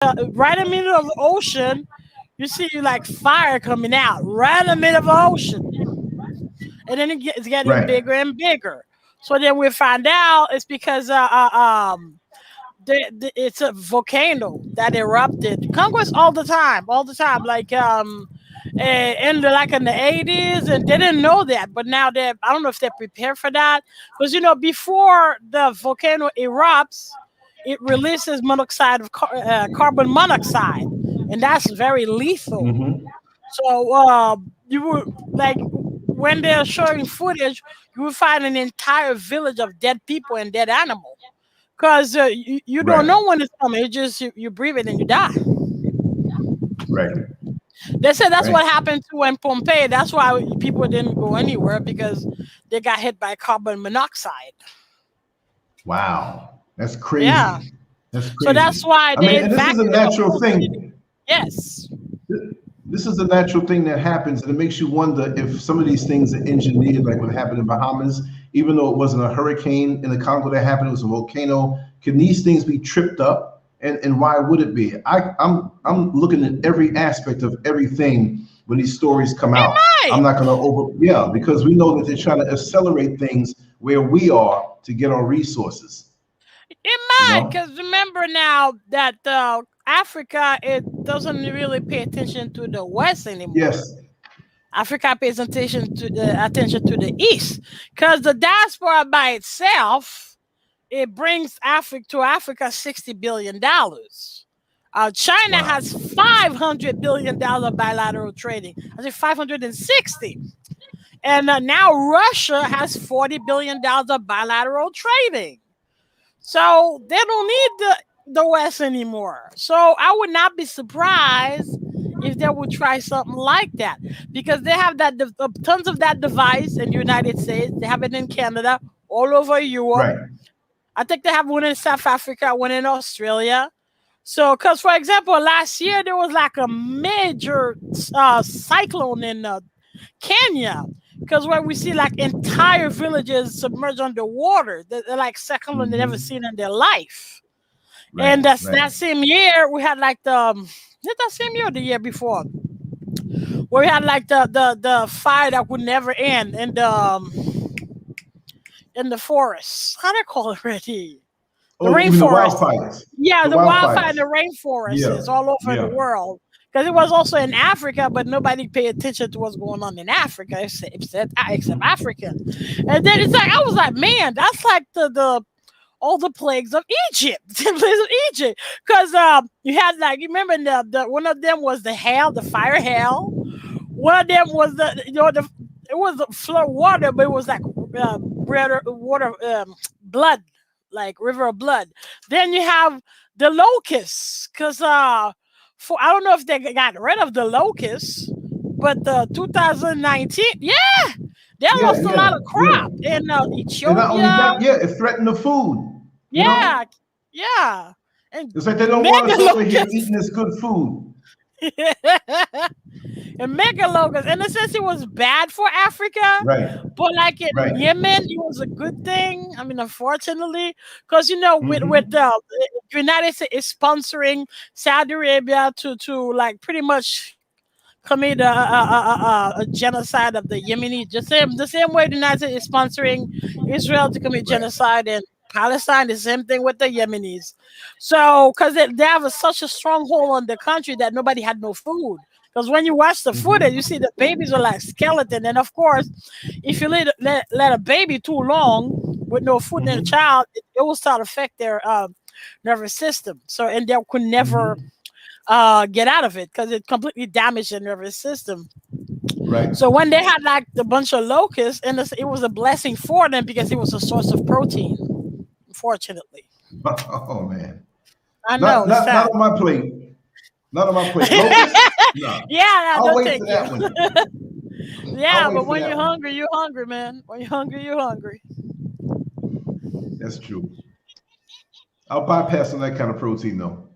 right in the middle of the ocean, you see like fire coming out right in the middle of the ocean, and then it's getting Right. bigger and bigger. So then we find out it's because it's a volcano that erupted. Congo is all the time. Like in the 80s, and they didn't know that, but now they I don't know if they're prepared for that because before the volcano erupts, it releases monoxide of carbon monoxide, and that's very lethal. Mm-hmm. So you would like when they're showing footage, you will find an entire village of dead people and dead animals because you don't Right. know when it's coming. It just you breathe it and you die. Right. They said that's Right. what happened to in Pompeii. That's why people didn't go anywhere because they got hit by carbon monoxide. Wow. That's Yeah. crazy. That's So that's crazy. why I they mean, and this is a evacuated the natural whole city. thing. Yes. This is a natural thing that happens, and it makes you wonder if some of these things are engineered, like what happened in Bahamas, even though it wasn't a hurricane in the Congo that happened, it was a volcano. Can these things be tripped up? And why would it be? I'm looking at every aspect of everything when these stories come It out. I'm might. not gonna because we know that they're trying to accelerate things where we are to get our resources. It You might, know? because remember now that Africa, it doesn't really pay attention to the West anymore. Yes. Africa pays attention to the East, because the diaspora by itself, it brings Africa $60 billion. China Wow. has $500 billion bilateral trading. I think 560, and now Russia has $40 billion of bilateral trading. So they don't need the West anymore. So I would not be surprised if they would try something like that, because they have tons of that device in the United States. They have it in Canada, all over Europe. Right. I think they have one in South Africa, one in Australia. So, because for example, last year there was like a major cyclone in Kenya, because where we see like entire villages submerged underwater. They're like cyclone they've never Mm-hmm. seen in their life. Right. And that Right. same year we had like that same year or the year before, where we had like the fire that would never end in the forest. How do they call it already? The Oh, you mean the rainforest. wildfires? Yeah, The the wildfire in wildfires. the rainforest Yeah. is all over the Yeah. world. Because it was also in Africa, but nobody paid attention to what's going on in Africa except Africa. And then it's like I was like, man, that's like the all the plagues of Egypt, the plagues of Egypt. Because you had like you remember the one of them was the hail, the fire hail. One of them was it was the flood water, but it was like water blood, like river of blood. Then you have the locusts, because for I don't know if they got rid of the locusts, but the 2019, yeah, they Yeah. lost a lot Yeah. of Yeah. crop in And not only Ethiopia. that, yeah, it threatened the food. You Yeah, know, yeah, and it's like they don't want mega us over here locusts. eating this good food. And mega locusts. In a sense, it was bad for Africa, Right. but like in Right. Yemen, it was a good thing. I mean, unfortunately, because with Mm-hmm. the United States is sponsoring Saudi Arabia to like pretty much commit a genocide of the Yemeni, the same way the United States is sponsoring Israel to commit Right. genocide in Palestine. The same thing with the Yemenis. So, because they have such a stronghold on the country that nobody had no food. Because when you watch the footage, you Mm-hmm. see the babies are like skeleton, and of course, if you let a baby too long with no food in a Mm-hmm. child, it will start affect their nervous system. So, and they could never Mm-hmm. get out of it because it completely damaged the nervous system. Right. So when they had like a bunch of locusts, and it was a blessing for them because it was a source of protein. Unfortunately, Oh man. I know Not it's not sad. not on my plate. Not on my plate. Locust? No. Yeah, no, I'll don't wait take for you. that one. I'll Yeah, wait but for when that you're one. hungry, you're hungry, man. When you're hungry, you're hungry. That's true. I'll bypass on that kind of protein though.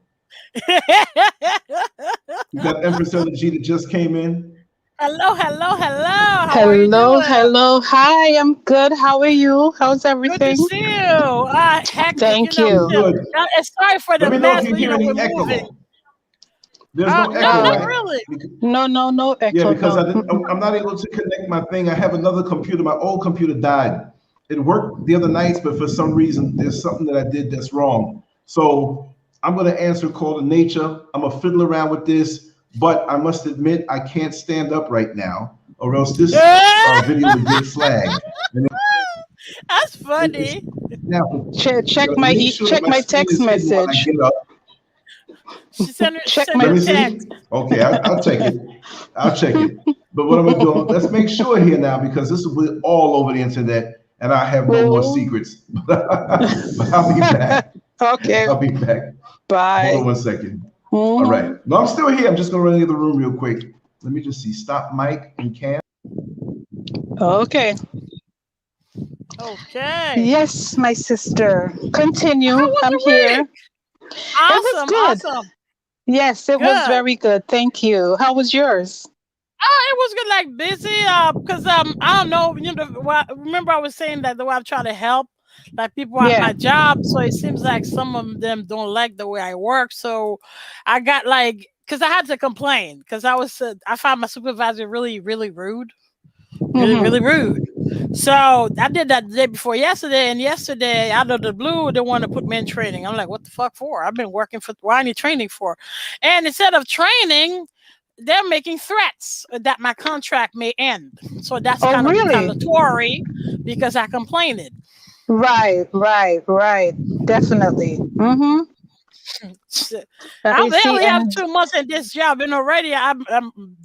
We got Empress Energy that just came in. Hello, hello, hello. How are you Hello, doing? hello. Hi, I'm good. How are you? How's Good to everything? see you. Hectic, Thank you. Good. Sorry for Let the me know if mess, you but hear we're any moving. echo. There's no No, echo, not right? really. No echo. Yeah, because no. I'm not able to connect my thing. I have another computer. My old computer died. It worked the other nights, but for some reason, there's something that I did that's wrong. So I'm going to answer call to nature. I'm going to fiddle around with this, but I must admit, I can't stand up right now, or else this video would get flagged. And That's funny. now, Check make sure that my screen text is hidden when I message. get up. Check send my Let me text. see. Okay, I'll check it. I'll check it. But what I'm gonna do, let's make sure here now, because this will be all over the internet, and I have no more secrets. But I'll be back. Okay. I'll be back. Bye. Hold on 1 second. All right. No, I'm still here. I'm just gonna run into the room real quick. Let me just see. Stop mic and cam. Okay. Okay. Yes, my sister. Continue. How was I'm the here. week? It was Awesome. good. Awesome. Yes, it was very good. Thank you. How was yours? It was good, like busy. Because I don't know. Remember I was saying that the way I'm trying to help, like people at my job. So it seems like some of them don't like the way I work. So I got because I had to complain because I found my supervisor really, really rude, really rude. So I did that the day before yesterday, and yesterday out of the blue they want to put me in training. I'm like, what the fuck for? I've been working for. Why I need training for? And instead of training, they're making threats that my contract may end. So that's kind of retaliatory because I complained. Right. Definitely. I only have 2 months in this job, and already I'm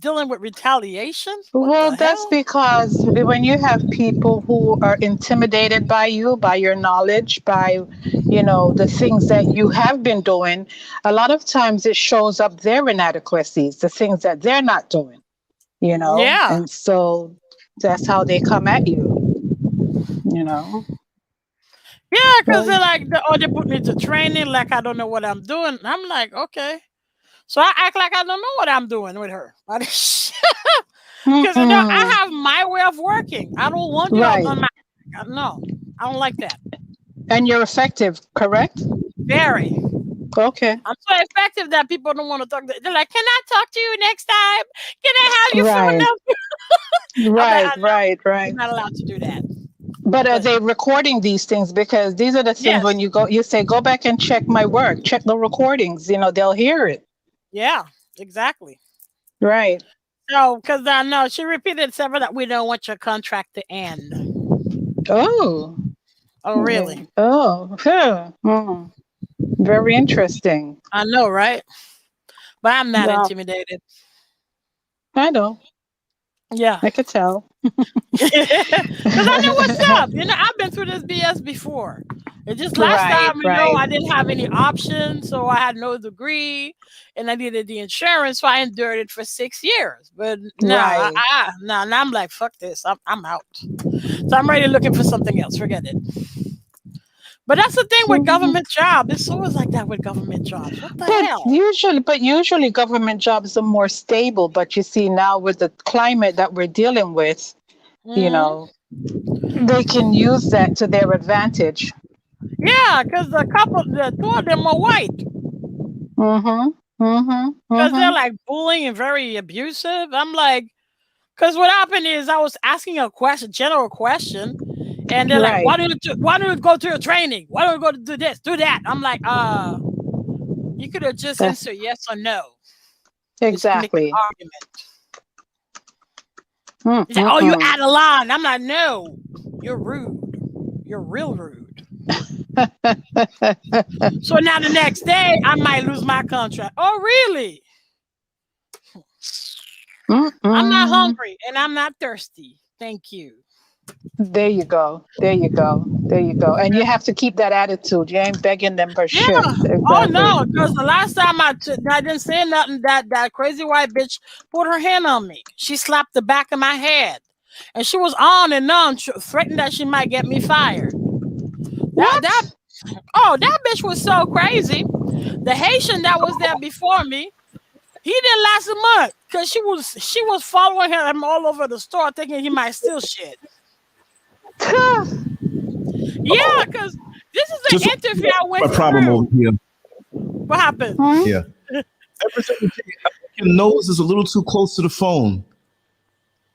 dealing with retaliation. Well, that's because when you have people who are intimidated by you, by your knowledge, by, the things that you have been doing, a lot of times it shows up their inadequacies, the things that they're not doing, Yeah. And so that's how they come at you, Yeah, because they're like, they put me to training like I don't know what I'm doing. I'm like, okay. So I act like I don't know what I'm doing with her. Because I have my way of working. I don't want you on my. No, I don't like that. And you're effective, correct? Very. Okay. I'm so effective that people don't want to talk. They're like, can I talk to you next time? Can I have your phone number? Right. You're not allowed to do that. But are they recording these things? Because these are the things when you say, go back and check my work, check the recordings, they'll hear it. Yeah, exactly. Right. So, because I know she repeated several that we don't want your contract to end. Oh, really? Oh, very interesting. I know, right? But I'm not intimidated. I know. Yeah, I could tell. Because I know what's up. I've been through this BS before. It just last time, I didn't have any options, so I had no degree, and I needed the insurance, so I endured it for 6 years. But now I'm like, fuck this. I'm out. So I'm ready looking for something else. Forget it. But that's the thing with government jobs. It's always like that with government jobs. What the hell? Usually government jobs are more stable. But you see now with the climate that we're dealing with, they can use that to their advantage. Yeah, because the two of them are white. Because they're like bullying and very abusive. I'm like, because what happened is I was asking a general question. And they're like, why don't you go to your training? Why don't you go to do this, do that? I'm like, you could have just answered yes or no. Exactly. Like, oh, you out of line. I'm like, no, you're rude. You're real rude. So now the next day, I might lose my contract. Oh, really? I'm not hungry and I'm not thirsty. Thank you. There you go. And you have to keep that attitude. You ain't begging them for shit. Exactly. Oh no, because the last time I didn't say nothing, that crazy white bitch put her hand on me. She slapped the back of my head, and she was on and on, threatening that she might get me fired. That bitch was so crazy. The Haitian that was there before me, he didn't last a month because she was following him all over the store, thinking he might steal shit. Yeah, because this is the interview I went through. Problem over here. What happened? Yeah. Your nose is a little too close to the phone.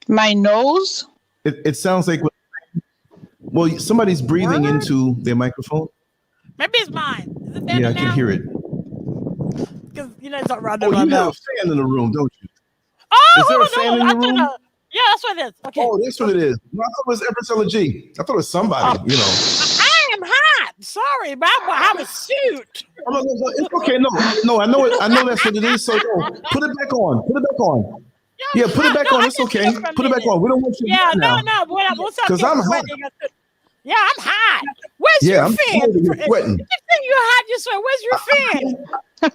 My nose? It sounds like somebody's breathing into their microphone. Maybe it's mine. Is it better Yeah, I now? can hear it. Because it's around you have a fan in the room, don't you? Oh, is there a fan in your room? Yeah, that's what it is. Okay. Oh, that's what it is. No, I thought it was Ever G. I thought it was somebody, you know. I am hot. Sorry, but I have a suit. Oh, no, it's okay. No, I know that's what it is. So put it back on. Put it back on. Yeah, put it back on. It's okay. Put it back on. We don't want you. Yeah, no. Because I'm hot. Yeah, I'm hot. Where's your fan? You're sweating. You think you're hot, you sweat. Where's your fan?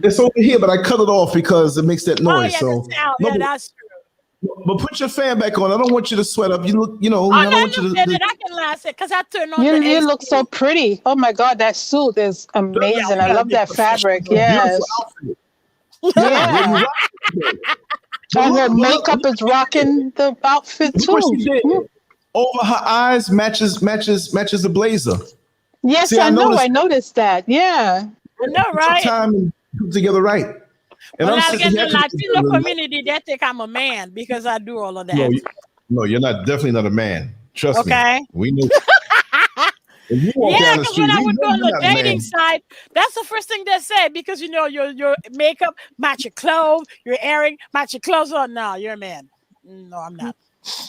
It's over here, but I cut it off because it makes that noise. That's true. But put your fan back on. I don't want you to sweat up. You look, I don't want you to. I can last it because I turn on. You look so pretty. Oh my God, that suit is amazing. I love that fabric. Yes. Yeah. And her makeup is rocking the outfit too. What she did. Over her eyes matches the blazer. Yes, I know. I noticed that. Yeah. I know, right? Time and put together right. And I get the Latino community, they think I'm a man because I do all of that. No, you're not. Definitely not a man. Trust me. Okay. We know. Yeah, because when I would go on the dating site, that's the first thing they say because your makeup match your clothes, your earring match your clothes. Oh no, you're a man. No, I'm not.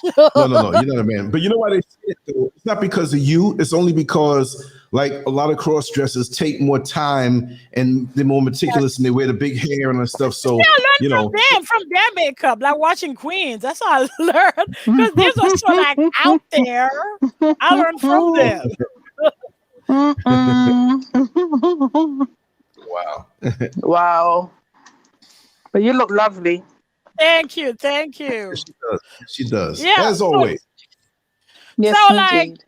No, you're not a man. But you know why they say it though? It's not because of you. It's only because like a lot of cross dressers take more time and they're more meticulous and they wear the big hair and stuff. So from their makeup, like watching Queens. That's how I learned. Because there's also like out there. I learned from them. Wow. Wow. But you look lovely. Thank you. She does. Yeah, as always. Yes, so indeed.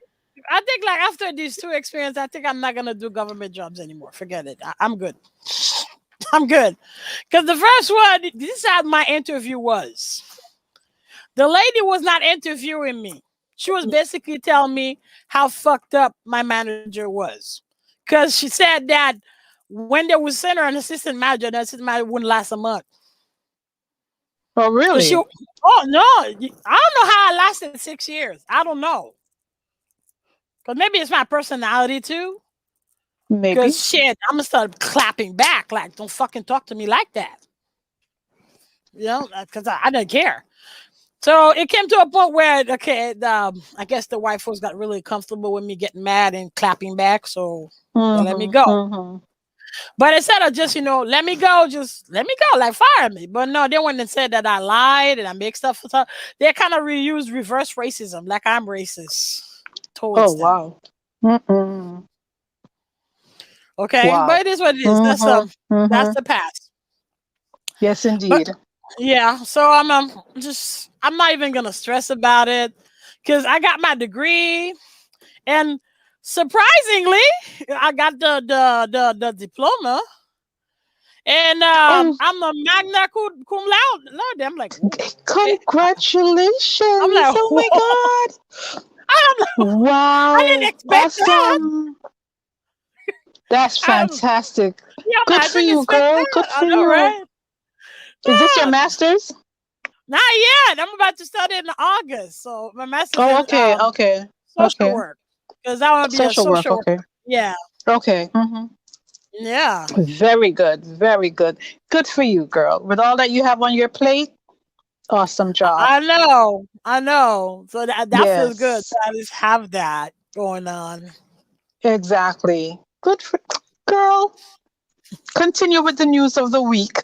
I think like after these two experiences, I think I'm not gonna do government jobs anymore. Forget it. I'm good. I'm good. Because the first one, this is how my interview was. The lady was not interviewing me. She was basically telling me how fucked up my manager was. Because she said that when they would send her an assistant manager, the assistant manager wouldn't last a month. Oh, really? No. I don't know how I lasted 6 years. I don't know. Because maybe it's my personality too. Maybe. Because shit, I'm going to start clapping back. Like, don't fucking talk to me like that. Because I didn't care. So it came to a point where, I guess the white folks got really comfortable with me getting mad and clapping back. So they let me go. Mm-hmm. But instead of just, let me go, like fire me. But no, they went and said that I lied and I make stuff up. They kind of reused reverse racism, like I'm racist towards them. Wow. Mm-mm. Okay, wow. But it is what it is. Mm-hmm. That's the past. Yes, indeed. But, so I'm not even gonna stress about it because I got my degree and surprisingly, I got the diploma, and I'm a magna cum laude. I'm like, congratulations! I'm like, oh my God! Wow! I didn't expect that. That's fantastic. Good for you, girl. Good for you. Right? Is this your master's? Not yet. I'm about to start it in August. So my master's. Oh, okay, okay. Social work. Because I want to be a social worker. Okay. Yeah. Okay. Mm-hmm. Yeah. Very good. Very good. Good for you, girl. With all that you have on your plate, awesome job. I know. So that feels good. So I just have that going on. Exactly. Good for girl. Continue with the news of the week.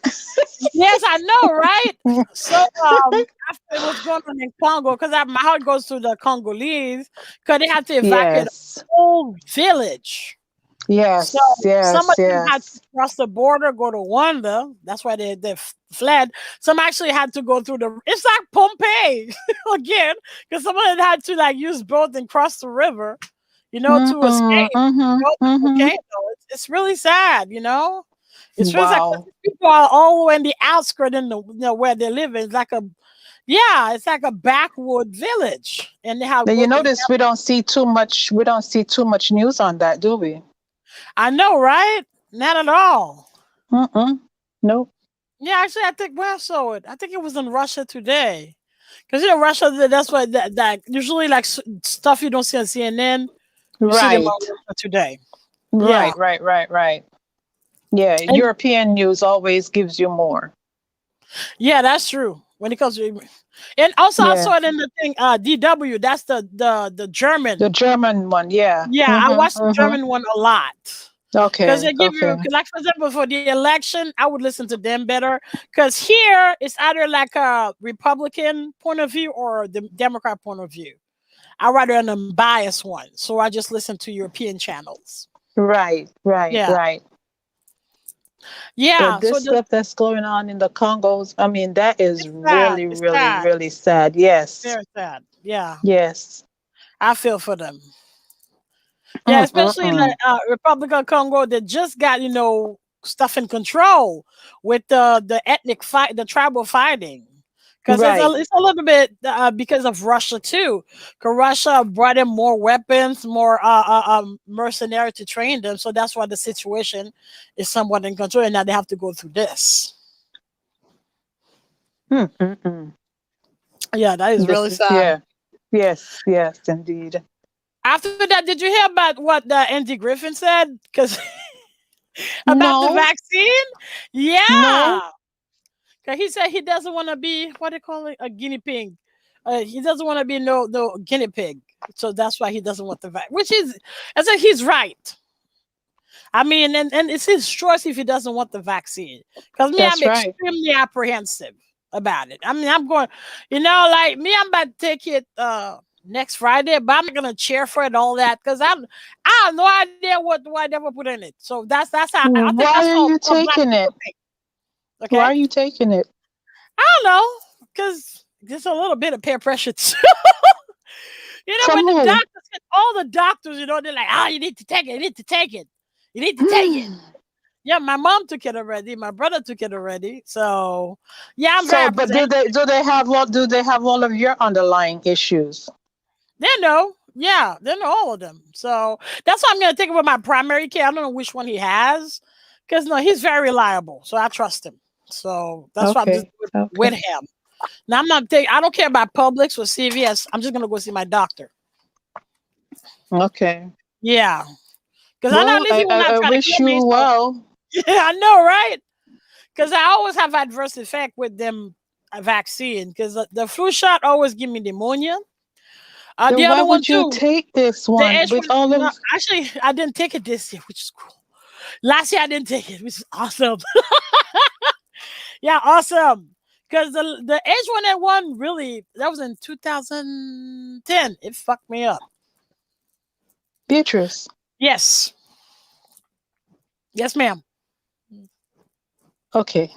Yes, I know, right? So after it was going on in Congo, because my heart goes to the Congolese, because they had to evacuate the whole village. Yes, so some of them had to cross the border, go to Rwanda. That's why they fled. Some actually had to go through it's like Pompeii again, because some of them had to use boat and cross the river. To escape. It's really sad, It's really sad. People are all in the outskirts in where they live. It's like a backwood village. And they have. Now, you notice we don't see too much news on that, do we? I know, right? Not at all. Nope. Yeah, actually, I think where I saw it. I think it was in Russia Today. Because you know, Russia, that's why that usually like stuff you don't see on CNN, you see them Right. on Russia Today. Yeah. Right. Yeah, And European news always gives you more. yeah, that's true. When it comes to, and also I Yeah. saw it in the thing, DW. That's the The German. German one, yeah. Yeah, I watched the German one a lot. Because Okay, they give you, okay. like for example, for the election, I would listen to them better. Because here it's either like a Republican point of view or the Democrat point of view. I rather an unbiased one, so I just listen to European channels. Right. Yeah, yeah. But So this the, stuff that's going on in the Congos, I mean, that is it's sad. really, It's really, sad. really sad. Yes. Very sad. Yeah, Yes. I feel for them. Yeah, especially like Mm-mm-mm. Republican Congo that just got stuff in control with the ethnic fight, the tribal fighting. Because Right. it's a little bit because of Russia too. Because Russia brought in more weapons, more mercenary to train them. So that's why the situation is somewhat in control, and now they have to go through this. Mm-mm-mm. Yeah, that is This really is, sad. yeah. Yes, yes, indeed. After that, did you hear about what Andy Griffin said? Because about the No, vaccine? no. Yeah. Because he said he doesn't want to be, what do they call it, a guinea pig. He doesn't want to be no guinea pig. So that's why he doesn't want the vaccine. Which is, I said he's right. I mean, and it's his choice if he doesn't want the vaccine. Because me, I'm That's right. extremely apprehensive about it. I mean, I'm going, like me, I'm about to take it next Friday, but I'm not gonna cheer for it, all that, because I have no idea what do I never put in it. So that's how I think Why that's are how you black taking it? people think. Okay. Why are you taking it? I don't know, because there's a little bit of peer pressure too. From When the who? doctors, all the doctors, they're like, you need to take it, you need to take it, you need to take it. Yeah, my mom took it already, my brother took it already. So yeah, I'm very So, but apprehensive. do they have all of your underlying issues? They know. Yeah, they know all of them. So that's why I'm gonna take it with my primary care. I don't know which one he has, because no, he's very reliable. So I trust him. So that's why I'm just Okay. with him. Now I'm not taking. I don't care about Publix or CVS. I'm just gonna go see my doctor. Okay. Yeah, because I know Well, Lizzie will not I try to wish kill me. you So well. yeah, I know, right? Because I always have adverse effect with them vaccine. Because the flu shot always give me pneumonia. Then The why other one would you too. take this The one with H1. all No, of? actually, I didn't take it this year, which is cool. Last year I didn't take it, which is awesome. Yeah, awesome. Because the H1N1 really, that was in 2010. It fucked me up. Beatrice? Yes. Yes, ma'am. Okay.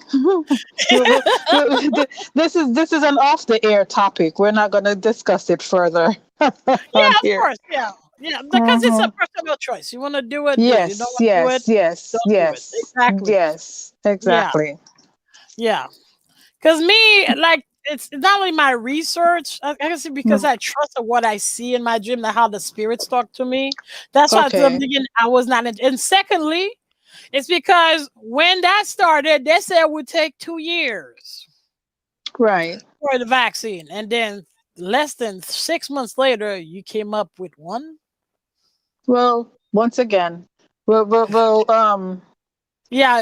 This is an off the air topic. We're not going to discuss it further Yeah, on of here. course. Yeah. Yeah. Because it's a personal choice. You want to do it, do it. You don't want to do it, don't do it. Exactly. Yes, Yeah. exactly. Yeah. Because me, like, it's not only my research, I can see, because I trust what I see in my dream, and how the spirits talk to me. That's why at the Okay. beginning I was not in. And secondly, it's because when that started, they said it would take 2 years Right. for the vaccine. And then less than 6 months later, you came up with one. Well, once again, Yeah.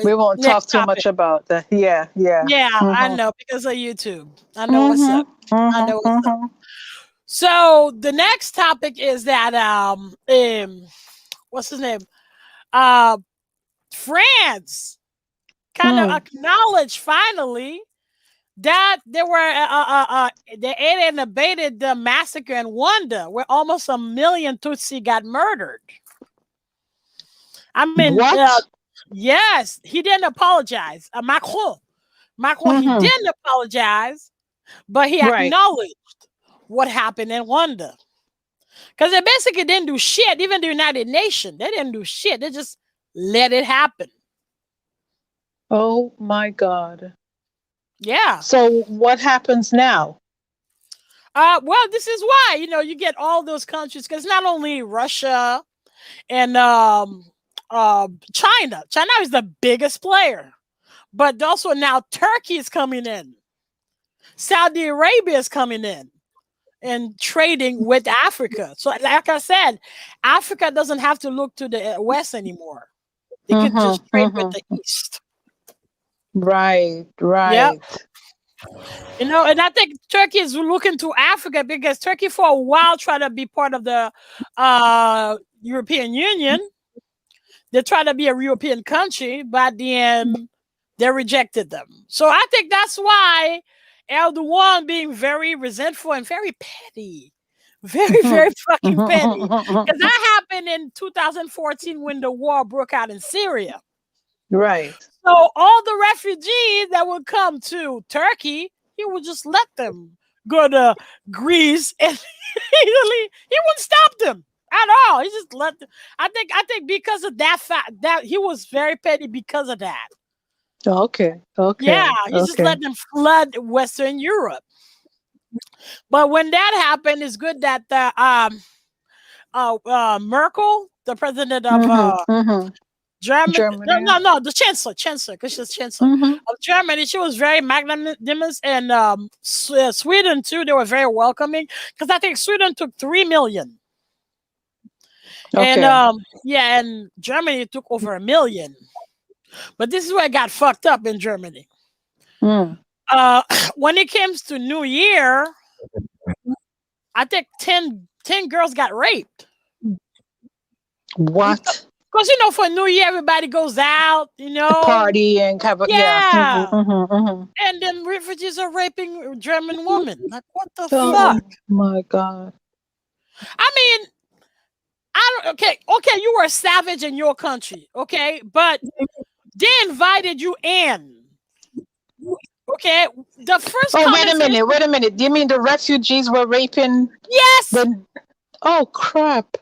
we won't talk Next too topic. much about that. Yeah. Yeah, I know, because of YouTube. I know what's up. I know what's up. So the next topic is that what's his name? France kind of acknowledged finally that they were they aided and abated the massacre in Rwanda, where almost 1 million Tutsi got murdered. I mean, What? yes, he didn't apologize. Macron, he didn't apologize, but he acknowledged what happened in Rwanda. Because they basically didn't do shit. Even the United Nations, they didn't do shit. They just let it happen. Oh my God. Yeah. So what happens now? Well, this is why, you get all those countries, because not only Russia and China. China is the biggest player. but also now Turkey is coming in. Saudi Arabia is coming in and trading with Africa. So like I said, Africa doesn't have to look to the West anymore. They could just trade with the East. Right. Yep. You know, and I think Turkey is looking to Africa because Turkey for a while tried to be part of the European Union. They tried to be a European country, but at the end, they rejected them. So I think that's why Erdogan being very resentful and very petty. Very, very fucking petty. Because that happened in 2014 when the war broke out in Syria. Right. So all the refugees that would come to Turkey, he would just let them go to Greece, and he wouldn't stop them at all. He just let them. I think because of that fact, that he was very petty because of that. Okay. Yeah, he just let them flood Western Europe. But when that happened, it's good that Merkel, the president of Germany. No, the chancellor, because she's chancellor of Germany. She was very magnanimous, and Sweden too. They were very welcoming because I think Sweden took 3 million, and and Germany took over 1 million. But this is where it got fucked up in Germany. When it comes to New Year, I think 10 girls got raped. What? Because, you know, for New Year, everybody goes out, you know. Party and have And then refugees are raping German women. Like, what the fuck? My God. I mean, okay, you were a savage in your country, okay? But they invited you in. Okay, the first. Oh, wait a minute. Do you mean the refugees were raping? Yes. Oh, crap.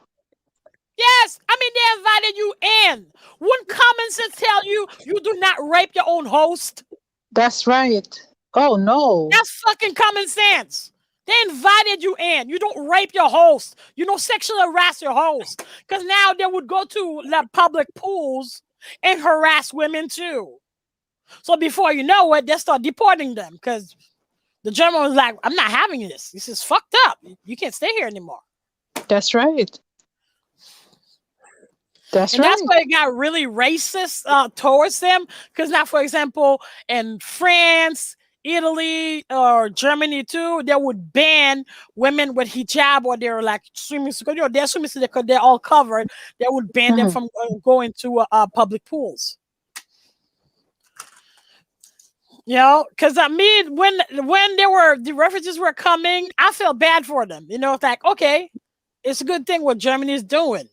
Yes, I mean they invited you in. Wouldn't common sense tell you do not rape your own host? That's right. Oh no. That's fucking common sense. They invited you in. You don't rape your host. You don't sexually harass your host. Because now they would go to the public pools and harass women too. So before you know it, they start deporting them because the German was like, I'm not having this. This is fucked up. You can't stay here anymore. That's right. That's why it got really racist towards them. Because now, for example, in France, Italy, or Germany too, they would ban women with hijab or they're like swimming suits. You know, they're swimming suits because they're all covered. They would ban them from going to public pools. You know, because I mean, when the refugees were coming, I felt bad for them. You know, it's like, okay, it's a good thing what Germany is doing.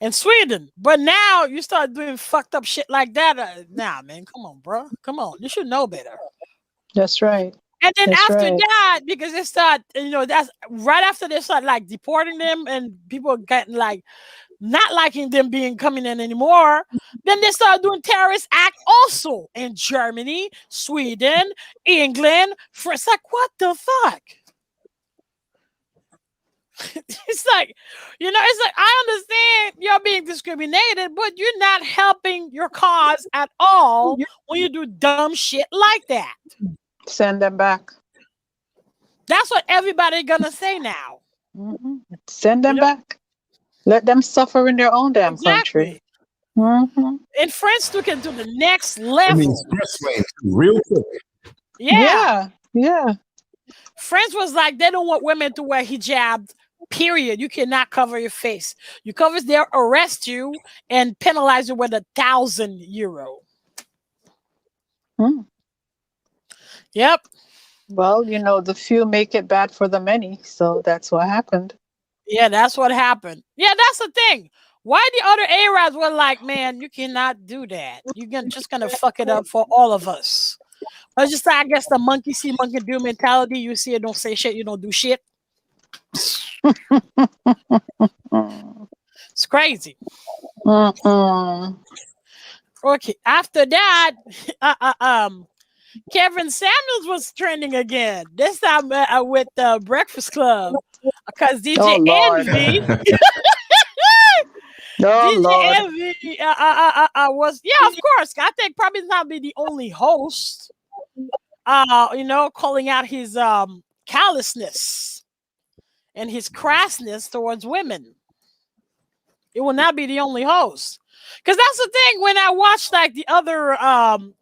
And Sweden, but now you start doing fucked up shit like that. Nah, man, come on, bro, come on, you should know better. That's right. And then after that, because they start, you know, that's right after they start like deporting them, and people getting like not liking them coming in anymore. Then they start doing terrorist act also in Germany, Sweden, England. It's like, what the fuck? It's like, you know, it's like, I understand you're being discriminated, but you're not helping your cause at all when you do dumb shit like that. Send them back. That's what everybody's gonna say now. Send them back. Let them suffer in their own damn country. And France took it to the next level. I mean, real quick. Yeah. France was like, they don't want women to wear hijab. Period. You cannot cover your face. You cover, they'll arrest you and penalize you with €1,000. Yep. Well, you know, the few make it bad for the many, so that's what happened. Yeah, that's what happened. Yeah, that's the thing. Why the other Arabs were like, man, you cannot do that. You're just gonna fuck it up for all of us. But just, I guess, the monkey see, monkey do mentality. You see it, don't say shit, you don't do shit. It's crazy. Okay, after that, Kevin Samuels was trending again. This time with the Breakfast Club because DJ Envy. Oh DJ Lord. Envy was, yeah, of course. I think probably not be the only host. Calling out his callousness and his crassness towards women. It will not be the only host. Because that's the thing, when I watch like the other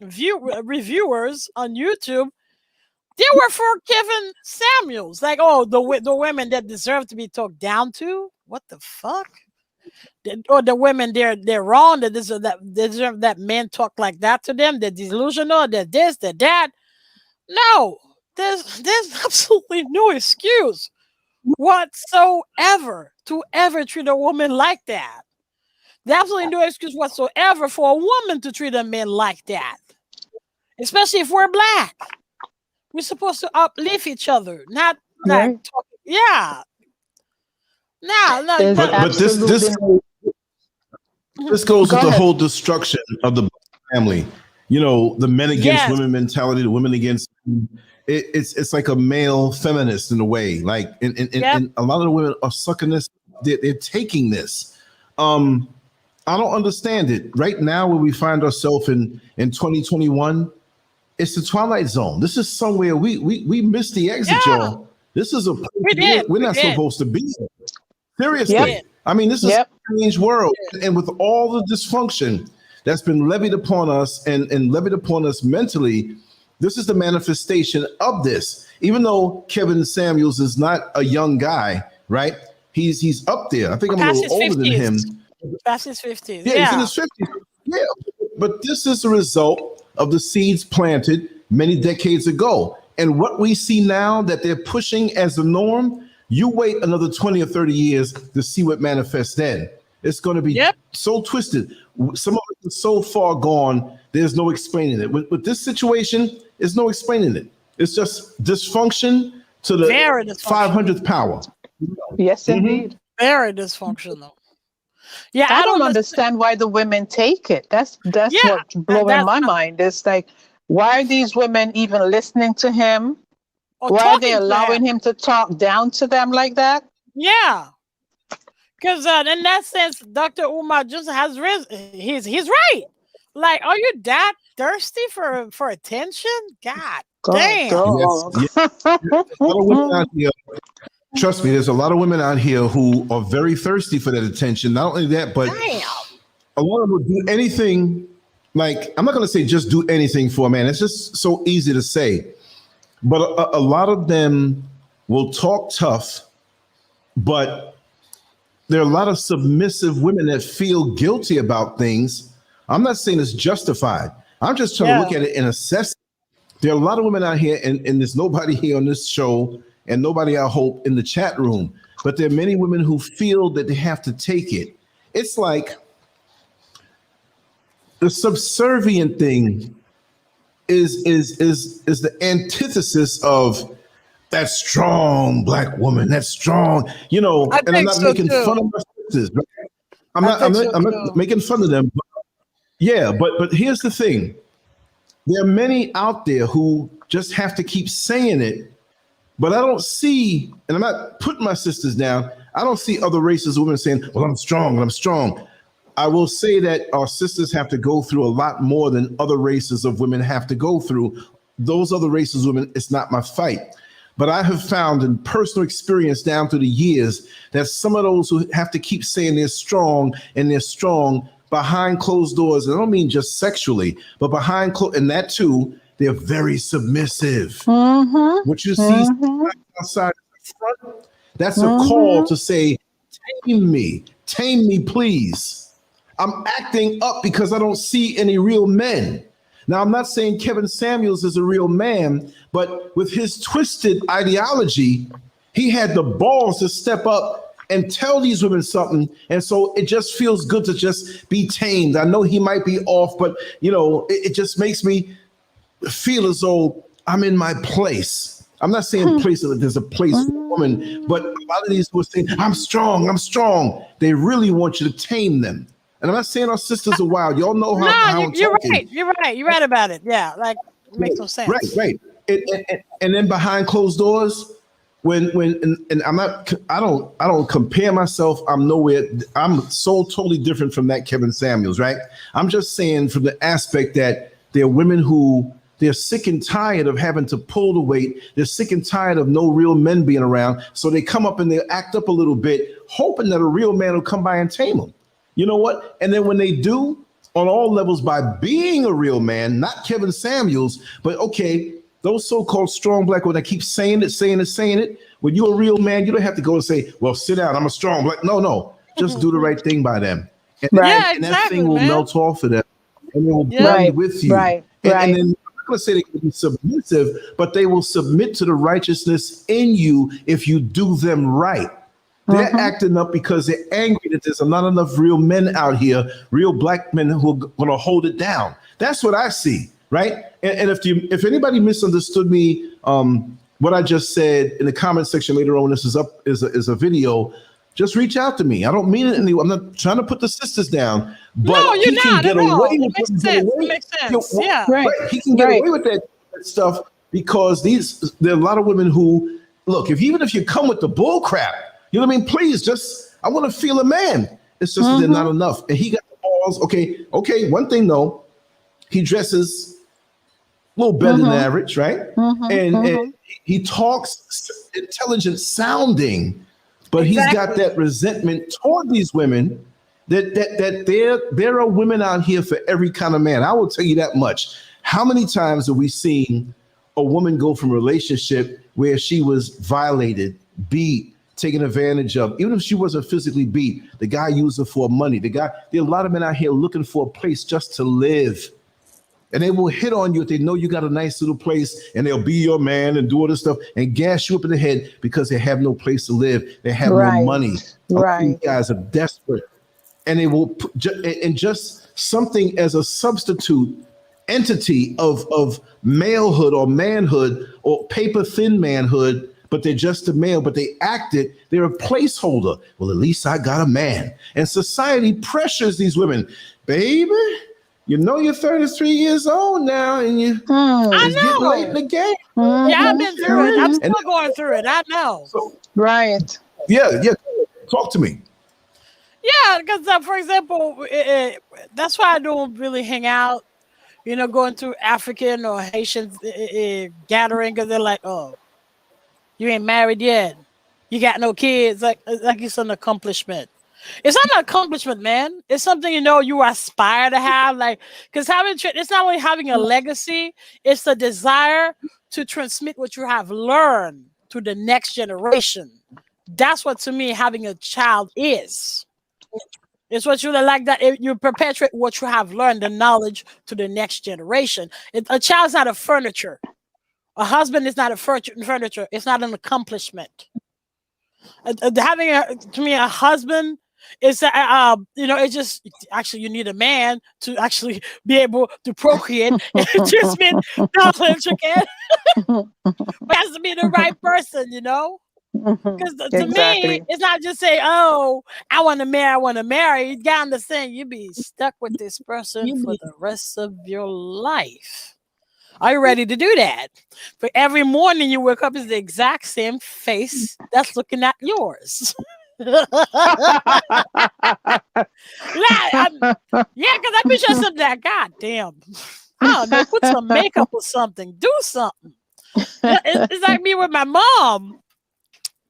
reviewers on YouTube, they were for Kevin Samuels. Like, oh, the women that deserve to be talked down to. What the fuck? Or the women, they're wrong. That deserve that men talk like that to them. They're delusional. They're this. They're that. No, there's absolutely no excuse whatsoever to ever treat a woman like that. There's absolutely no excuse whatsoever for a woman to treat a man like that, especially if we're black. We're supposed to uplift each other, not like talk. Yeah. No. But this goes with the whole destruction of the family. The men against women mentality, the women against. It's like a male feminist in a way. Like, and a lot of the women are sucking this. They're taking this. I don't understand it. Right now, where we find ourselves in 2021, it's the twilight zone. This is somewhere we missed the exit, y'all. This is we're not supposed to be here. Seriously. Yep. I mean, this is a strange world. And with all the dysfunction that's been levied upon us and levied upon us mentally, this is the manifestation of this. Even though Kevin Samuels is not a young guy, right? He's up there. I think I'm a little older than him. Past his 50s. Yeah, he's in his 50s. Yeah. But this is the result of the seeds planted many decades ago. And what we see now that they're pushing as the norm, you wait another 20 or 30 years to see what manifests then. It's going to be so twisted. Some of it is so far gone, there's no explaining it. With this situation, there's no explaining it. It's just dysfunction to the 500th power. Yes, indeed. Very dysfunctional. Yeah, I don't understand why the women take it. That's what's blowing my mind. It's like, why are these women even listening to him? Why are they allowing him to talk down to them like that? Yeah. Because in that sense, Dr. Umar just has he's right. Like, are you that thirsty for attention? God damn. Yes. A lot of women out here, trust me, there's a lot of women out here who are very thirsty for that attention. Not only that, but a lot of them will do anything. Like, I'm not going to say just do anything for a man. It's just so easy to say. But a lot of them will talk tough, but there are a lot of submissive women that feel guilty about things. I'm not saying it's justified. I'm just trying to look at it and assess it. There are a lot of women out here, and there's nobody here on this show and nobody, I hope, in the chat room, but there are many women who feel that they have to take it. It's like the subservient thing is the antithesis of that strong black woman, that strong, and I'm not making fun of my sisters. I'm not making fun of them. But here's the thing. There are many out there who just have to keep saying it, but I don't see, and I'm not putting my sisters down, I don't see other races of women saying, well, I'm strong. I will say that our sisters have to go through a lot more than other races of women have to go through. Those other races of women, it's not my fight. But I have found in personal experience down through the years that some of those who have to keep saying they're strong behind closed doors, and I don't mean just sexually, but behind and that too, they're very submissive. Mm-hmm. What you see outside the front, that's a call to say, tame me, please. I'm acting up because I don't see any real men. Now, I'm not saying Kevin Samuels is a real man, but with his twisted ideology, he had the balls to step up and tell these women something. And so it just feels good to just be tamed. I know he might be off, but it just makes me feel as though I'm in my place. I'm not saying place that there's a place for a woman, but a lot of these who are saying, I'm strong. They really want you to tame them. And I'm not saying our sisters are wild. Y'all know how I'm you're talking. Right. You're right about it. Yeah, like it makes no sense. Right. And then behind closed doors, and I don't compare myself. I'm so totally different from that Kevin Samuels, right? I'm just saying from the aspect that there are women who they're sick and tired of having to pull the weight. They're sick and tired of no real men being around. So they come up and they act up a little bit, hoping that a real man will come by and tame them. You know what? And then when they do, on all levels, by being a real man, not Kevin Samuels, but okay, those so-called strong black women that keep saying it. When you're a real man, you don't have to go and say, well, sit down, I'm a strong black. No, just do the right thing by them. And, and that thing will melt off of them and it will blend with you. And then I'm going to say they can be submissive, but they will submit to the righteousness in you if you do them right. They're acting up because they're angry that there's not enough real men out here, real black men who are going to hold it down. That's what I see, right? And if anybody misunderstood me, what I just said in the comment section later on, this is up is a video. Just reach out to me. I don't mean it I'm not trying to put the sisters down, but no, you're he can not get at away all. with It makes sense. It makes sense. Yeah, right. He can get away with that stuff because there are a lot of women who look. Even if you come with the bull crap, you know what I mean? Please, I want to feel a man. It's just they're not enough, and he got the balls. Okay. One thing though, he dresses a little better than average, right? And he talks intelligent sounding. But he's got that resentment toward these women that there are women out here for every kind of man. I will tell you that much. How many times have we seen a woman go from a relationship where she was violated, beat, taken advantage of, even if she wasn't physically beat, the guy used her for money. There are a lot of men out here looking for a place just to live. And they will hit on you if they know you got a nice little place, and they'll be your man and do all this stuff and gas you up in the head because they have no place to live. They have no money. These guys are desperate, and they will and just something as a substitute entity of malehood or manhood or paper thin manhood, but they're just a male, but they're a placeholder. Well, at least I got a man. And society pressures these women, baby. You know you're 33 years old now, and it's getting late in the game. Yeah, I've been through it. I'm still going through it. I know. So, Yeah. Talk to me. Yeah, because for example, that's why I don't really hang out, going through African or Haitian gathering, because they're like, oh, you ain't married yet. You got no kids. Like it's an accomplishment. It's not an accomplishment, man. It's something you aspire to have, because it's not only having a legacy, it's the desire to transmit what you have learned to the next generation. That's what, to me, having a child is. It's what you like, that you perpetuate what you have learned, the knowledge, to the next generation. A child's not a furniture. A husband is not a furniture. It's not an accomplishment. Having to me, a husband. It's it's just actually you need a man to actually be able to procreate and transmit knowledge again. But it has to be the right person, because to me it's not just say, oh, I want to marry. You gotta understand, you be stuck with this person for the rest of your life. Are you ready to do that? But every morning you wake up is the exact same face that's looking at yours. Because I be just that, God damn, I don't know, put some makeup or something, do something. It's like me with my mom,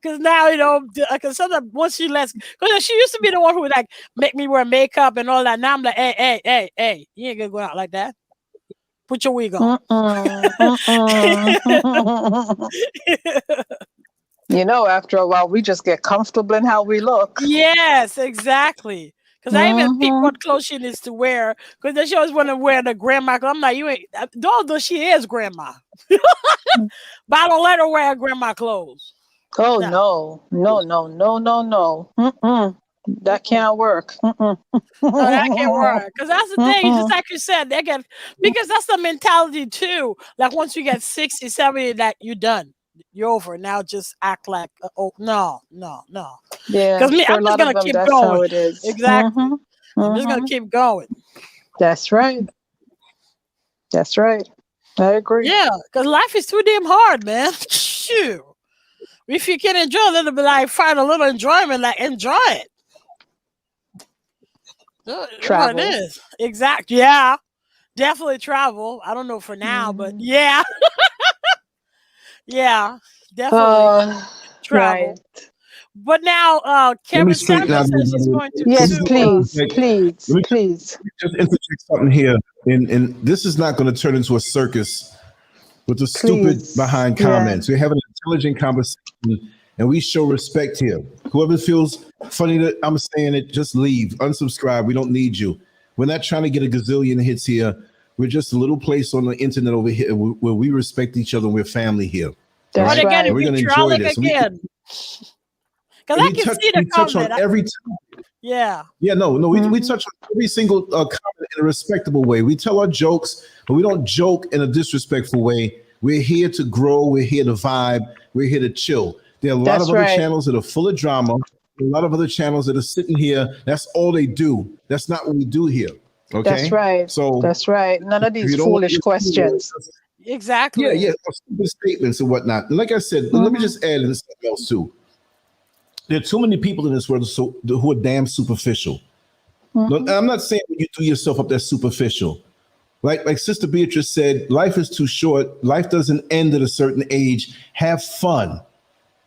because now because sometimes once because she used to be the one who would make me wear makeup and all that. Now I'm like, hey, you ain't gonna go out like that. Put your wig on. After a while, we just get comfortable in how we look. Yes, exactly. Because I even pick what clothes she needs to wear. Because then she always want to wear the grandma. I'm like, you ain't, although she is grandma. But I don't let her wear grandma clothes. Oh, no. That can't work. No, that can't work. Because that's the thing. Just like you said, because that's the mentality too. Like once you get 60, 70, you're done. You're over. Now just act like, no. Yeah. Because I'm just going to keep going. How it is. Exactly. I'm just going to keep going. That's right. I agree. Yeah. Because life is too damn hard, man. Shoot. If you can enjoy a little bit, like find a little enjoyment, like enjoy it. Travel. What it is. Exactly. Yeah. Definitely travel. I don't know for now, but yeah. Yeah. Definitely travel. Right. But now Let me Kevin straighten Samuel out. says she's going to Yes, sue. please, Let please, me please. just interject something here, and this is not going to turn into a circus with the stupid Please. behind Yeah. comments. We have an intelligent conversation, and we show respect here. Whoever feels funny that I'm saying it, just leave, unsubscribe. We don't need you. We're not trying to get a gazillion hits here. We're just a little place on the internet over here where we respect each other. And we're family here. That's But again, right. if We're we going to enjoy trolling this. again. Because I can see the we touch on comment. every Yeah. Yeah, no, we touch on every single comment in a respectable way. We tell our jokes, but we don't joke in a disrespectful way. We're here to grow. We're here to vibe. We're here to chill. There are a lot That's of other right. channels that are full of drama. A lot of other channels that are sitting here. That's all they do. That's not what we do here. Okay. That's right. So That's right. None of if these you don't want foolish to- questions. Exactly. Yeah, stupid statements and whatnot. And like I said, let me just add in something else too. There are too many people in this world who are damn superficial. No, I'm not saying you do yourself up that's superficial. Like Sister Beatrice said, life is too short. Life doesn't end at a certain age. Have fun.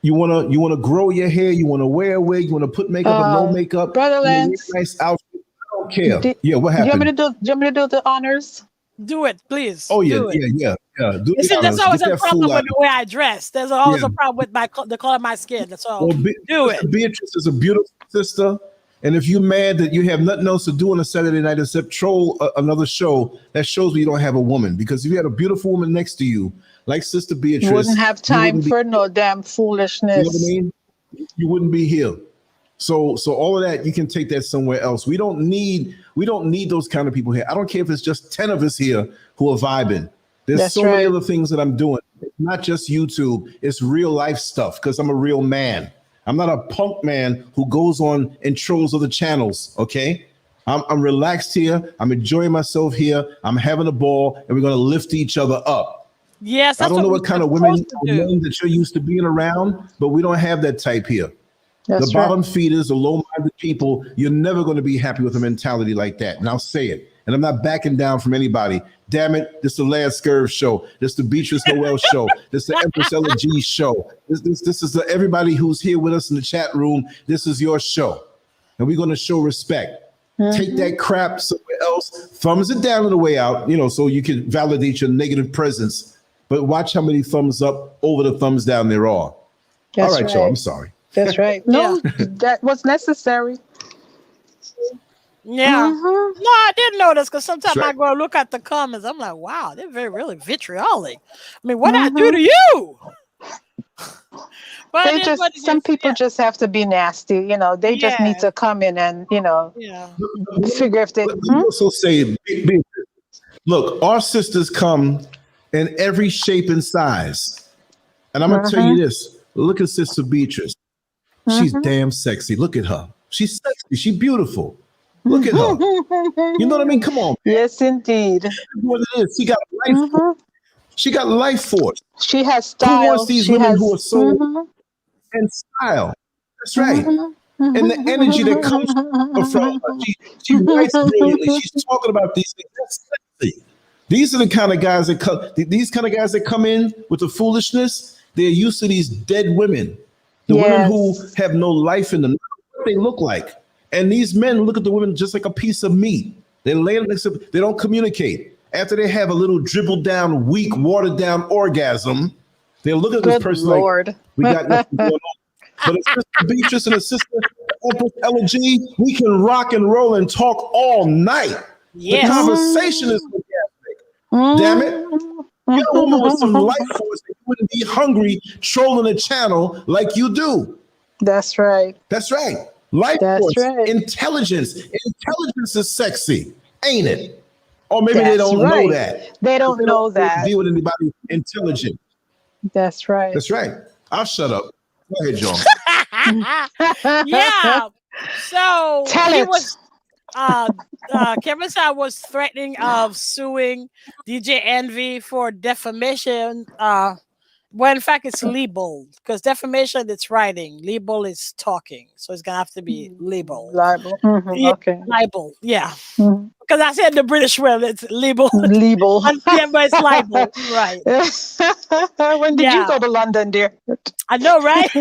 You wanna grow your hair. You wanna wear a wig. You wanna put makeup or no makeup. Brother You wanna wear Lance, a nice outfit. I don't care. do What you want me happened? to do the honors? Do it, please. Oh yeah, Do it. yeah. Do You the see, there's honors. always Get a that problem fool out. with the way I dress. There's always Yeah. a problem with the color of my skin. That's all. Well, Do Sister it. Beatrice is a beautiful sister. And if you're mad that you have nothing else to do on a Saturday night except troll another show, that shows you don't have a woman. Because if you had a beautiful woman next to you, like Sister Beatrice, You wouldn't have you time wouldn't be- for no damn You know what I foolishness. mean? You wouldn't be here. So all of that, you can take that somewhere else. We don't need those kind of people here. I don't care if it's just 10 of us here who are vibing. There's That's so many right. other things that I'm doing. It's not just YouTube. It's real life stuff because I'm a real man. I'm not a punk man who goes on and trolls other channels. Okay. I'm relaxed here. I'm enjoying myself here. I'm having a ball, and we're going to lift each other up. Yes, I that's don't know we're what kind of women supposed or to do. men that you're used to being around, but we don't have that type here. That's The bottom right. feeders, the low-minded people, you're never going to be happy with a mentality like that. And I'll say it. And I'm not backing down from anybody. Damn it, this is the LanceScurv show. This is the Beatrice Noel show. This is the Empress LG show. This is everybody who's here with us in the chat room. This is your show. And we're going to show respect. Take that crap somewhere else. Thumbs it down on the way out, so you can validate your negative presence. But watch how many thumbs up over the thumbs down there are. That's All right, right. y'all. I'm sorry. That's right. No, that was necessary. Yeah. Mhm. No, I didn't notice because sometimes That's I right. go and look at the comments. I'm like, wow, they're really vitriolic. I mean, what I do to you? But They it is what it some is. people Yeah. just have to be nasty. They just need to come in and Yeah. figure if they. Let me also say, look, our sisters come in every shape and size. And I'm going to tell you this. Look at Sister Beatrice. She's damn sexy. Look at her. She's sexy. She's beautiful. Look at her. You know what I mean? Come on. Yes, indeed. That's what it is. She got life force. She got life force. She has Who style. wants these She women has, who are so in style? That's right. And the energy that comes from her. She writes brilliantly. She's talking about these things. That's sexy. These are the kind of guys that come in with the foolishness. They're used to these dead women. The women who have no life in them. What they look like. And these men look at the women just like a piece of meat. They lay next to, they don't communicate. After they have a little dribbled down, weak, watered down orgasm, they look at this person like, we got nothing going on. But a Sister Beatrice and a Sister Empress LG, we can rock and roll and talk all night. Yes. The conversation is orgasmic. Damn it. Get a woman with some life force that you wouldn't be hungry trolling a channel like you do. That's right. That's right. Life force, intelligence. Intelligence is sexy, ain't it? Or maybe they don't know that. They don't know that. Deal with anybody intelligent. That's right. That's right. I'll shut up. Go ahead, John. Yeah. So Kevin Saw was threatening of suing DJ Envy for defamation. Well, in fact, it's libel because defamation it's writing. Libel is talking, so it's gonna have to be libel. Libel. Yeah, Okay. libel. Yeah, Mhm. because I said the British word. It's libel. Libel. Yeah, but it's libel. Right. When did you Yeah, go to London, dear? I know, right?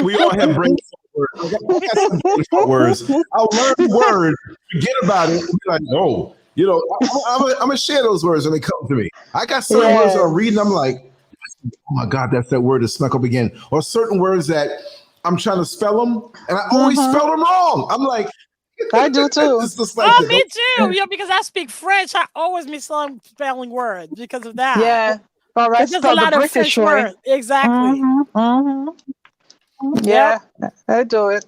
We all have brain words. I got some brain words. I'll learn the word, forget about it, and be like, oh, you know, I'm gonna share those words when they come to me. I got certain words I'm reading, I'm like, oh my God, that's that word that snuck up again. Or certain words that I'm trying to spell them, and I always spell them wrong. I'm like, I do too. it's just like Oh, me too. Yeah, because I speak French, I always miss some spelling words because of that. Yeah. All right. Because there's a Spell the lot of British French way. words. Exactly. Yep. Yeah, I do it.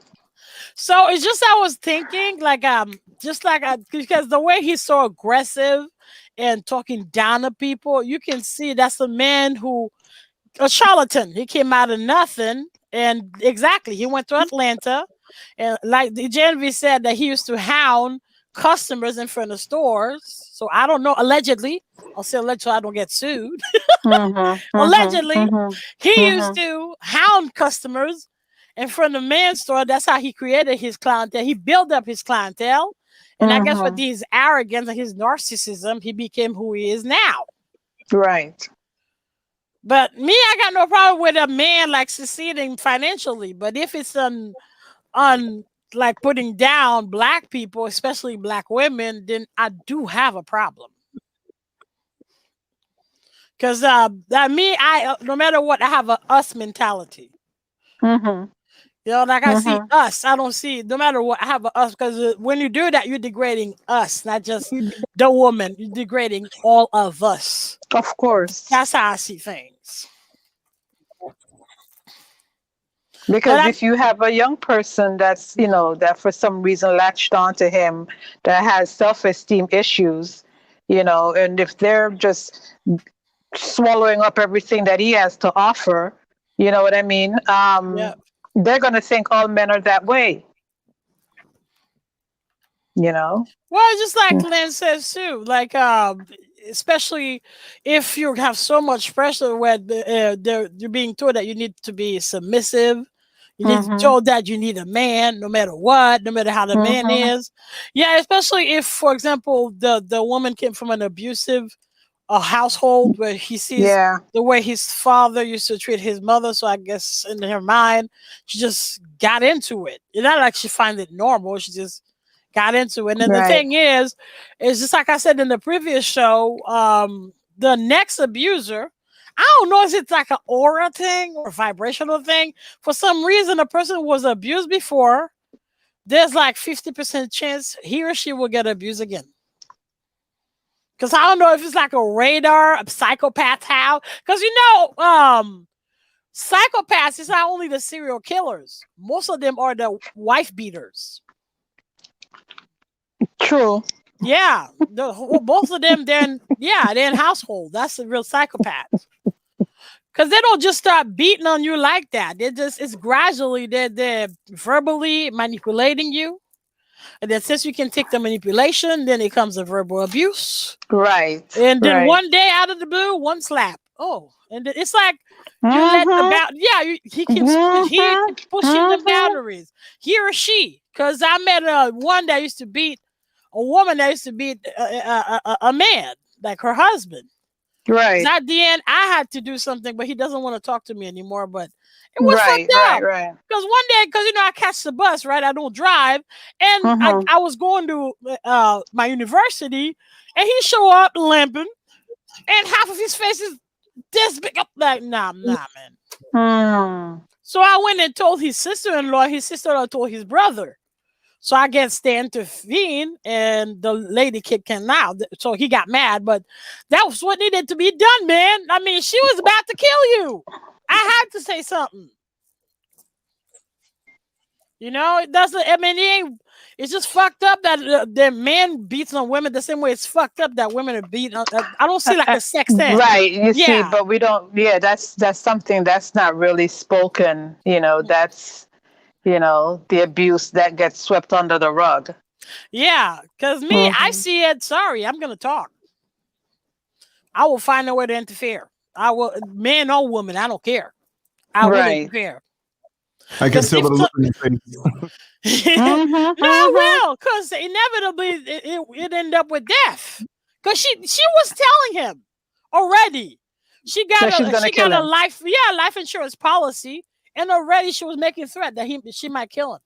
So it's just I was thinking because the way he's so aggressive and talking down to people, you can see that's a man who a charlatan. He came out of nothing, and exactly he went to Atlanta, and like the Genevieve said that he used to hound customers in front of stores. So I don't know. Allegedly, I'll say allegedly so I don't get sued. Allegedly, he used to hound customers in front of man's store. That's how he created his clientele. He built up his clientele. And I guess with his arrogance and his narcissism, he became who he is now. Right. But me, I got no problem with a man like succeeding financially. But if it's on like putting down black people, especially black women, then I do have a problem. Because me, I no matter what, I have a us mentality. You know, like I see us, I don't see no matter what. I have a us because when you do that, you're degrading us, not just the woman. You're degrading all of us. Of course. That's how I see things. Because if you have a young person that's, you know, that for some reason latched onto him, that has self-esteem issues, you know, and if they're just swallowing up everything that he has to offer, you know what I mean? They're going to think all men are that way. You know? Well, just like Lance says too, like especially if you have so much pressure where you're being told that you need to be submissive. You need to be told that you need a man, no matter what, no matter how the man is. Yeah, especially if, for example, the woman came from an abusive household where he sees the way his father used to treat his mother. So I guess in her mind, she just got into it. It's not like she finds it normal. She just got into it. And then the thing is just like I said in the previous show, the next abuser, I don't know if it's like an aura thing or vibrational thing. For some reason, a person was abused before. There's like 50% chance he or she will get abused again. Because I don't know if it's like a radar, a psychopath, how. Because psychopaths is not only the serial killers. Most of them are the wife beaters. True. Yeah. Both of them, they're in household. That's the real psychopath. Because they don't just start beating on you like that. It's gradually, they're verbally manipulating you. And then since you can take the manipulation, then it comes a verbal abuse. Right. And then one day out of the blue, one slap. Oh, and it's like you let the he keeps pushing the boundaries. He or she. Because I met one that used to beat a woman that used to beat a man, like her husband. Right. At the end, I had to do something, but he doesn't want to talk to me anymore. But it was fucked up. Right. Because one day, I catch the bus, right? I don't drive, and I was going to my university, and he show up limping, and half of his face is this big up. Like, nah, man. So I went and told his sister-in-law. His sister-in-law told his brother. So I guess they intervened and the lady kicked him out. So he got mad, but that was what needed to be done, man. I mean, she was about to kill you. I had to say something. You know, it doesn't, I mean, it's just fucked up that the man beats on women the same way it's fucked up that women are beaten. I don't see like a sex thing. Right. You see, but we don't, that's something that's not really spoken, you know, that's, you know, the abuse that gets swept under the rug. Yeah, because me, I see it. Sorry, I'm going to talk. I will find a way to interfere. I will, man or woman, I don't care. I really don't care. I can tell by the look in your face. No, I will, because inevitably it ended up with death. Because she was telling him already. She got a life insurance policy, and already she was making a threat that she might kill him.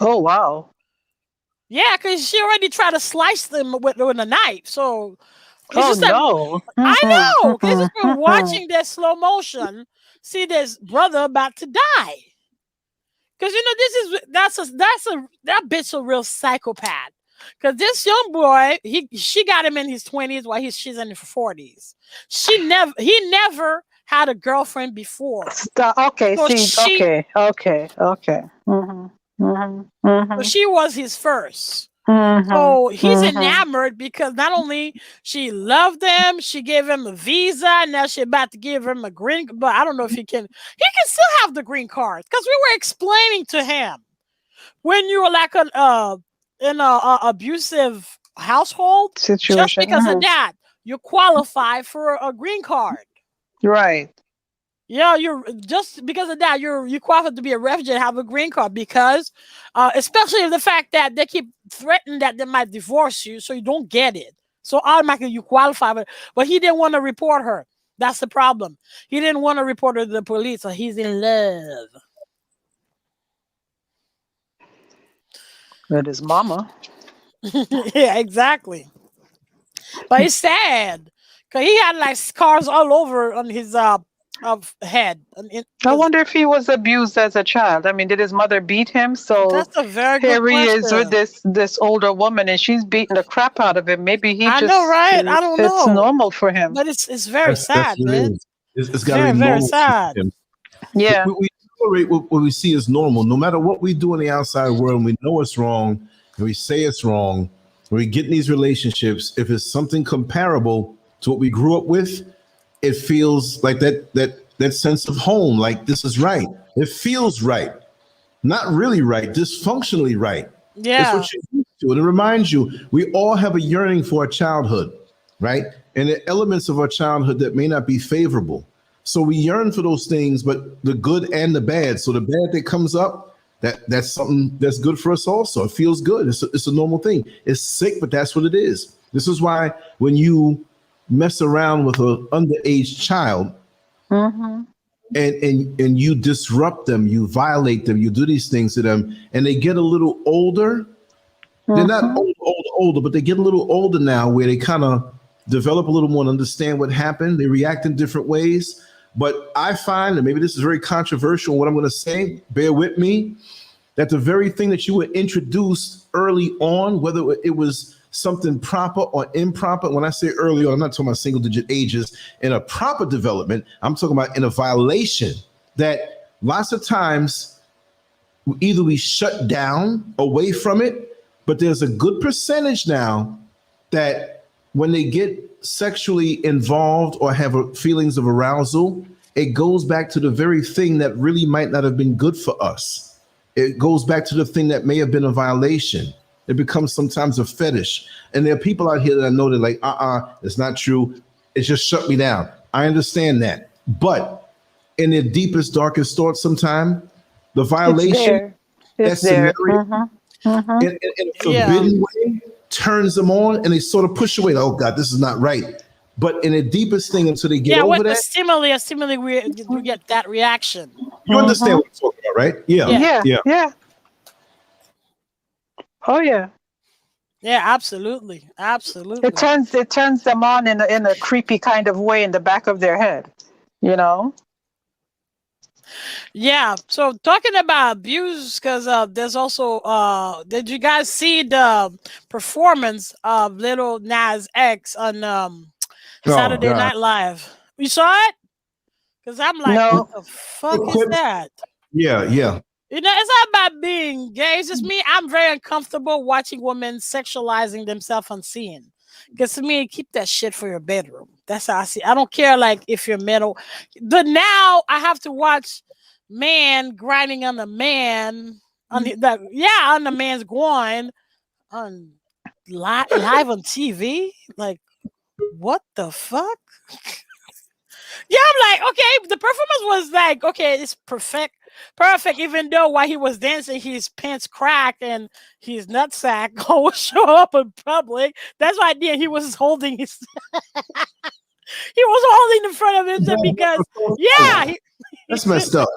Oh wow. Yeah, because she already tried to slice them with a knife. So no. I know. Because just been watching this slow motion, see this brother about to die. Because that bitch a real psychopath. Because this young boy, she got him in his 20s while she's in her 40s. He never had a girlfriend before. Okay, so okay. So she was his first. So he's enamored because not only she loved him, she gave him a visa. Now she's about to give him a green. But I don't know if he can still have the green card, because we were explaining to him, when you were like in a abusive household situation, just because of that, you qualify for a green card. Right. Yeah, you're just because of that, you qualify to be a refugee and have a green card, because especially the fact that they keep threatening that they might divorce you, so you don't get it. So automatically you qualify, but he didn't want to report her. That's the problem. He didn't want to report her to the police, so he's in love with his mama. Yeah, exactly. But it's sad because he had like scars all over on his head. I wonder if he was abused as a child. I mean, did his mother beat him? So that's a very good question. Here he is with this older woman, and she's beating the crap out of him. Maybe he I know, right? I don't know. It's normal for him. But it's very sad, man. It's got to be very sad. Yeah. We tolerate what we see as normal. No matter what we do in the outside world, we know it's wrong, and we say it's wrong. When we get in these relationships, if it's something comparable to what we grew up with, it feels like that sense of home, like this is right. It feels right. Not really right, dysfunctionally right. Yeah. It's what you're used to. And it reminds you, we all have a yearning for a childhood, right? And the elements of our childhood that may not be favorable. So we yearn for those things, but the good and the bad. So the bad that comes up, that's something that's good for us also. It feels good. It's a normal thing. It's sick, but that's what it is. This is why when you mess around with an underage child, and you disrupt them, you violate them, you do these things to them, and they get a little older. They're not older, but they get a little older now, where they kind of develop a little more and understand what happened. They react in different ways. But I find, and maybe this is very controversial, what I'm going to say, bear with me, that the very thing that you were introduced early on, whether it was something proper or improper. When I say early on, I'm not talking about single digit ages. In a proper development, I'm talking about in a violation, that lots of times either we shut down away from it, but there's a good percentage now that when they get sexually involved or have feelings of arousal, it goes back to the very thing that really might not have been good for us. It goes back to the thing that may have been a violation. It becomes sometimes a fetish. And there are people out here that I know that like, it's not true. It just shut me down. I understand that. But in their deepest, darkest thoughts sometimes, the violation, that scenario, in a forbidden way, turns them on, and they sort of push away. Like, oh God, this is not right. But in the deepest thing, until they get over that, stimuli, you get that reaction. You understand what I'm talking about, right? Yeah. Oh yeah. Yeah, absolutely. It turns them on in a creepy kind of way in the back of their head, you know. Yeah. So talking about abuse, because there's also did you guys see the performance of Little Nas X on Saturday Night Live? You saw it? Because I'm like, what the fuck is that? Yeah. You know, it's not about being gay. It's just me. I'm very uncomfortable watching women sexualizing themselves unseen. Because to me, keep that shit for your bedroom. That's how I see it. I don't care like if you're metal. But now I have to watch man grinding on the man on the man's groin on live on TV. Like, what the fuck? Yeah, I'm like, okay, the performance was like, okay, it's perfect, even though while he was dancing, his pants cracked and his nutsack always show up in public. That's why then he was holding his, he was holding in front of himself because, yeah. That's messed up.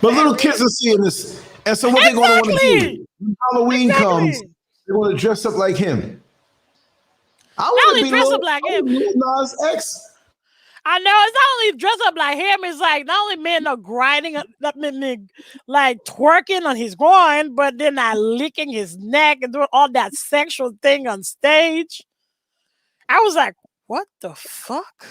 But little kids are seeing this. And so what they're going to want to do when Halloween comes, they want to dress up like him. I want to be dress up like him. Nas X. I know it's not only dress up like him, it's like not only men are grinding, like twerking on his groin, but then not licking his neck and doing all that sexual thing on stage. I was like, what the fuck?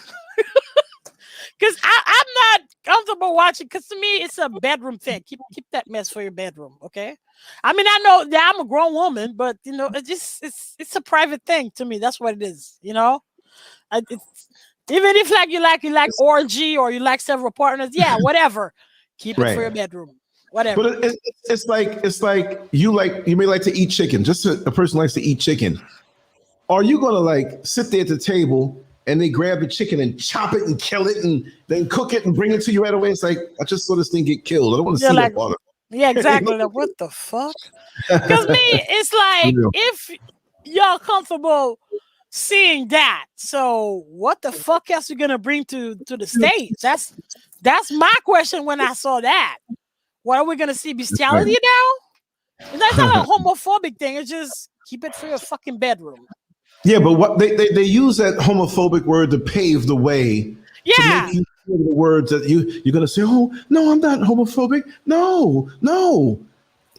Because I'm not comfortable watching, because to me, it's a bedroom thing. Keep that mess for your bedroom, okay? I mean, I know that I'm a grown woman, but, you know, it's a private thing to me. That's what it is, you know? Even if you like orgy or you like several partners, yeah, whatever. Keep it for your bedroom, whatever. But it's like you may like to eat chicken. Just a person likes to eat chicken. Are you gonna like sit there at the table and they grab the chicken and chop it and kill it and then cook it and bring it to you right away? It's like, I just saw this thing get killed. I don't want to see that part. Yeah, exactly. Like, what the fuck? Because me, it's like if y'all comfortable seeing that, so what the fuck else you gonna bring to the stage? That's my question when I saw that. What are we gonna see? Bestiality now? It's not a homophobic thing. It's just keep it for your fucking bedroom. Yeah, but what they use that homophobic word to pave the way. Yeah. To make you hear the words that you're gonna say, oh no, I'm not homophobic. No,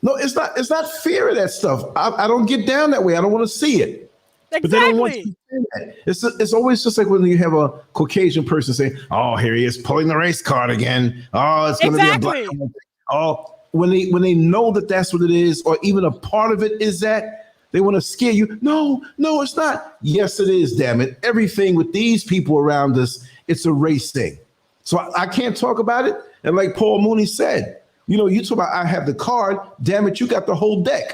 it's not fear of that stuff. I don't get down that way. I don't want to see it. Exactly. But they don't want you to say that. It's always just like when you have a Caucasian person say, oh, here he is pulling the race card again. Oh, it's gonna be a black woman. Oh, when they know that that's what it is, or even a part of it is that, they want to scare you. No, it's not. Yes, it is, damn it. Everything with these people around us, it's a race thing. So I can't talk about it. And like Paul Mooney said, you know, you talk about I have the card, damn it, you got the whole deck.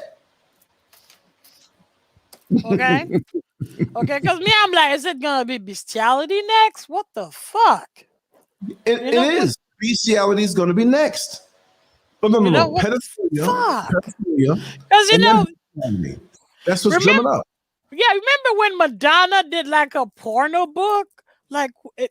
Okay. Okay, because me, I'm like, is it gonna be bestiality next? What the fuck? It is. Bestiality is gonna be next. But no. Pedophilia. Because you know, that's what's coming up. Yeah, remember when Madonna did like a porno book? Like, was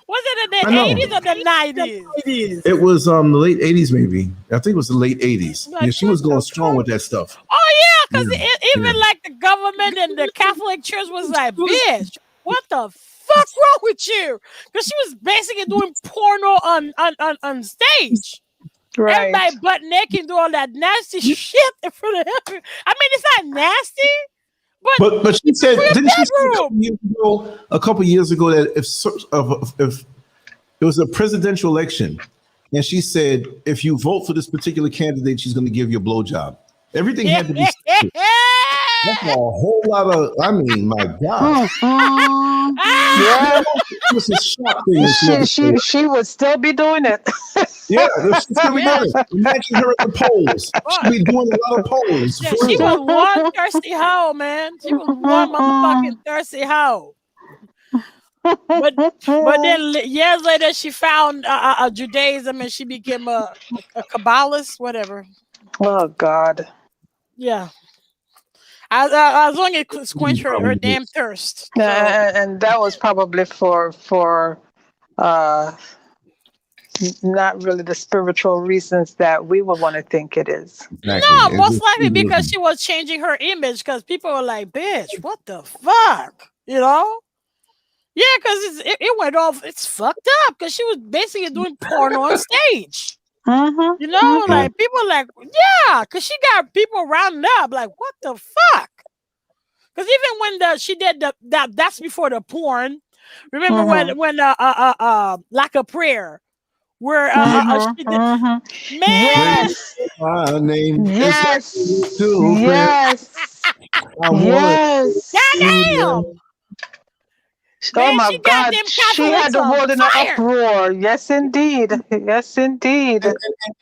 it in the 80s or the 90s? It was the late 80s, maybe. I think it was the late 80s. Like, yeah, she was going strong with that stuff. Oh yeah, because even like the government and the Catholic Church was like, bitch, what the fuck wrong with you? Because she was basically doing porno on stage. Right. Everybody butt naked and do all that nasty shit in front of her. I mean, it's not nasty. But she said, didn't she say a couple years ago that if it was a presidential election, and she said if you vote for this particular candidate, she's going to give you a blowjob. Everything had to be. That's a whole lot of. I mean, my God. Yeah, she would still be doing it. Yeah, she's still be doing it. Imagine her at the polls. She'd be doing a lot of polls. Yeah, she was one thirsty hoe, man. She was one motherfucking thirsty hoe. But then years later, she found Judaism and she became a Kabbalist, whatever. Oh God. Yeah. As long as it quench her damn thirst. So. And that was probably for not really the spiritual reasons that we would want to think it is. Exactly. No, most likely because she was changing her image because people were like, bitch, what the fuck? You know? Yeah, because it went off. It's fucked up because she was basically doing porn on stage. Mm-hmm. You know, like people like, yeah, because she got people rounding up like, what the fuck? Because even when she did that's before the porn. Remember when like a prayer where she did, man, my name yes, goddamn. Oh my God! She had the world in an uproar. Yes, indeed. Yes, indeed.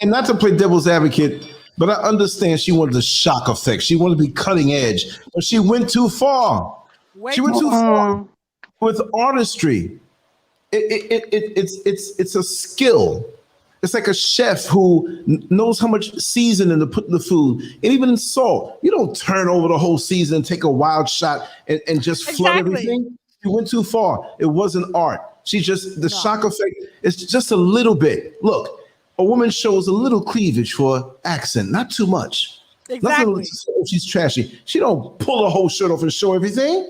And not to play devil's advocate, but I understand she wanted the shock effect. She wanted to be cutting edge, but she went too far. She went too far. with artistry. It's a skill. It's like a chef who knows how much seasoning to put in the food, and even in salt. You don't turn over the whole season and take a wild shot and just flood everything. You went too far. It wasn't art. She just, the shock effect is just a little bit. Look, a woman shows a little cleavage for accent, not too much. Exactly. She's trashy. She don't pull her whole shirt off and show everything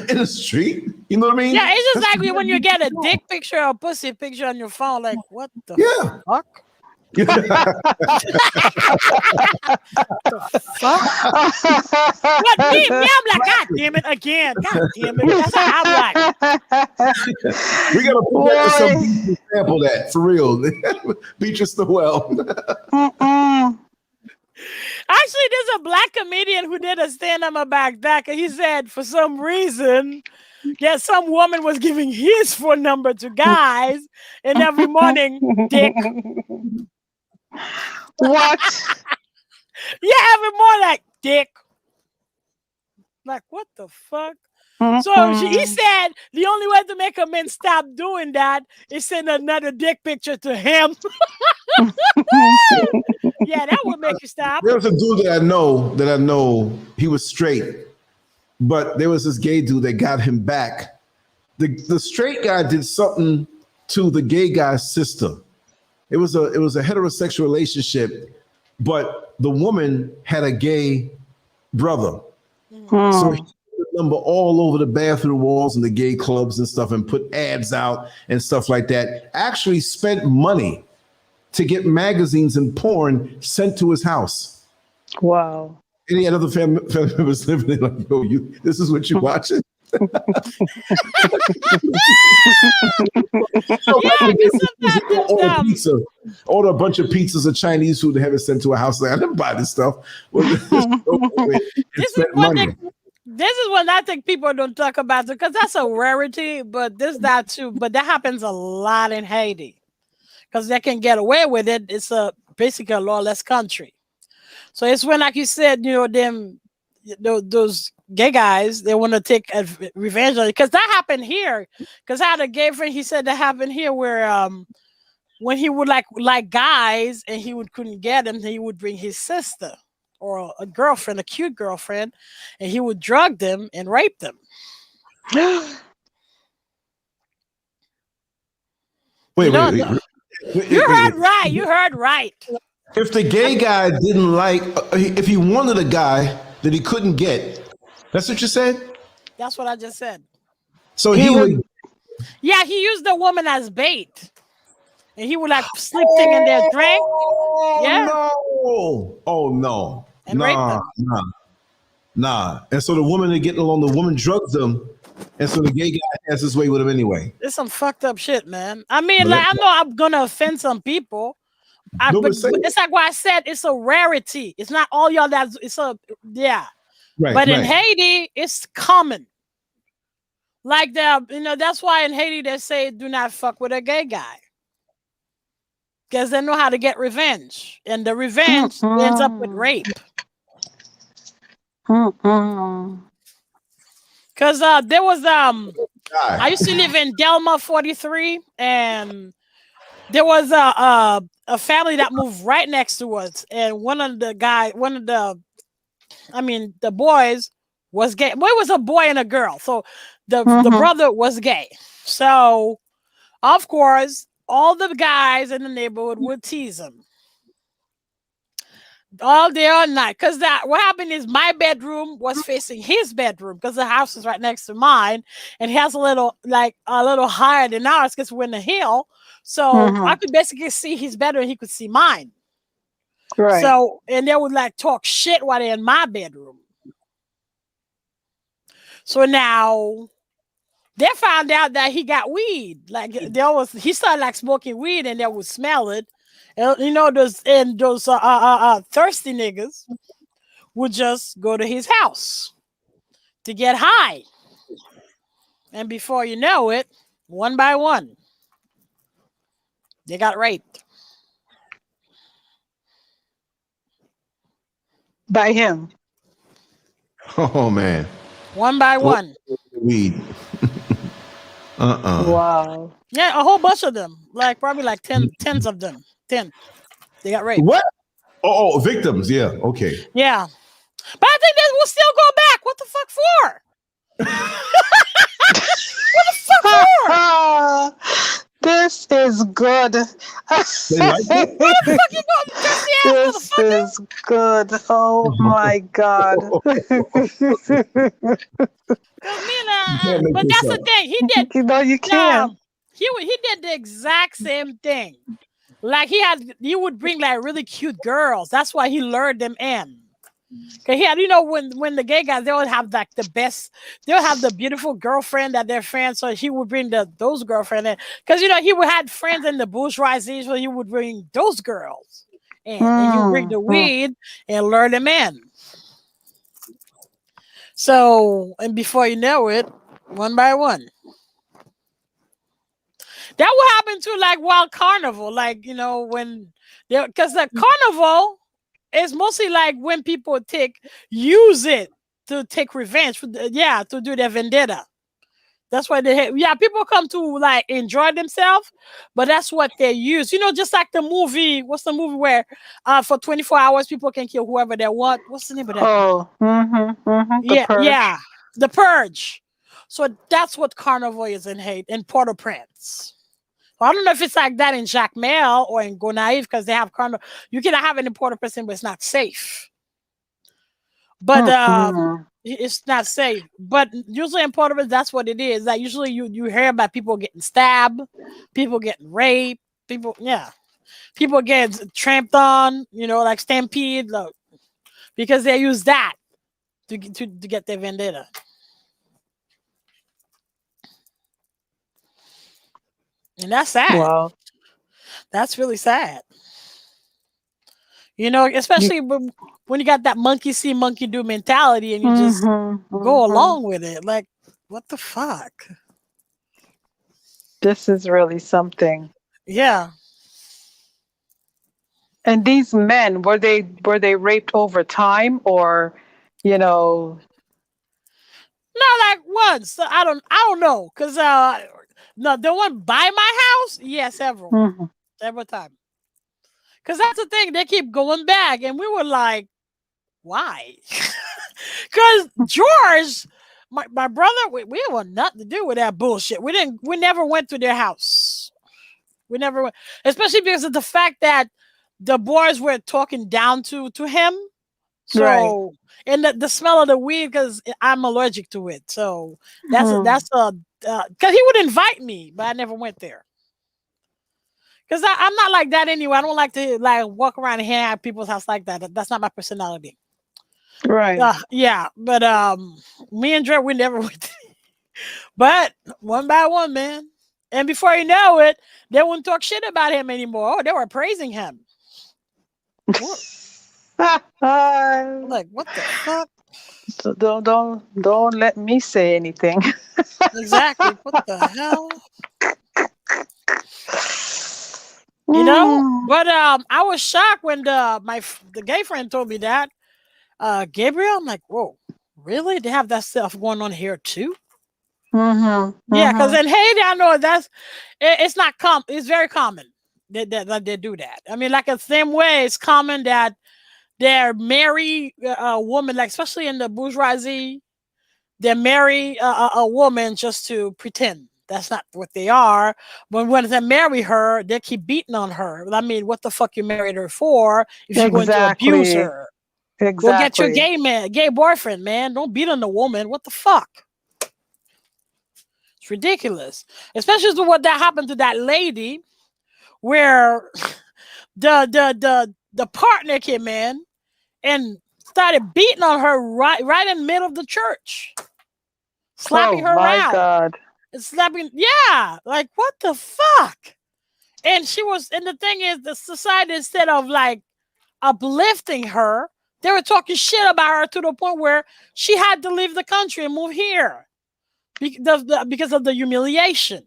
in the street. You know what I mean? Yeah, it's just like when you get a dick picture or a pussy picture on your phone, like, what the fuck? Yeah. What me? I'm like, God damn it again. God damn it. That's how I'm like. We gotta put that to some people sample that for real. Beatrice Noel. Actually, there's a black comedian who did a stand-up about that, and he said for some reason, yeah, some woman was giving his phone number to guys, and every morning, dick. What? Yeah, every morning, like, dick. Like, what the fuck? So he said the only way to make a man stop doing that is send another dick picture to him. Yeah, that would make you stop. There was a dude that I know, he was straight, but there was this gay dude that got him back. The straight guy did something to the gay guy's sister. It was a heterosexual relationship, but the woman had a gay brother. So he put the number all over the bathroom walls and the gay clubs and stuff, and put ads out and stuff like that. Actually spent money to get magazines and porn sent to his house. Wow. And he had other family members living there like, yo, this is what you're watching? Order a bunch of pizzas of Chinese food to have it sent to a house. Like, I didn't buy this stuff. This is one I think people don't talk about, because that's a rarity, but that too. But that happens a lot in Haiti, because they can get away with it. It's basically a lawless country. So it's when, like you said, those gay guys, they want to take revenge on it, because that happened here. Because I had a gay friend, he said that happened here, where when he would like guys and he couldn't get them, he would bring his sister or a girlfriend, a cute girlfriend, and he would drug them and rape them. Wait. You heard right. You heard right. If the gay guy didn't like, if he wanted a guy that he couldn't get, that's what you said? That's what I just said. So he would. Yeah, he used the woman as bait. And he would like slip thing in their drink. Yeah. No. Oh, no. And rape them. Nah. And so the woman that getting along, the woman drugs them. And so the gay guy has his way with him anyway. It's some fucked up shit, man. I mean, I know I'm going to offend some people. But it's like what I said, it's a rarity. It's not all y'all yeah. Right, but in Haiti, it's common. Like that's why in Haiti they say do not fuck with a gay guy. Because they know how to get revenge. And the revenge ends up with rape. Because there was I used to live in Delma 43, and there was a family that moved right next to us, and the boys was gay. Well, it was a boy and a girl, so the brother was gay. So of course all the guys in the neighborhood would tease him all day, all night. Because what happened is my bedroom was facing his bedroom, because the house is right next to mine, and he has a little higher than ours because we're in the hill. So I could basically see his bedroom, and he could see mine. Right. So, and they would like talk shit while they're in my bedroom. So now they found out that he got weed. Like he started like smoking weed, and they would smell it. And, those thirsty niggas would just go to his house to get high. And before you know it, one by one, they got raped. By him. Oh, man. One by one. weed. Wow. Yeah, a whole bunch of them. Like probably like tens of them. 10. They got raped. What? Oh, victims. Yeah. Okay. Yeah. But I think they will still go back. What the fuck for? What the fuck for? This is good. They like it? What the fuck you going to thirsty ass This motherfucker? is good. Oh my God. But that's the thing. He did. You know you can. He did the exact same thing. Like he would bring like really cute girls. That's why he lured them in. Cause he had, when the gay guys, they would have like the best, they'll have the beautiful girlfriend that they're friends. So he would bring those girlfriend in. Cause he would had friends in the bourgeoisie, so he would bring those girls in. And he would bring the weed and lure them in. So, and before you know it, one by one. That will happen to like Wild Carnival, like when because the carnival is mostly like when people use it to take revenge, to do their vendetta. That's why people come to like enjoy themselves, but that's what they use. Just like the movie. What's the movie where for 24 hours people can kill whoever they want? What's the name of that? Oh, The Purge. The Purge. So that's what carnival is in Port-au-Prince. Well, I don't know if it's like that in Jacmel or in Gonaïve because they have carnival. You can have it in Port-au-Prince, but it's not safe. But it's not safe. But usually in Port-au-Prince, that's what it is. Like usually you hear about people getting stabbed, people getting raped, people getting tramped on, like stampede, because they use that to get their vendetta. And that's sad. Wow. That's really sad. Especially when you got that monkey see, monkey do mentality and you just go along with it. Like, what the fuck? This is really something. Yeah. And these men, were they raped over time or, No, like once. I don't know. Cause no, the one by my house, yeah, several times. Cause that's the thing, they keep going back, and we were like, why? Cause George, my brother, we have nothing to do with that bullshit. We never went to their house. We never went, especially because of the fact that the boys were talking down to him. So right. And the smell of the weed, because I'm allergic to it. So that's because he would invite me, but I never went there. Because I'm not like that anyway. I don't like to like walk around and hang out at people's house like that. That's not my personality. Right. Yeah. But me and Dre, we never went there. But one by one, man. And before you know it, they wouldn't talk shit about him anymore. Oh, they were praising him. Like, what the fuck? So don't let me say anything. Exactly. What the hell? But I was shocked when the gay friend told me that. Gabriel, I'm like, whoa, really? They have that stuff going on here too? Yeah, because in Haiti, I know it's not common. It's very common that they do that. I mean, like the same way it's common that they marry a woman, like especially in the bourgeoisie, they marry a woman just to pretend. That's not what they are. But when they marry her, they keep beating on her. I mean, what the fuck you married her for if you're going to abuse her? Exactly. Go get your gay boyfriend, man. Don't beat on the woman. What the fuck? It's ridiculous. Especially with what that happened to that lady where the partner came in and started beating on her right in the middle of the church. Slapping her around. God. Slapping, like what the fuck? And the thing is, the society, instead of like uplifting her, they were talking shit about her to the point where she had to leave the country and move here because of the humiliation.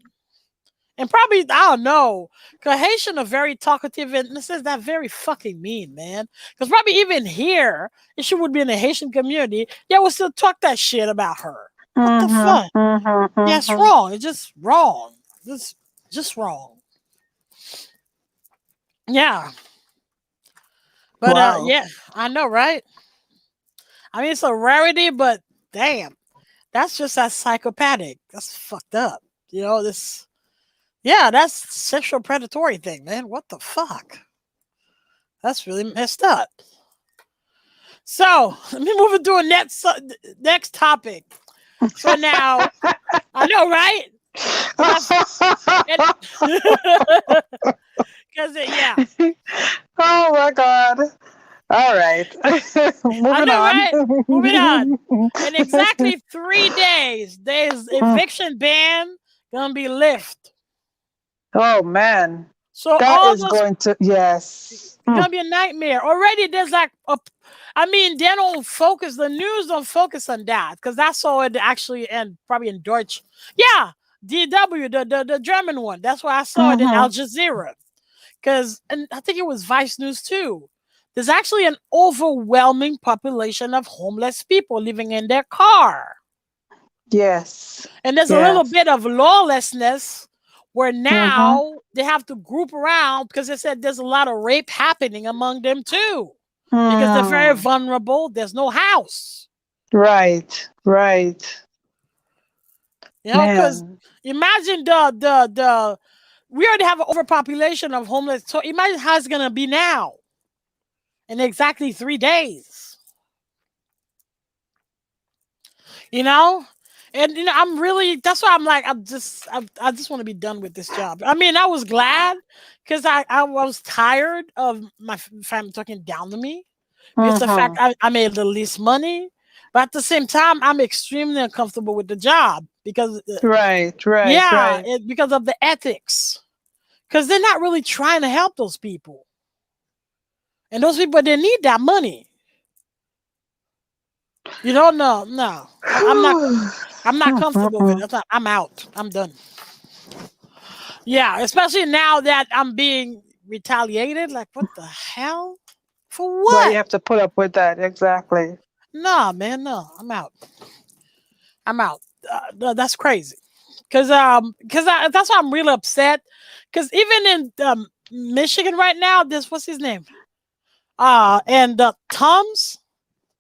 And probably, I don't know, because Haitians are very talkative, and this is that very fucking mean, man. Because probably even here, if she would be in the Haitian community, they would still talk that shit about her. What the fuck? Yeah, it's Mm-hmm. wrong. It's just wrong. Just wrong. Yeah. But Wow. yeah, I know, right? I mean, it's a rarity, but damn, that's just that psychopathic. That's fucked up. You know, this yeah, that's sexual predatory thing, man. What the fuck? That's really messed up. So let me move into a next topic. So now I know, right? Because yeah, Oh my God. All right. I Moving know, on. right? Moving on. In exactly 3 days, there's eviction ban gonna be lifted. Oh man. So That all is those going to, yes. it's gonna be a nightmare. Already there's like I mean, they don't focus, the news don't focus on that because that's all it actually, and probably in Deutsch. Yeah, DW, the German one. That's why I saw it in Al Jazeera. Because, and I think it was Vice News too. There's actually an overwhelming population of homeless people living in their car. Yes. And there's a little bit of lawlessness where now they have to group around because they said there's a lot of rape happening among them too. Because they're very vulnerable. There's no house. Right. Right. You know, because imagine we already have an overpopulation of homeless. So imagine how it's gonna be now in exactly 3 days. You know? And you know, I'm really, that's why I'm like, I just want to be done with this job. I mean, I was glad because I was tired of my family talking down to me. Because the fact I made the least money. But at the same time, I'm extremely uncomfortable with the job because because of the ethics. Because they're not really trying to help those people. And those people, they need that money. You know, no. I'm not comfortable with it. I'm out. I'm done. Yeah, especially now that I'm being retaliated. Like, what the hell? For what? Right, you have to put up with that. Exactly. Nah, man, no. I'm out. I'm out. That's crazy. Cause that's why I'm really upset. Cause even in Michigan right now, this what's his name? And Tums,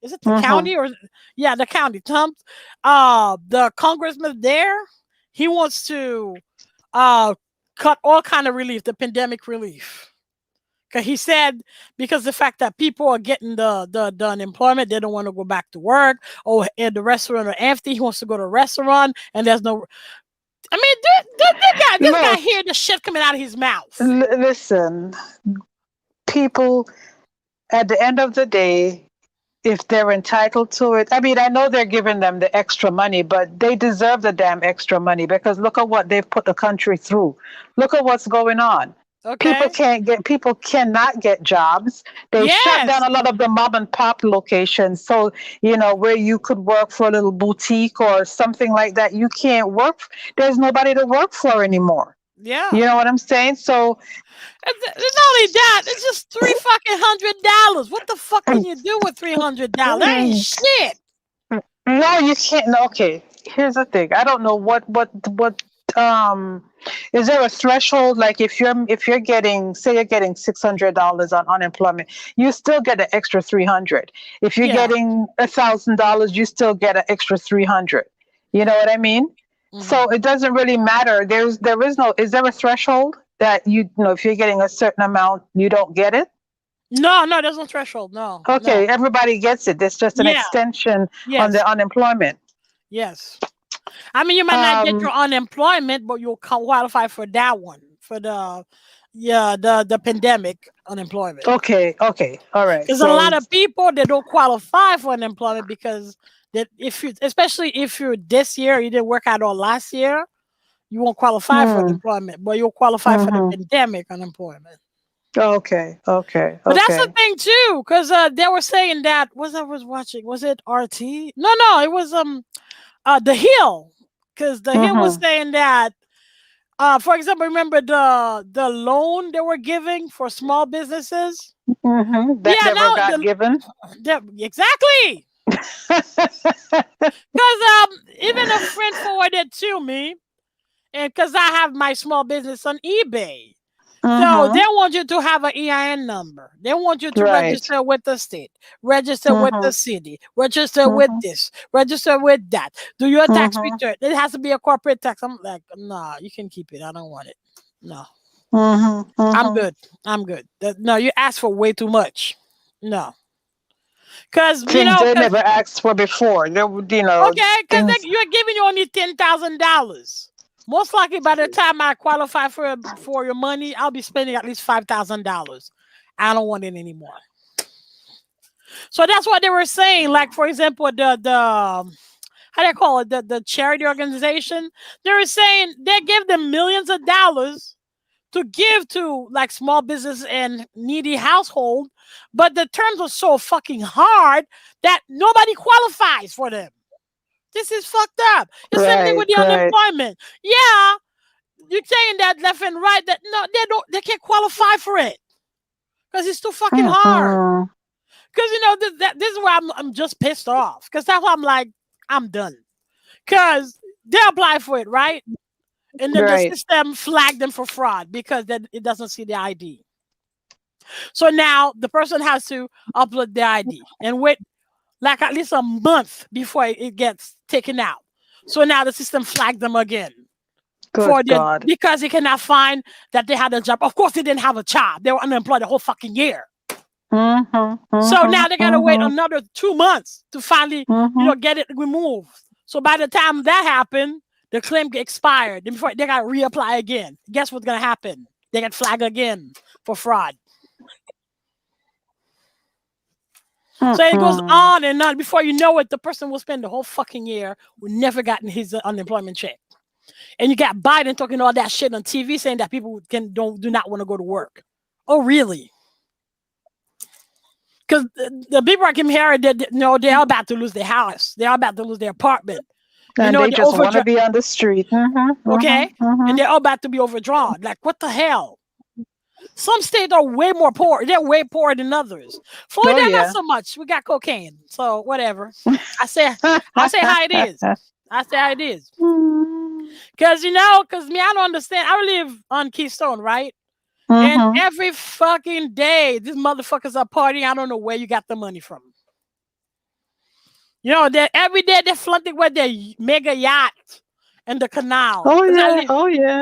is it the county or yeah, the county Tums? The congressman there, he wants to cut all kind of relief, the pandemic relief. Cause he said because the fact that people are getting the unemployment, they don't want to go back to work, or and the restaurant are empty. He wants to go to a restaurant and there's no. I mean, this guy hear the shit coming out of his mouth. Listen, people, at the end of the day, if they're entitled to it, I mean, I know they're giving them the extra money, but they deserve the damn extra money because look at what they've put the country through. Look at what's going on. Okay. People cannot get jobs. They shut down a lot of the mom and pop locations. So, you know, where you could work for a little boutique or something like that, you can't work. There's nobody to work for anymore. Yeah. You know what I'm saying? So it's not only that, it's just $300. What the fuck can you do with $300? That ain't shit. No, you can't. No, okay. Here's the thing. I don't know what is there a threshold? Like if you're getting, say you're getting $600 on unemployment, you still get an extra $300. If you're getting $1,000, you still get an extra $300. You know what I mean? So it doesn't really matter. Is there a threshold that you know if you're getting a certain amount, you don't get it? No, there's no threshold. No. Okay, everybody gets it. It's just an extension on the unemployment. Yes. I mean, you might not get your unemployment, but you'll qualify for that one, for the pandemic unemployment. Okay, all right. Because a lot of people, they don't qualify for unemployment because especially if you're this year, you didn't work out all last year, you won't qualify for unemployment, but you'll qualify for the pandemic unemployment. Okay. But that's the thing too, because they were saying that was it RT? No, it was The Hill, because The Hill was saying that, for example, remember the loan they were giving for small businesses? That never got given. Exactly. even a friend forwarded to me, and because I have my small business on eBay. So they want you to have an EIN number. They want you to register with the state, register with the city, register with this, register with that. Do your tax return. It has to be a corporate tax. I'm like, nah, you can keep it. I don't want it. No. I'm good. I'm good. No, you asked for way too much. No. Because, you know. They never asked for before. They would, you know. Okay, because you're giving you only $10,000. Most likely, by the time I qualify for your money, I'll be spending at least $5,000. I don't want it anymore. So that's what they were saying. Like, for example, the how do they call it? The charity organization. They were saying they give them millions of dollars to give to like small business and needy household, but the terms are so fucking hard that nobody qualifies for them. This is fucked up. It's same thing with the unemployment. Yeah, you're saying that left and right. That no, they can't qualify for it because it's too fucking hard. Because you know this is why I'm just pissed off. Because that's why I'm like I'm done. Because they apply for it, right? And then the system flagged them for fraud because it doesn't see the ID. So now the person has to upload the ID and wait like at least a month before it gets taken out. So now the system flagged them again. Because they cannot find that they had a job. Of course, they didn't have a job. They were unemployed the whole fucking year. So now they gotta wait another 2 months to finally, get it removed. So by the time that happened, the claim expired. Then before they gotta reapply again. Guess what's gonna happen? They get flagged again for fraud. So it goes on and on. Before you know it, the person will spend the whole fucking year with never gotten his unemployment check. And you got Biden talking all that shit on TV saying that people do not want to go to work. Oh, really? Because the people I can hear, they're about to lose their house. They're about to lose their apartment. And they just want to be on the street. Okay? And they're all about to be overdrawn. Like, what the hell? Some states are way more poor. They're way poorer than others. Florida, not so much. We got cocaine. So, whatever. I say how it is. I say how it is. Because, I don't understand. I live on Keystone, right? And every fucking day, these motherfuckers are partying. I don't know where you got the money from. Every day they're flaunting with their mega yacht and the canal. I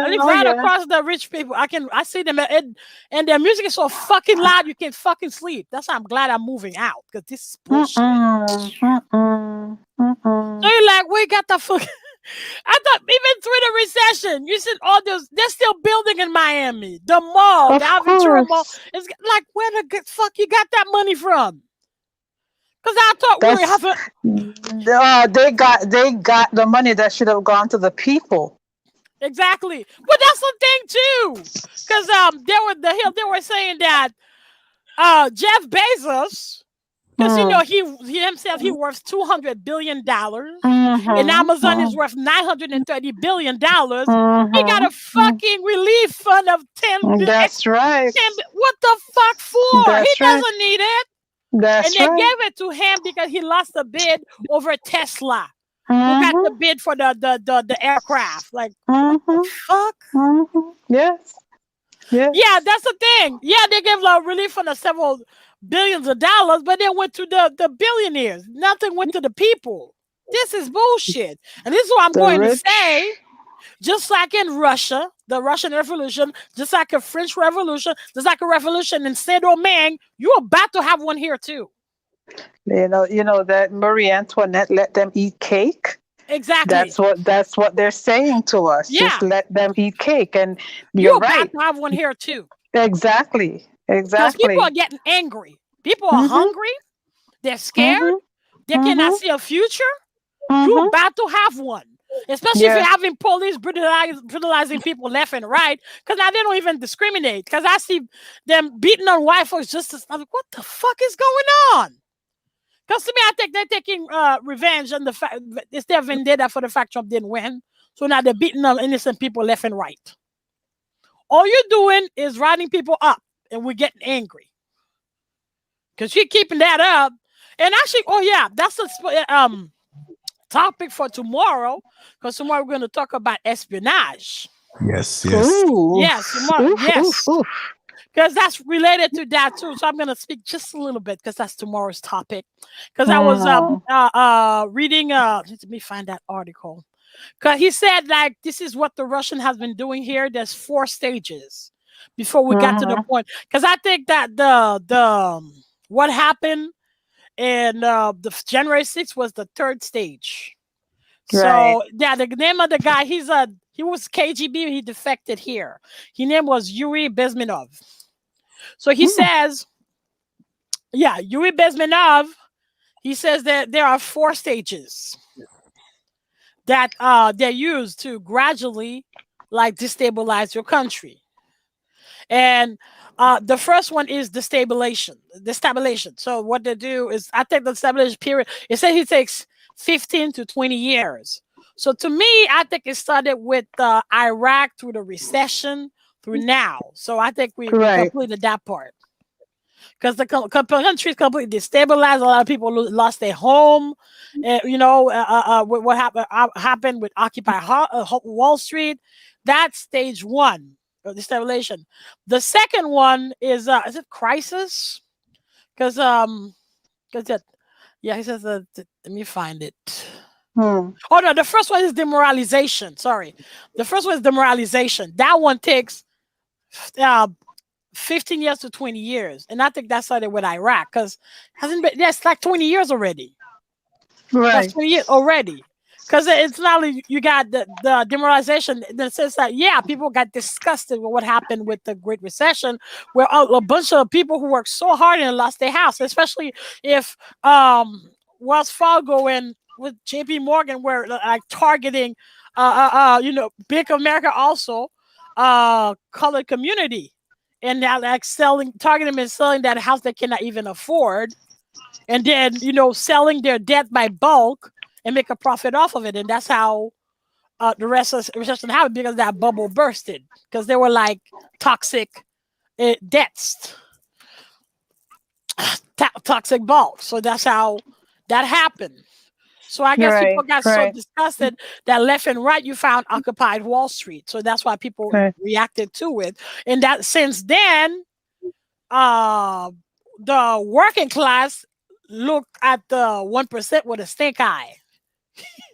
live right across the rich people. I see them and their music is so fucking loud you can't fucking sleep. That's why I'm glad I'm moving out because this is bullshit. So you're like, we got the fuck. I thought even through the recession, you said all those. They're still building in Miami. The mall, the Aventura Mall. It's like where the fuck you got that money from? Because I thought we were having. They got the money that should have gone to the people. Exactly, but that's the thing too. Because they were saying that Jeff Bezos. Because he himself worth $200 billion, and Amazon is worth $930 billion. He got a fucking relief fund of $10 billion. That's right. What the fuck for? That's he doesn't need it. That's and they gave it to him because he lost the bid over Tesla. Who got the bid for the aircraft? Like what the fuck? Yes. Yeah, that's the thing. Yeah, they gave a relief fund of several billions of dollars, but they went to the billionaires. Nothing went to the people. This is bullshit. And this is what I'm going to say. Just like in Russia, the Russian Revolution, just like a French Revolution, just like a revolution in Saint-Domingue, you're about to have one here too. You know that Marie Antoinette let them eat cake. Exactly. That's what they're saying to us. Yeah. Just let them eat cake, and you're about to have one here too. Exactly. Because people are getting angry. People are hungry. They're scared. They cannot see a future. You're about to have one. Especially if you're having police brutalizing people left and right. Because now they don't even discriminate. Because I see them beating on white folks just as I'm like, what the fuck is going on? Because to me, I think they're taking revenge on the fact it's their vendetta for the fact Trump didn't win. So now they're beating on innocent people left and right. All you're doing is riding people up. And we're getting angry. Because you're keeping that up. And actually, oh yeah, that's the topic for tomorrow, because tomorrow we're going to talk about espionage. Yes, yes. Ooh. Yes, tomorrow. Oof, Yes. oof, oof. Because that's related to that too. So I'm going to speak just a little bit because that's tomorrow's topic. Because I was reading, let me find that article. Because he said like this is what the Russian has been doing here. There's 4 stages before we got to the point. Because I think that the what happened in the January 6th was the 3rd stage. So Right. yeah, the name of the guy, he was KGB, he defected here. His name was Yuri Bezmenov. So he says, yeah, Yuri Bezmenov, he says that there are 4 stages that they're used to gradually like destabilize your country. And the first one is destabilization. So what they do is, I think the stabilization period, it says it takes 15 to 20 years. So to me, I think it started with Iraq through the recession through now. So I think we completed that part. Because the country is completely destabilized. A lot of people lost their home. You know, what happened with Occupy Wall Street. That's stage 1 of destabilization. The second one is it crisis? Because he says let me find it. Oh no, the first one is demoralization. Sorry, the first one is demoralization. That one takes 15 years to 20 years. And I think that started with Iraq because hasn't been, that's like 20 years already. Right. That's 20 years already. Because it's not only you got the demoralization in the sense that, yeah, people got disgusted with what happened with the Great Recession, where a bunch of people who worked so hard and lost their house, especially if Wells Fargo and with JP Morgan were like targeting, you know, Bank of America also, colored community. And now like targeting them and selling that house they cannot even afford. And then, you know, selling their debt by bulk and make a profit off of it. And that's how the rest of the recession happened, because that bubble bursted. Because they were like toxic debts. Toxic bulk. So that's how that happened. So I guess people got so disgusted that left and right you found occupied Wall Street. So that's why people reacted to it. And that since then, the working class look at the 1% with a stink eye.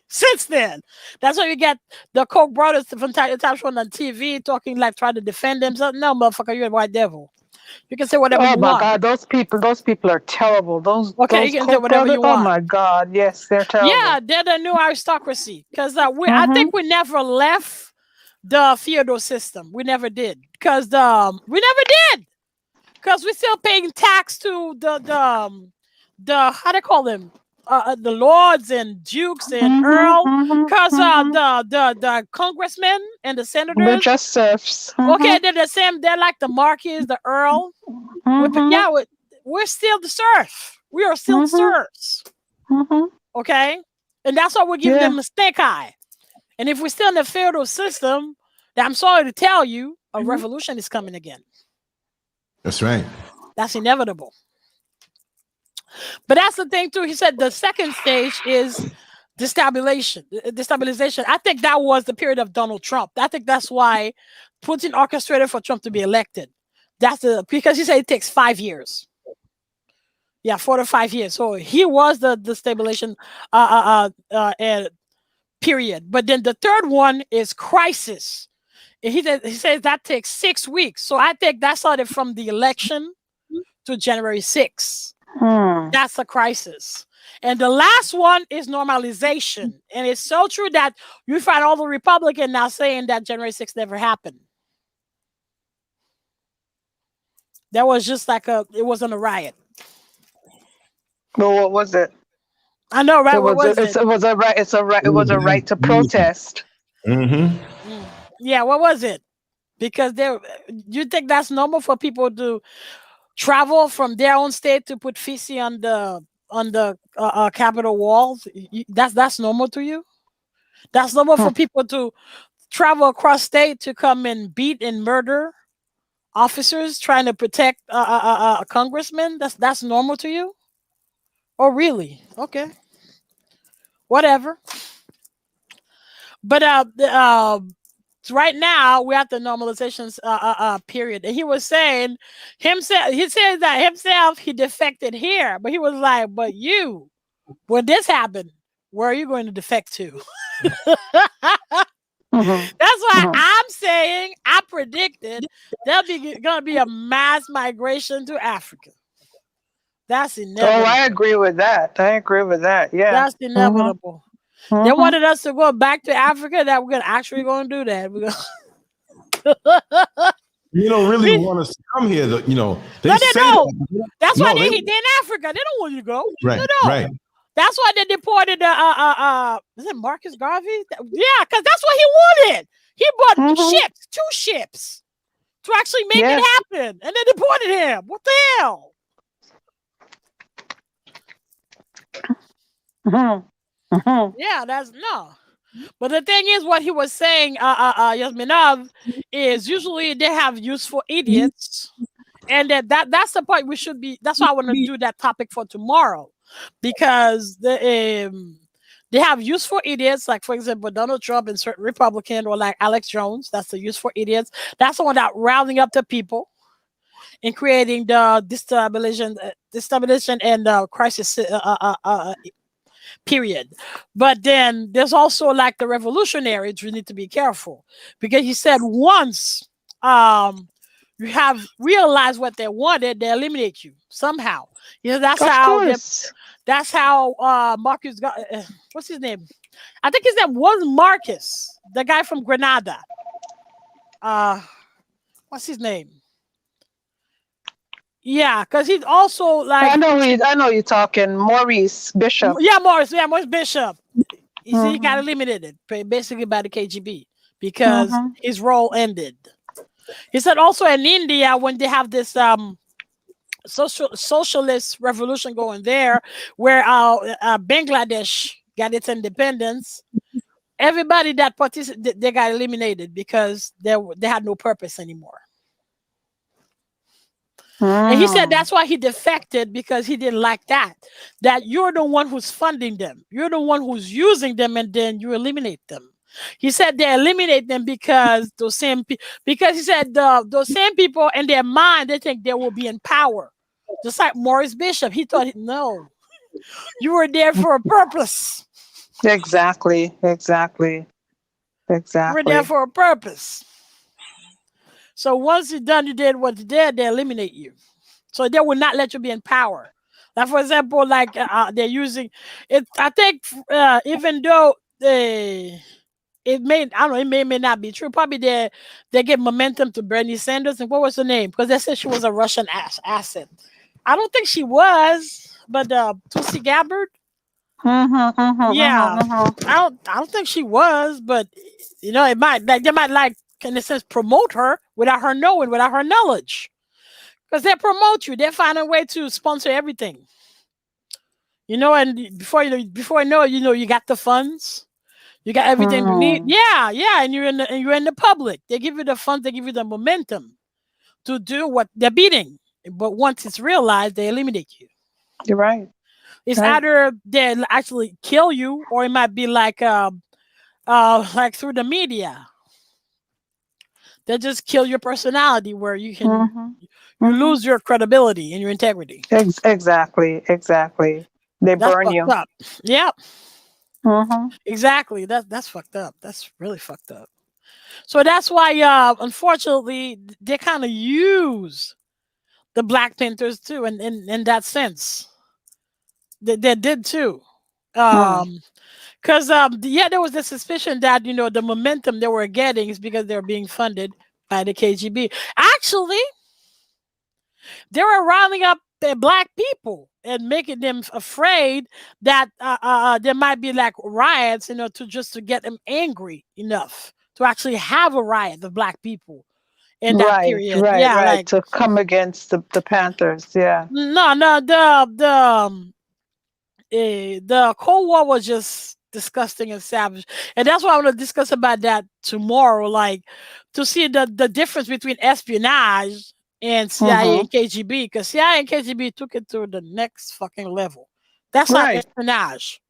Since then, that's why you get the Koch brothers from time to time on TV talking like trying to defend themselves. No, motherfucker, you're a white devil. You can say whatever you want. Oh my God, those people are terrible. Those you can say whatever you want. Oh my God, yes, they're terrible. Yeah, they're the new aristocracy. Because I think we never left the feudal system. We never did. Because we never did. Because we're still paying tax to the how they call them, the lords and dukes and earl. Because the congressmen and the senators, they're just serfs. Okay, they're the same. They're like the marquis, the earl. We're still the serf. We are still serfs. Okay, and that's why we're giving them a stink eye. And if we're still in the feudal system, I'm sorry to tell you, a revolution is coming again. That's right. That's inevitable. But that's the thing too. He said the second stage is destabilization. I think that was the period of Donald Trump. I think that's why Putin orchestrated for Trump to be elected. Because he said it takes 5 years. Yeah, 4 to 5 years. So he was the destabilization period. But then the third one is crisis. He says that takes 6 weeks. So I think that started from the election to January 6th. That's a crisis. And the last one is normalization. And it's so true that you find all the Republicans now saying that January 6th never happened. That was just like it wasn't a riot. Well, what was it? I know, right? What was it? It was a right. It was a right to protest. Yeah, what was it? Because you think that's normal for people to travel from their own state to put feces on the Capitol walls? That's normal to you? That's normal for people to travel across state to come and beat and murder officers trying to protect a congressman? That's normal to you? Oh, really? Okay. Whatever. But right now we're at the normalization period, and he was saying himself. He said that himself he defected here, but he was like, "But you, when this happened, where are you going to defect to?" That's why I'm saying I predicted there'll be going to be a mass migration to Africa. That's inevitable. Oh, I agree with that. Yeah. That's inevitable. They wanted us to go back to Africa. That we're gonna actually going to do that. We're gonna You don't really want us to come here, though. You know, they don't. That's why they're in Africa. They don't want you to go. Right, they don't. right. That's why they deported is it Marcus Garvey? Yeah, because that's what he wanted. He bought ships, 2 ships, to actually make it happen, and they deported him. What the hell? Yeah, that's no. But the thing is, what he was saying, Yasminov, is usually they have useful idiots, and that's the point we should be. That's why I want to do that topic for tomorrow, because they have useful idiots, like for example Donald Trump and certain Republican, or like Alex Jones. That's the useful idiots. That's the one that rounding up the people and creating the destabilization and crisis. Period. But then there's also like the revolutionaries. We need to be careful, because he said once you have realized what they wanted, they eliminate you somehow. You know, that's how Marcus got what's his name? I think his name was Marcus, the guy from Grenada. What's his name? Yeah, because he's also like I know you're talking Maurice Bishop. Yeah, Maurice Bishop. He got eliminated basically by the KGB because his role ended. He said also in India, when they have this socialist revolution going there, where Bangladesh got its independence, everybody that participated, they got eliminated because they had no purpose anymore. And he said that's why he defected, because he didn't like that you're the one who's funding them, you're the one who's using them, and then you eliminate them. He said they eliminate them because those same because he said those same people in their mind, they think they will be in power, just like Maurice Bishop. He thought, no, you were there for a purpose. Exactly. You were there for a purpose. So once you're done, you did what you did, they eliminate you. So they will not let you be in power. Like for example, like they're using it. I think even though it may not be true. Probably they give momentum to Bernie Sanders. And what was her name? Because they said she was a Russian asset. I don't think she was, but Tulsi Gabbard. Yeah, I don't think she was, but you know, it might they might like, in a sense, promote her without her knowing, without her knowledge, because they promote you. They find a way to sponsor everything, you know. And before you know, you got the funds, you got everything you need. Yeah, and you're in the public. They give you the funds, they give you the momentum to do what they're beating. But once it's realized, they eliminate you. You're right. It's either they actually kill you, or it might be like through the media. They just kill your personality, where you can you lose your credibility and your integrity. Exactly. They burn you. Up. Yep. Exactly. That's fucked up. That's really fucked up. So that's why, unfortunately, they kind of use the Black Panthers too, in that sense. They did too. Because there was the suspicion that the momentum they were getting is because they were being funded by the KGB. Actually, they were rounding up Black people and making them afraid that there might be like riots, to get them angry enough to actually have a riot of Black people in that period. Right. Like, to come against the Panthers. Yeah. No, the Cold War was just disgusting and savage, and that's why I want to discuss about that tomorrow, like to see the difference between espionage and CIA and KGB, because CIA and KGB took it to the next fucking level. That's not Right. espionage.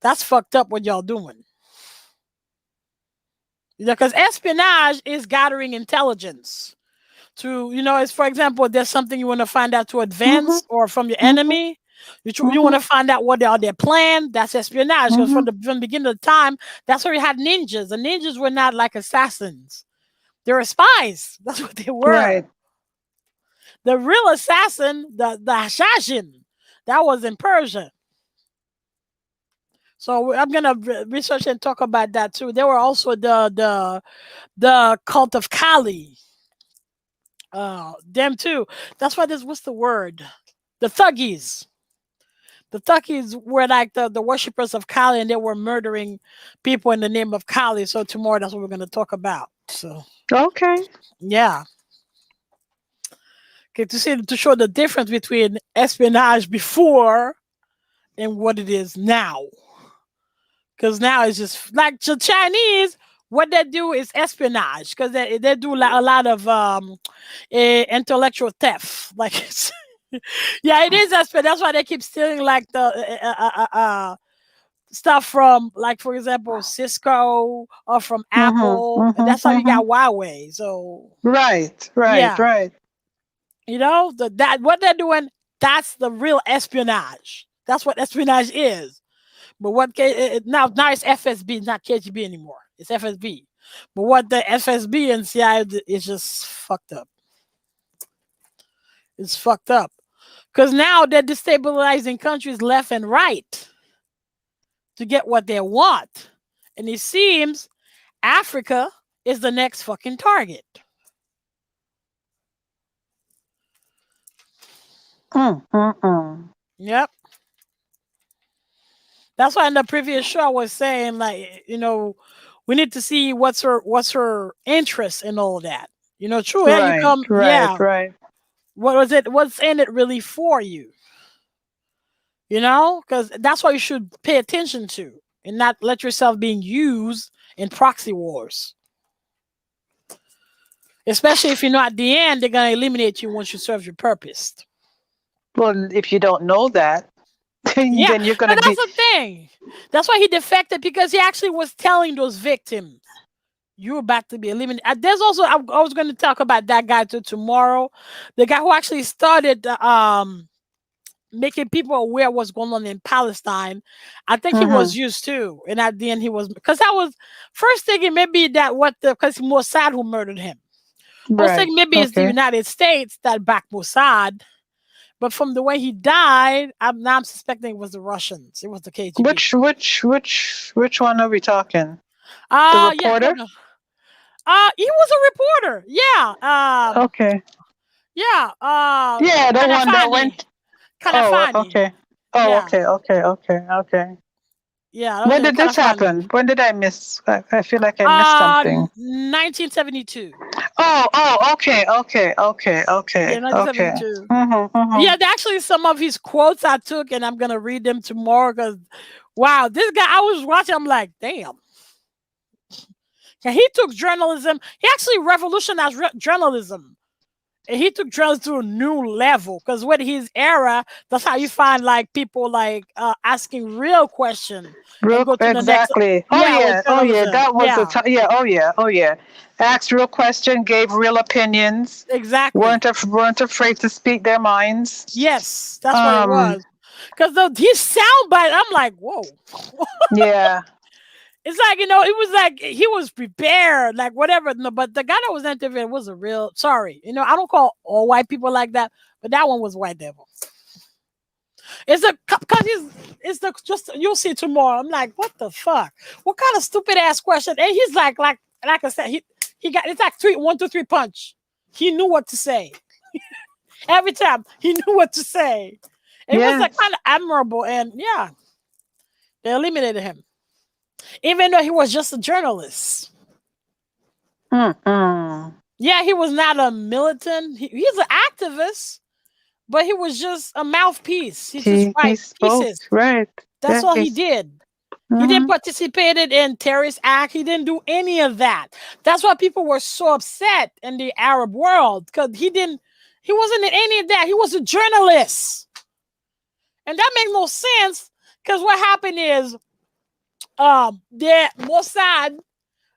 That's fucked up what y'all doing. Because espionage is gathering intelligence to, it's, for example, there's something you want to find out to advance or from your enemy. You want to find out what are their plan. That's espionage. Because from the beginning of the time, that's where you had ninjas. The ninjas were not like assassins. They were spies. That's what they were. Right. The real assassin, the assassin, that was in Persia. So I'm gonna research and talk about that too. There were also the cult of Kali. Them too. That's why what's the word? The thuggies. The thuggies were like the worshippers of Kali, and they were murdering people in the name of Kali. So tomorrow, that's what we're gonna talk about. So Okay. yeah. Okay, to show the difference between espionage before and what it is now. Because now it's just like the Chinese, what they do is espionage, because they do a lot of intellectual theft. Like, yeah, it is espionage. That's why they keep stealing like the stuff from, like, for example, Cisco or from Apple. And that's how you got Huawei. So right. You know, what they're doing, that's the real espionage. That's what espionage is. But what now it's FSB, it's not KGB anymore. It's FSB. But what the FSB and CIA is just fucked up. It's fucked up. Because now they're destabilizing countries left and right to get what they want. And it seems Africa is the next fucking target. Yep. That's why in the previous show I was saying, like, we need to see what's her interest in all that. True. Right, yeah, you come. Right. What was it? What's in it really for you? Because that's what you should pay attention to, and not let yourself being used in proxy wars. Especially if at the end they're gonna eliminate you once you serve your purpose. Well, if you don't know that, then you're gonna that's the thing. That's why he defected, because he actually was telling those victims, you're about to be eliminated. There's also, I was going to talk about that guy too tomorrow. The guy who actually started making people aware of what's going on in Palestine. I think he was used too. And at the end he was, because I was first thinking maybe that because Mossad who murdered him. I was thinking maybe it's the United States that backed Mossad. But from the way he died, I'm suspecting it was the Russians. It was the KGB. Which one are we talking? The reporter? Yeah, he was a reporter. Yeah. Okay. Yeah. Yeah, the one that went. Kanafani. Oh, okay. Oh, yeah. Okay. Yeah. When did this happen? When did I miss? I feel like I missed something. 1972. Oh, okay. Yeah, 1972. Yeah, actually some of his quotes I took, and I'm gonna read them tomorrow, because wow, this guy, I was watching, I'm like, damn. And he took journalism, he actually revolutionized journalism. And he took journalism to a new level, because with his era, that's how you find like people like asking real questions. Exactly. That was Oh yeah. Asked real question, gave real opinions. Exactly. Weren't afraid to speak their minds. Yes, that's what it was. Because his soundbite, I'm like, whoa. Yeah. It's like, it was like he was prepared, like whatever. No, but the guy that was interviewed was a real, sorry. I don't call all white people like that, but that one was white devil. Because you'll see tomorrow. I'm like, what the fuck? What kind of stupid ass question? And he's like I said, he got, it's like 1, 2, 3 punch. He knew what to say. Every time he knew what to say. It was like kind of admirable, and yeah, they eliminated him. Even though he was just a journalist. Yeah, he was not a militant. He's an activist, but he was just a mouthpiece. He just writes pieces. Right. That's all he did. He didn't participate in terrorist act. He didn't do any of that. That's why people were so upset in the Arab world, because he wasn't in any of that. He was a journalist. And that makes no sense because what happened is the Mossad,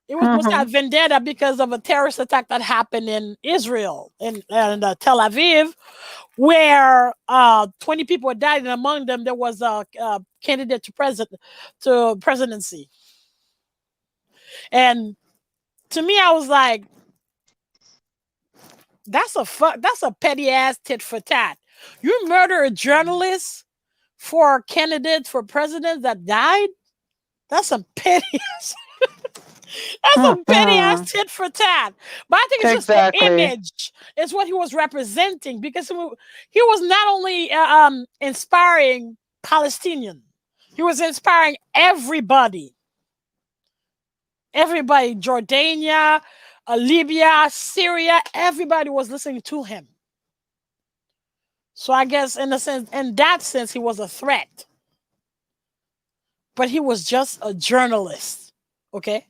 it was Mossad vendetta because of a terrorist attack that happened in Israel and Tel Aviv, where 20 people died, and among them there was a candidate to presidency. And to me, I was like, that's a petty ass tit for tat. You murder a journalist for a candidate for president that died? That's a petty ass. That's a petty ass tit for tat. But I think it's just the image. It's what he was representing, because he was not only inspiring Palestinian, he was inspiring everybody. Everybody, Jordania, Libya, Syria, everybody was listening to him. So I guess in that sense, he was a threat. But he was just a journalist, okay?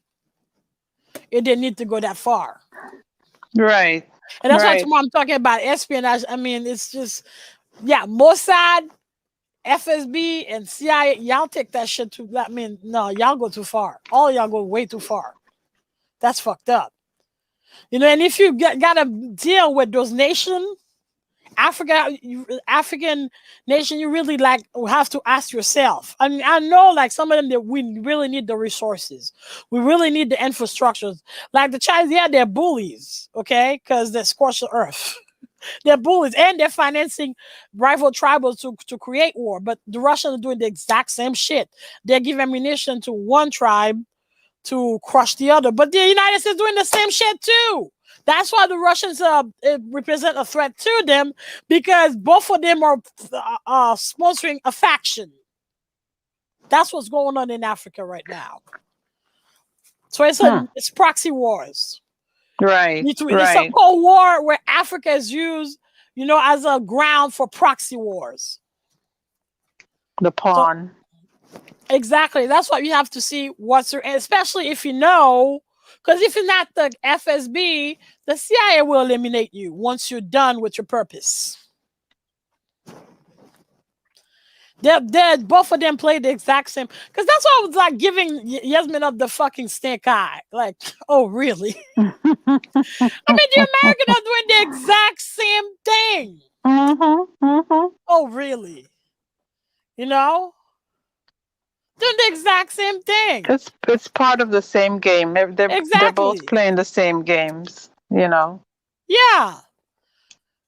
It didn't need to go that far. Right. And that's why tomorrow I'm talking about espionage. I mean, it's just, Mossad, FSB, and CIA, y'all take that shit too. I mean, no, y'all go too far. All y'all go way too far. That's fucked up. You know, and if you gotta deal with those nations, African nation, you really have to ask yourself. I mean, I know some of them that we really need the resources. We really need the infrastructures. Like the Chinese, they're bullies, okay? Because they scorch the earth. They're bullies, and they're financing rival tribals to create war. But the Russians are doing the exact same shit. They give ammunition to one tribe to crush the other. But the United States is doing the same shit too. That's why the Russians represent a threat to them, because both of them are sponsoring a faction. That's what's going on in Africa right now. So it's proxy wars. Right. It's a Cold War where Africa is used, as a ground for proxy wars. The pawn. So, exactly. That's why you have to see especially if you know. Because if you're not the FSB, the CIA will eliminate you once you're done with your purpose. Both of them play the exact same. Because that's why I was giving Yasmin up the fucking stink eye. Like, oh, really? I mean, the Americans are doing the exact same thing. Oh, really? Doing the exact same thing. It's part of the same game. They're both playing the same games, Yeah.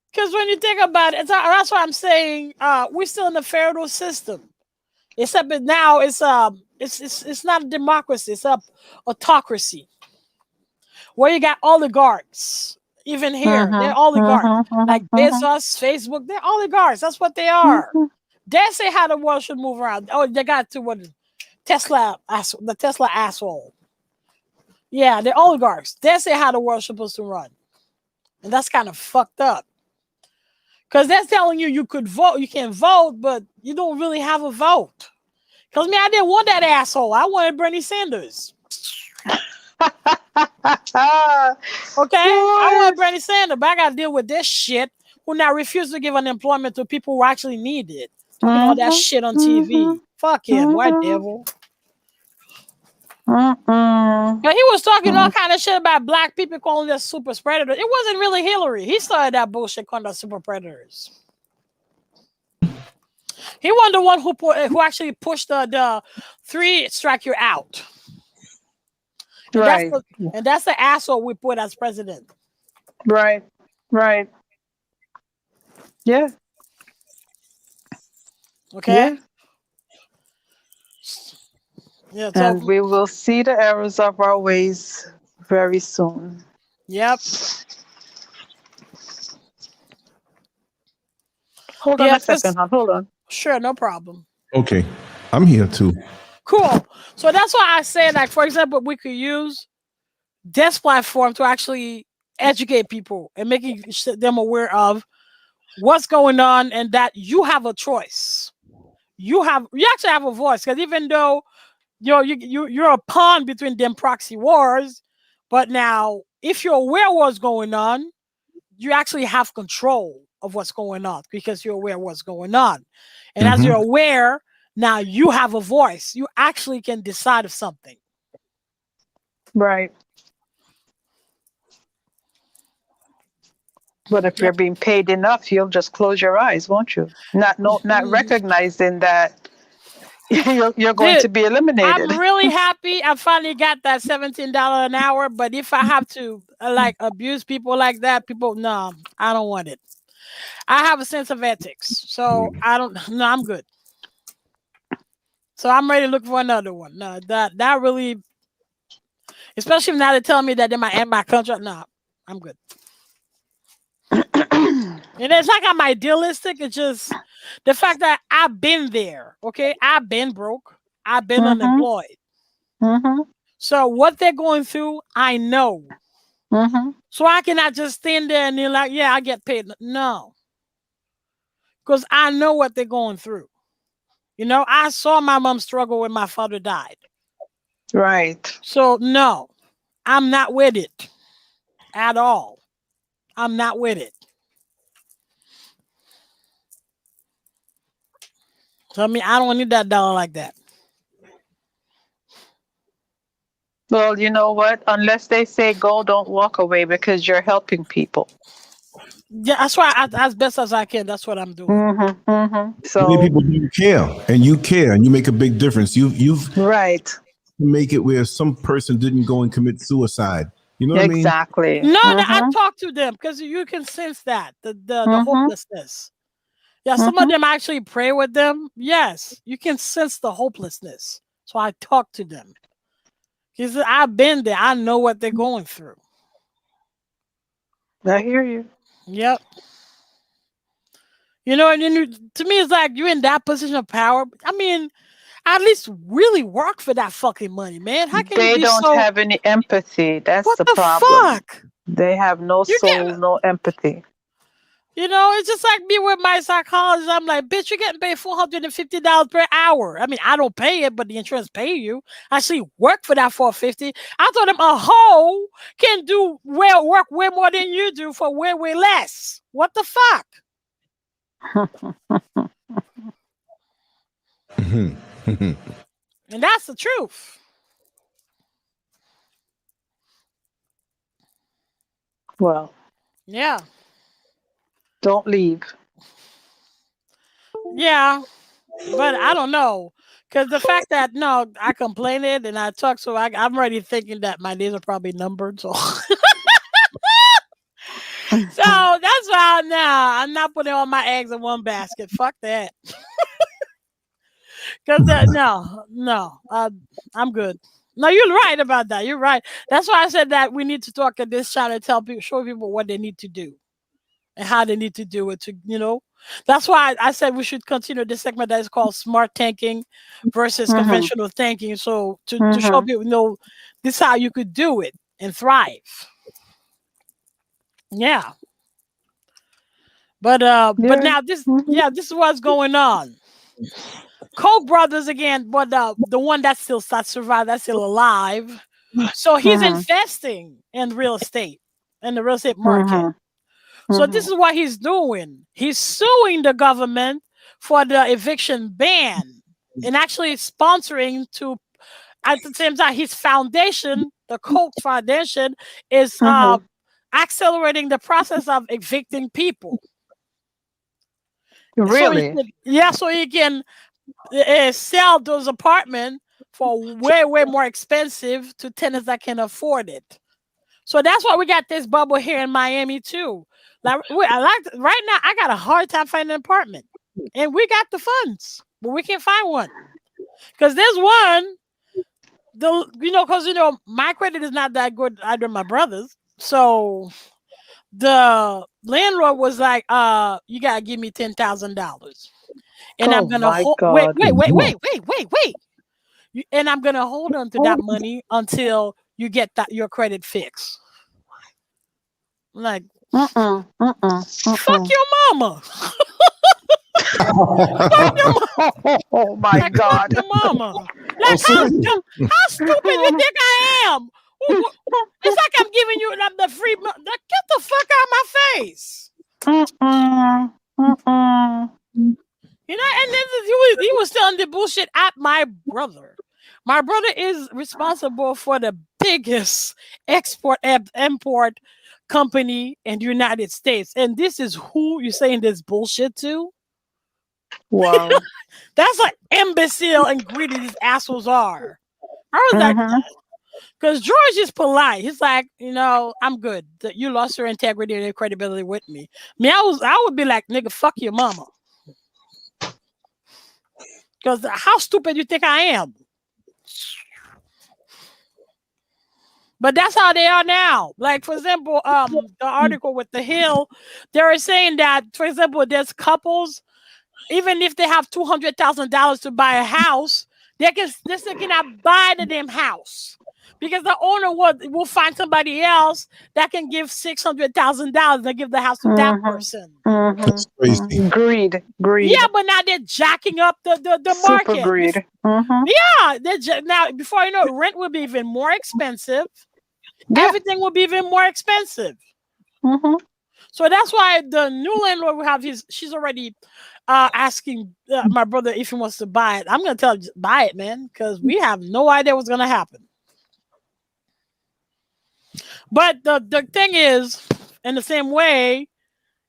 Because when you think about it, that's why I'm saying we're still in the feudal system. Except that now it's not a democracy, it's a autocracy. Where you got oligarchs. Even here, they're oligarchs. Like Bezos, Facebook, they're oligarchs. That's what they are. They say how the world should move around. Oh, they got to the Tesla asshole. Yeah, they're oligarchs. They say how the world's supposed to run. And that's kind of fucked up. Because they're telling you could vote, you can vote, but you don't really have a vote. Because I didn't want that asshole. I wanted Bernie Sanders. Okay? I wanted Bernie Sanders, but I got to deal with this shit who now refuse to give unemployment to people who actually need it. Talking all that shit on TV. Fuck him, white devil. But he was talking all kind of shit about black people calling us super predators. It wasn't really Hillary. He started that bullshit calling us super predators. He was the one who actually pushed the 3 strike you out. Right. And that's the asshole we put as president. Right. Yeah. Okay. Yeah. And we will see the errors of our ways very soon. Yep. Hold on a second. Hold on. Sure, no problem. Okay. I'm here too. Cool. So that's why I say, for example, we could use this platform to actually educate people and making them aware of what's going on, and that you have a choice. You actually have a voice, because even though you're a pawn between them proxy wars, but now if you're aware of what's going on, you actually have control. of what's going on because you're aware of what's going on. And as you're aware, now you have a voice. You actually can decide of something. Right. But if you're being paid enough, you'll just close your eyes, won't you? Not recognizing that you're going to be eliminated. I'm really happy I finally got that $17 an hour. But if I have to like abuse people like that, no, I don't want it. I have a sense of ethics, so I'm good. So I'm ready to look for another one. No, that really, especially now they're telling me that they might end my contract. No, I'm good. And it's like I'm idealistic. It's just the fact that I've been there. Okay, I've been broke. I've been unemployed. So what they're going through, I know. So I cannot just stand there and they're like, yeah, I get paid. No, because I know what they're going through. You know, I saw my mom struggle when my father died. Right. So no, I'm not with it at all. I'm not with it. So I mean, I don't need that dollar like that. Well, you know what? Unless they say go, don't walk away because you're helping people. Yeah, that's why as best as I can, that's what I'm doing. So many people do care, and you make a big difference. You've right. Make it where some person didn't go and commit suicide. You know what I mean? Exactly. No, I talk to them because you can sense that the hopelessness. Yeah, some of them actually pray with them. Yes, you can sense the hopelessness. So I talk to them. Because I've been there. I know what they're going through. I hear you. Yep. You know, and then to me, it's like you're in that position of power. I mean, at least really work for that fucking money, man. How can they don't have any empathy? That's what the the problem. Fuck? They have no soul, no empathy. You know, it's just like me with my psychologist. I'm like, bitch, you're getting paid $450 per hour. I mean, I don't pay it, but the insurance pay you. I actually work for that $450. I told them a hoe can do work way more than you do for way less. What the fuck? And that's the truth. Well, yeah. Don't leave. Yeah, but I don't know. Because the fact that, I complained and I talk, so I'm already thinking that my days are probably numbered. So, so that's why I'm not putting all my eggs in one basket. Fuck that. Because I'm good. No, you're right about that. You're right. That's why I said that we need to talk at this channel and show people what they need to do. And how they need to do it that's why I said we should continue this segment that is called smart thinking versus conventional thinking. So to show people, this is how you could do it and thrive. Yeah. But now this is what's going on. Koch brothers again, but the one that's still survived, that's still alive. So he's investing in real estate, in the real estate market. So this is what he's doing. He's suing the government for the eviction ban and actually sponsoring at the same time, his foundation, the Koch Foundation, is accelerating the process of evicting people. Really? So he can sell those apartments for way more expensive to tenants that can afford it. So that's why we got this bubble here in Miami too. Right now, I got a hard time finding an apartment, and we got the funds, but we can't find one because there's one. Because my credit is not that good either. My brother's, so the landlord was like, "You gotta give me $10,000, and I'm gonna wait, and I'm gonna hold on to that money until you get your credit fixed." I'm like. Fuck your mama. Oh my God. Fuck your mama. Like, how stupid you think I am? It's like I'm giving you the free. Get the fuck out of my face. You know, and then he was telling the bullshit at my brother. My brother is responsible for the biggest import company in the United States. And this is who you're saying this bullshit to? Wow. That's like imbecile and greedy these assholes are. I was like, because George is polite. He's like, you know, I'm good. You lost your integrity and your credibility with me. I would be like, nigga, fuck your mama. Because how stupid you think I am? But that's how they are now. Like, for example, the article with The Hill, they were saying that, for example, there's couples, even if they have $200,000 to buy a house, they still cannot buy the damn house because the owner will find somebody else that can give $600,000 and give the house to that person. That's crazy. Greed. Yeah, but now they're jacking up the market. Super greed. Yeah, now before you know it, rent will be even more expensive. Yeah. Everything will be even more expensive. So that's why the new landlord will have she's already asking my brother if he wants to buy it. I'm going to tell him, buy it, man, because we have no idea what's going to happen. But the thing is, in the same way,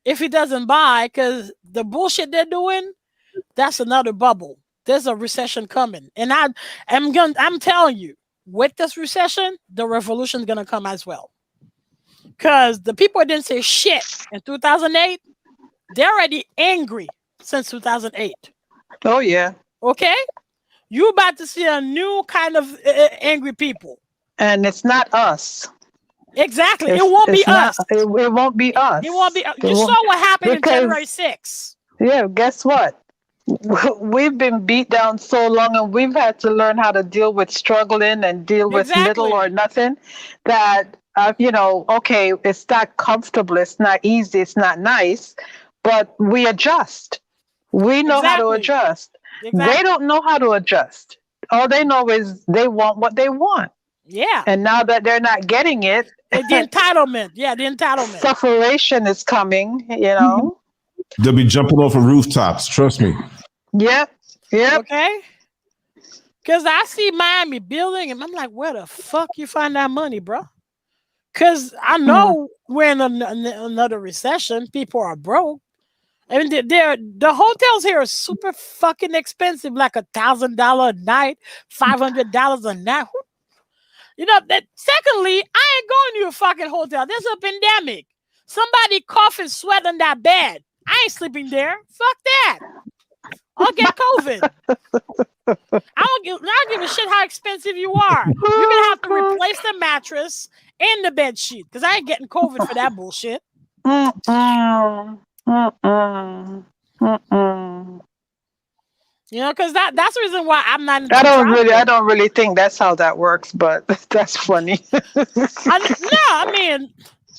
if he doesn't buy, because the bullshit they're doing, that's another bubble. There's a recession coming. And I'm telling you, with this recession, the revolution is going to come as well. Because the people didn't say shit in 2008, they're already angry since 2008. Oh, yeah. Okay? You're about to see a new kind of angry people. And it's not us. Exactly. It won't be us. It won't be us. It won't be. You saw what happened in January 6th. Yeah, guess what? We've been beat down so long and we've had to learn how to deal with struggling and deal with little or nothing that, okay, it's not comfortable, it's not easy, it's not nice, but we adjust. We know how to adjust. They don't know how to adjust. All they know is they want what they want. Yeah. And now that they're not getting it, the entitlement. Yeah, the entitlement. Sufferation is coming, They'll be jumping off of rooftops, trust me. Yep. Okay. Because I see Miami building and I'm like, where the fuck you find that money, bro? Because I know we're in another recession. People are broke. I mean, the hotels here are super fucking expensive, like $1,000 a night, $500 a night. Secondly, I ain't going to a fucking hotel. There's a pandemic. Somebody cough and sweat on that bed. I ain't sleeping there. Fuck that. I'll get COVID. I don't give a shit how expensive you are. You're gonna have to replace the mattress and the bed sheet because I ain't getting COVID for that bullshit. Because that's the reason why I'm not. I don't really think that's how that works, but that's funny. I mean,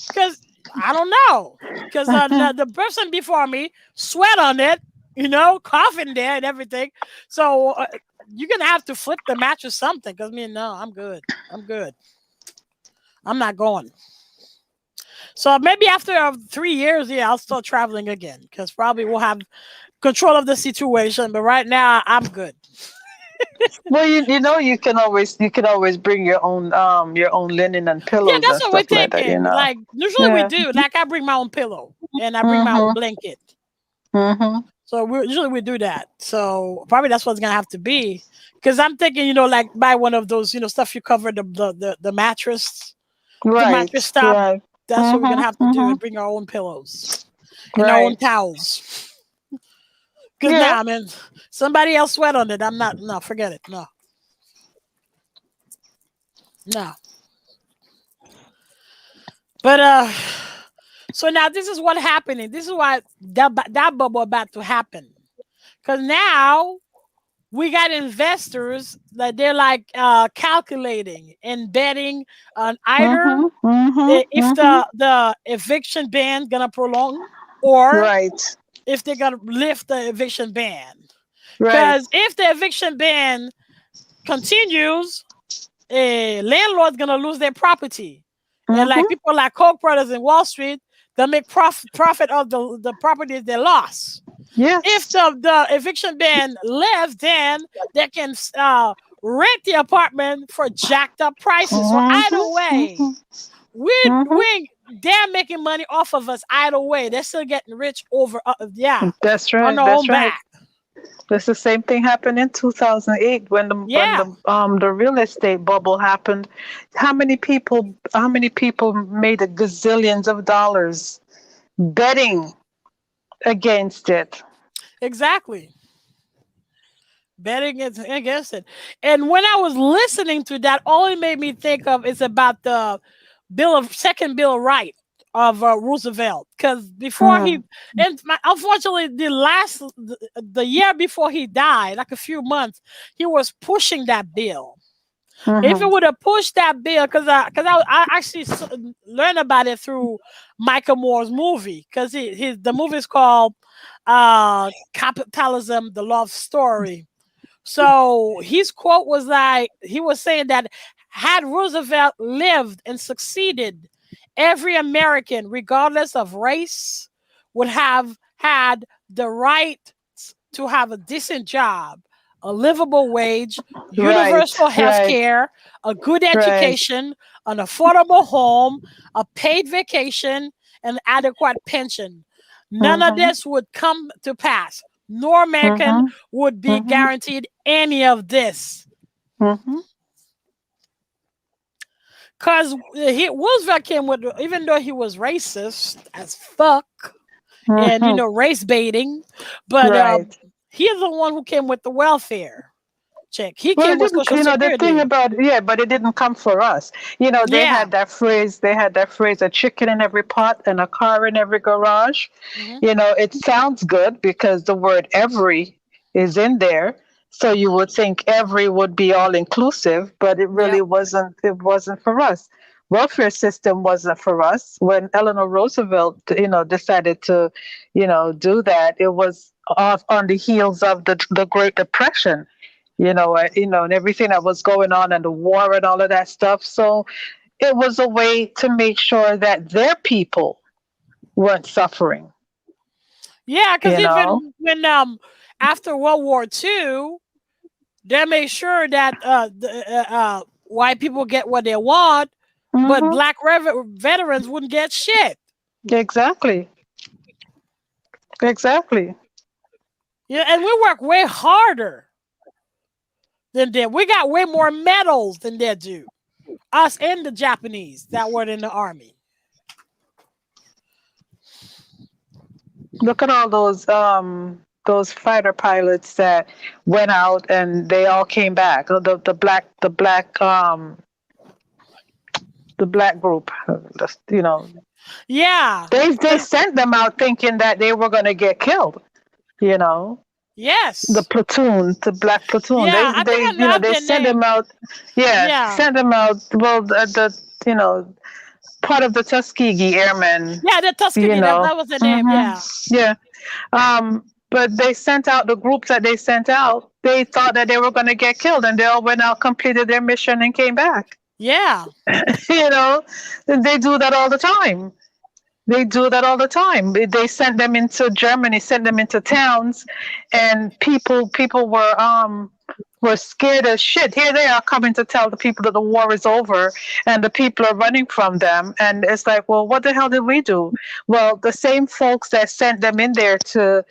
because I don't know, because the person before me sweat on it. Coughing there and everything. So you're going to have to flip the match or something. Because, no, I'm good. I'm not going. So maybe after 3 years, I'll start traveling again. Because probably we'll have control of the situation. But right now, I'm good. Well, you can always bring your own linen and pillows. Yeah, that's what we're thinking. Like usually we do. Like I bring my own pillow. And I bring my own blanket. So we do that. So probably that's what's gonna have to be, because I'm thinking, like buy one of those, stuff you cover the mattress, the mattress stop. Right. That's what we're gonna have to do, and bring our own pillows and our own towels. Because now, somebody else sweat on it. I'm not. No, forget it. No. But so now this is what's happening. This is why that bubble about to happen. Because now we got investors that they're like calculating and betting on either if the eviction ban gonna prolong or if they're gonna lift the eviction ban. Because if the eviction ban continues, a landlord's gonna lose their property. And like people like Koch brothers in Wall Street, they make profit of the properties they lost. Yes. If the eviction ban left, then they can rent the apartment for jacked up prices. So either way, they're making money off of us. Either way, they're still getting rich over. That's right. On their own back. It's the same thing happened in 2008 when the real estate bubble happened. How many people made a gazillions of dollars betting against it? Exactly. Betting against it. And when I was listening to that, all it made me think of is about the second Bill of Rights of Roosevelt, because before unfortunately the year before he died, like a few months, he was pushing that bill. If it would have pushed that bill, because I actually learned about it through Michael Moore's movie, because the movie is called Capitalism: The Love Story. So his quote was like, he was saying that had Roosevelt lived and succeeded, every American, regardless of race, would have had the right to have a decent job, a livable wage, universal health care, a good education, an affordable home, a paid vacation, and adequate pension. None of this would come to pass. No American would be guaranteed any of this. Because Roosevelt came with, even though he was racist as fuck, and race baiting, but he's the one who came with the welfare check. He came with Social Security. The thing about but it didn't come for us. They had that phrase. They had that phrase: a chicken in every pot and a car in every garage. It sounds good because the word "every" is in there. So you would think every would be all inclusive, but it really wasn't. It wasn't for us. Welfare system wasn't for us. When Eleanor Roosevelt, decided to, do that, it was off on the heels of the Great Depression, and everything that was going on, and the war and all of that stuff. So it was a way to make sure that their people weren't suffering. Yeah, because even when after World War II, they made sure that white people get what they want, but black veterans wouldn't get shit. Exactly. Yeah, and we work way harder than them. We got way more medals than they do. Us and the Japanese that were in the army. Look at all those fighter pilots that went out and they all came back. The black group, Yeah. They sent them out thinking that they were going to get killed. Yes. The platoon, the black platoon. Yeah, they sent them out. Yeah, sent them out. Well, part of the Tuskegee Airmen. Yeah, the Tuskegee. That was the name. Yeah. But they sent out the groups that they sent out. They thought that they were going to get killed, and they all went out, completed their mission, and came back. Yeah. They do that all the time. They sent them into Germany, sent them into towns, and people were scared as shit. Here they are coming to tell the people that the war is over, and the people are running from them. And it's like, well, what the hell did we do? Well, the same folks that sent them in there to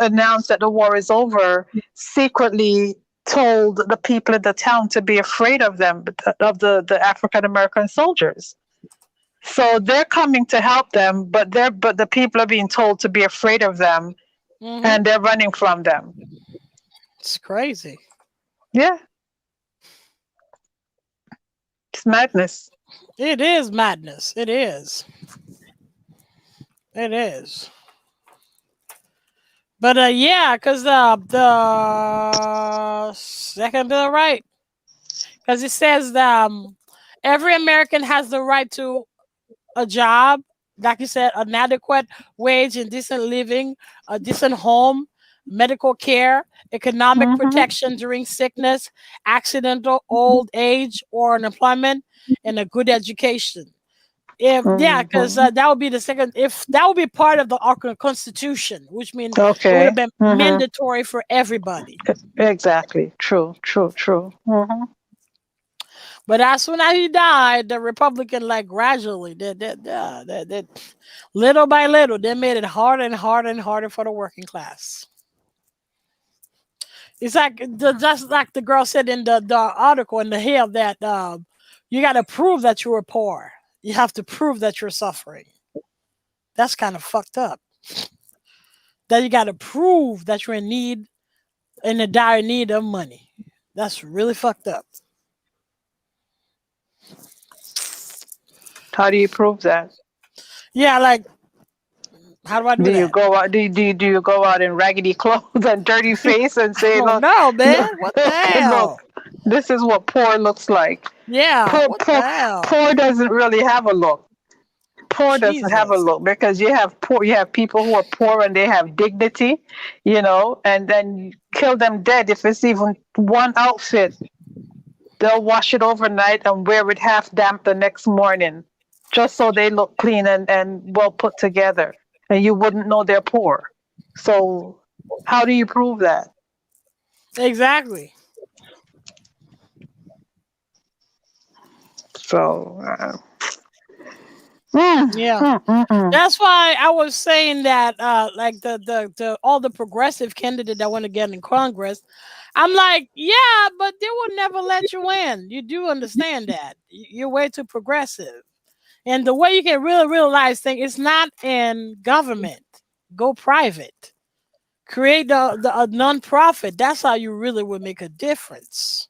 announce that the war is over secretly told the people in the town to be afraid of them, of the African American soldiers. So they're coming to help them, but the people are being told to be afraid of them, and they're running from them. It's crazy. Yeah. It's madness. It is madness. It is. But because the second Bill of Rights, because it says every American has the right to a job, like you said, an adequate wage and decent living, a decent home, medical care, economic protection during sickness, accidental old age or unemployment, and a good education. If yeah, because that would be the second. If that would be part of the Constitution, which means it would Okay. have been mandatory for everybody. Exactly. True. But as soon as he died, the Republican like gradually, they little by little, they made it harder and harder and harder for the working class. It's like just like the girl said in the article in the Hill that you got to prove that you were poor. You have to prove that you're suffering. That's kind of fucked up. That you got to prove that you're in a dire need of money. That's really fucked up. How do you prove that? Yeah, like how do I do that? You go out? Do you go out in raggedy clothes and dirty face and say, "Look, no, man, what the hell? Look, this is what poor looks like." Yeah, poor doesn't really have a look. Poor doesn't have a look because you have people who are poor and they have dignity, and then you kill them dead if it's even one outfit. They'll wash it overnight and wear it half damp the next morning, just so they look clean and well put together, and you wouldn't know they're poor. So how do you prove that? Exactly. So yeah, that's why I was saying that like the all the progressive candidates that want to get in Congress, I'm like, yeah, but they will never let you in. You do understand that you're way too progressive, and the way you can really realize things, it's not in government. Go private, create a non-profit. That's how you really will make a difference.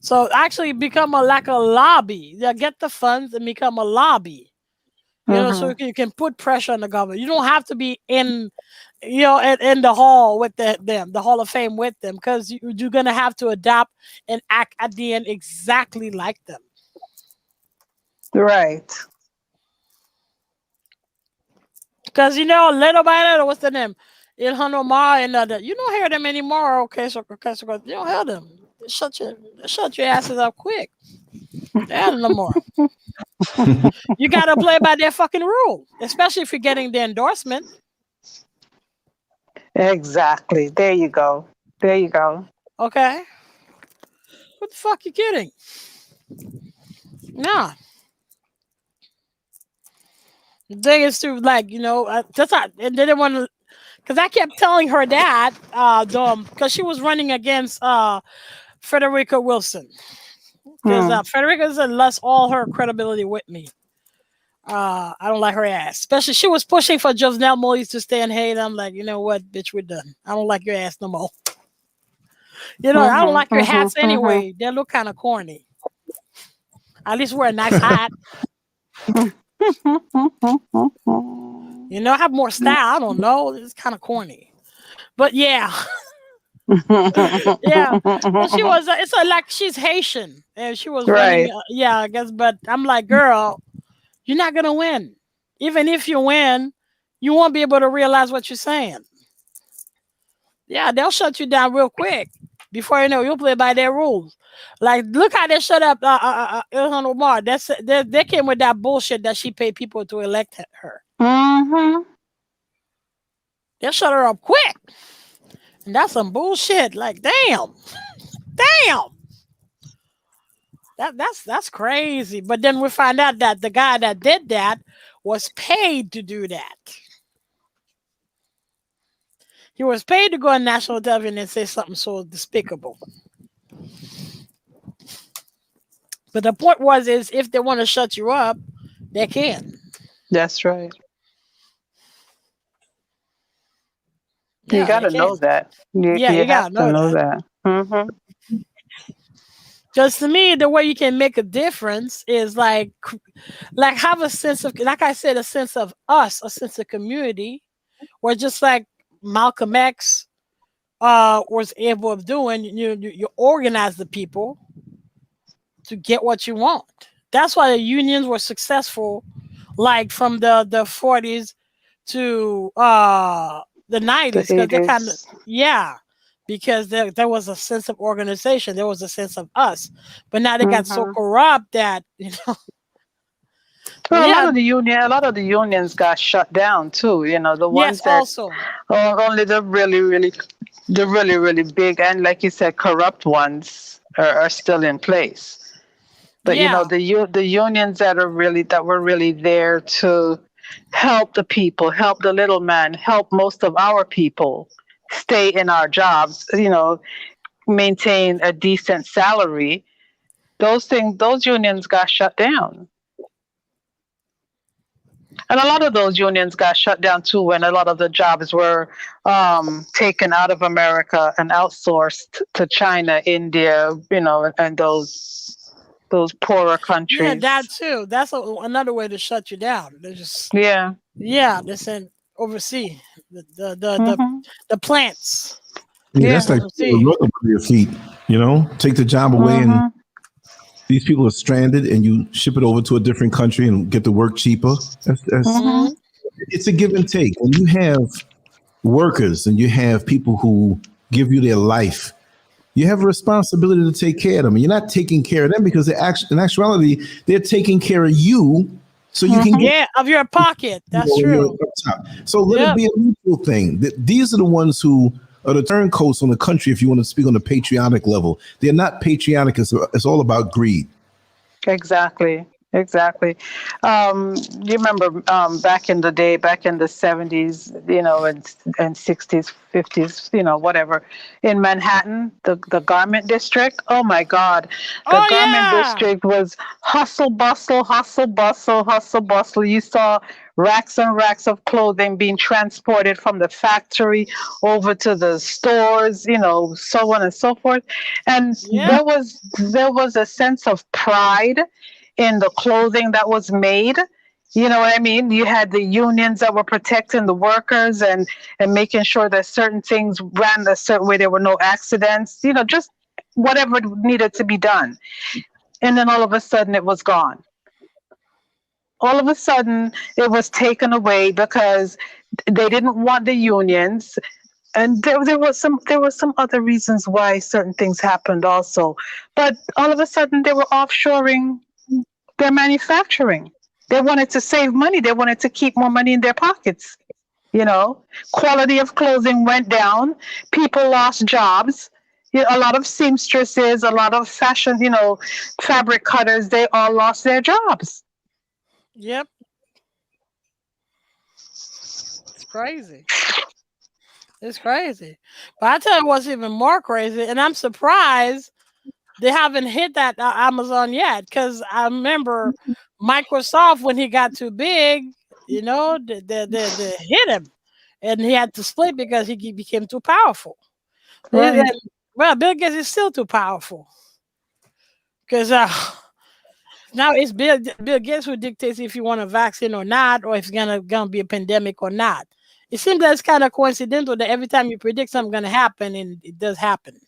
So actually become like a lobby. Yeah, get the funds and become a lobby. So you can put pressure on the government. You don't have to be in the hall with them, the Hall of Fame with them, because you're gonna have to adapt and act at the end exactly like them. Right. Because little by little, what's the name? Ilhan Omar and you don't hear them anymore. Okay, so you don't hear them. They shut your asses up quick. They have no more. You gotta play by their fucking rule, especially if you're getting the endorsement. Exactly. There you go. Okay. What the fuck you kidding? Nah. The thing is to that's not, and they didn't want to, because I kept telling her that because she was running against Frederica Wilson. Because Frederica lost all her credibility with me. I don't like her ass. Especially she was pushing for Jovenel Moïse to stay in Haiti. I'm like, you know what, bitch, we're done. I don't like your ass no more. I don't like your hats anyway. They look kind of corny. At least wear a nice hat. Have more style. I don't know. It's kind of corny. But yeah. Yeah. But she was, it's like she's Haitian. And she was running. I guess. But I'm like, girl, you're not going to win. Even if you win, you won't be able to realize what you're saying. Yeah, they'll shut you down real quick. Before you know, you'll play by their rules. Like, look how they shut up Ilhan Omar. They came with that bullshit that she paid people to elect her. They shut her up quick. And that's some bullshit. Like, damn. That's crazy. But then we find out that the guy that did that was paid to do that. He was paid to go on national television and say something so despicable. But the point is if they want to shut you up, they can. That's right. Yeah, you got to know that. You got to know that. Because to me, the way you can make a difference is like have a sense of, like I said, a sense of us, a sense of community, where just like Malcolm X was able of doing, you organize the people to get what you want. That's why the unions were successful, like from the 40s to the 90s, because they kind of because there was a sense of organization, there was a sense of us. But now they got so corrupt that Well, Yeah. a lot of the unions got shut down too. You know, the ones Yes. that Also. only the really big and, like you said, corrupt ones are still in place. But you know, Yeah. the unions that were really there to help the people, help the little man, help most of our people stay in our jobs. You know, maintain a decent salary. Those unions got shut down. And a lot of those unions got shut down too when a lot of the jobs were taken out of America and outsourced to China, India, you know, and those poorer countries. Yeah, that too. That's another way to shut you down. They just Yeah. they send oversee the plants. Yeah, that's like oversee. a rug under your feet. You know, take the job away, and these people are stranded, and you ship it over to a different country and get the work cheaper. It's a give and take. When you have workers and you have people who give you their life, you have a responsibility to take care of them. And you're not taking care of them because in actuality, they're taking care of you so you can get of your pocket. That's true. So let it be a mutual thing. These are the ones who are the turncoats on the country, if you want to speak on a patriotic level. They're not patriotic. It's all about greed. Exactly. You remember back in the day, back in the 70s, you know, and 60s, 50s, you know, whatever, in Manhattan, the garment district. Oh my God. The garment district was hustle bustle. You saw racks and racks of clothing being transported from the factory over to the stores, you know, so on and so forth. And there was a sense of pride in the clothing that was made. You know what I mean? You had the unions that were protecting the workers and making sure that certain things ran a certain way, there were no accidents, you know, just whatever needed to be done. And then all of a sudden it was gone. All of a sudden it was taken away because they didn't want the unions. And there were some other reasons why certain things happened also. But all of a sudden they were offshoring their manufacturing. They wanted to save money. They wanted to keep more money in their pockets. You know, quality of clothing went down. People lost jobs. You know, a lot of seamstresses, a lot of fashion, you know, fabric cutters, they all lost their jobs. Yep. It's crazy. It's crazy. But I tell you what's even more crazy, and I'm surprised they haven't hit that Amazon yet, because I remember Microsoft, when he got too big, you know, they hit him, and he had to split because he became too powerful. Right. Well, Bill Gates is still too powerful, because now it's Bill Gates who dictates if you want a vaccine or not, or if it's gonna be a pandemic or not. It seems that it's kind of coincidental that every time you predict something gonna happen, and it does happen.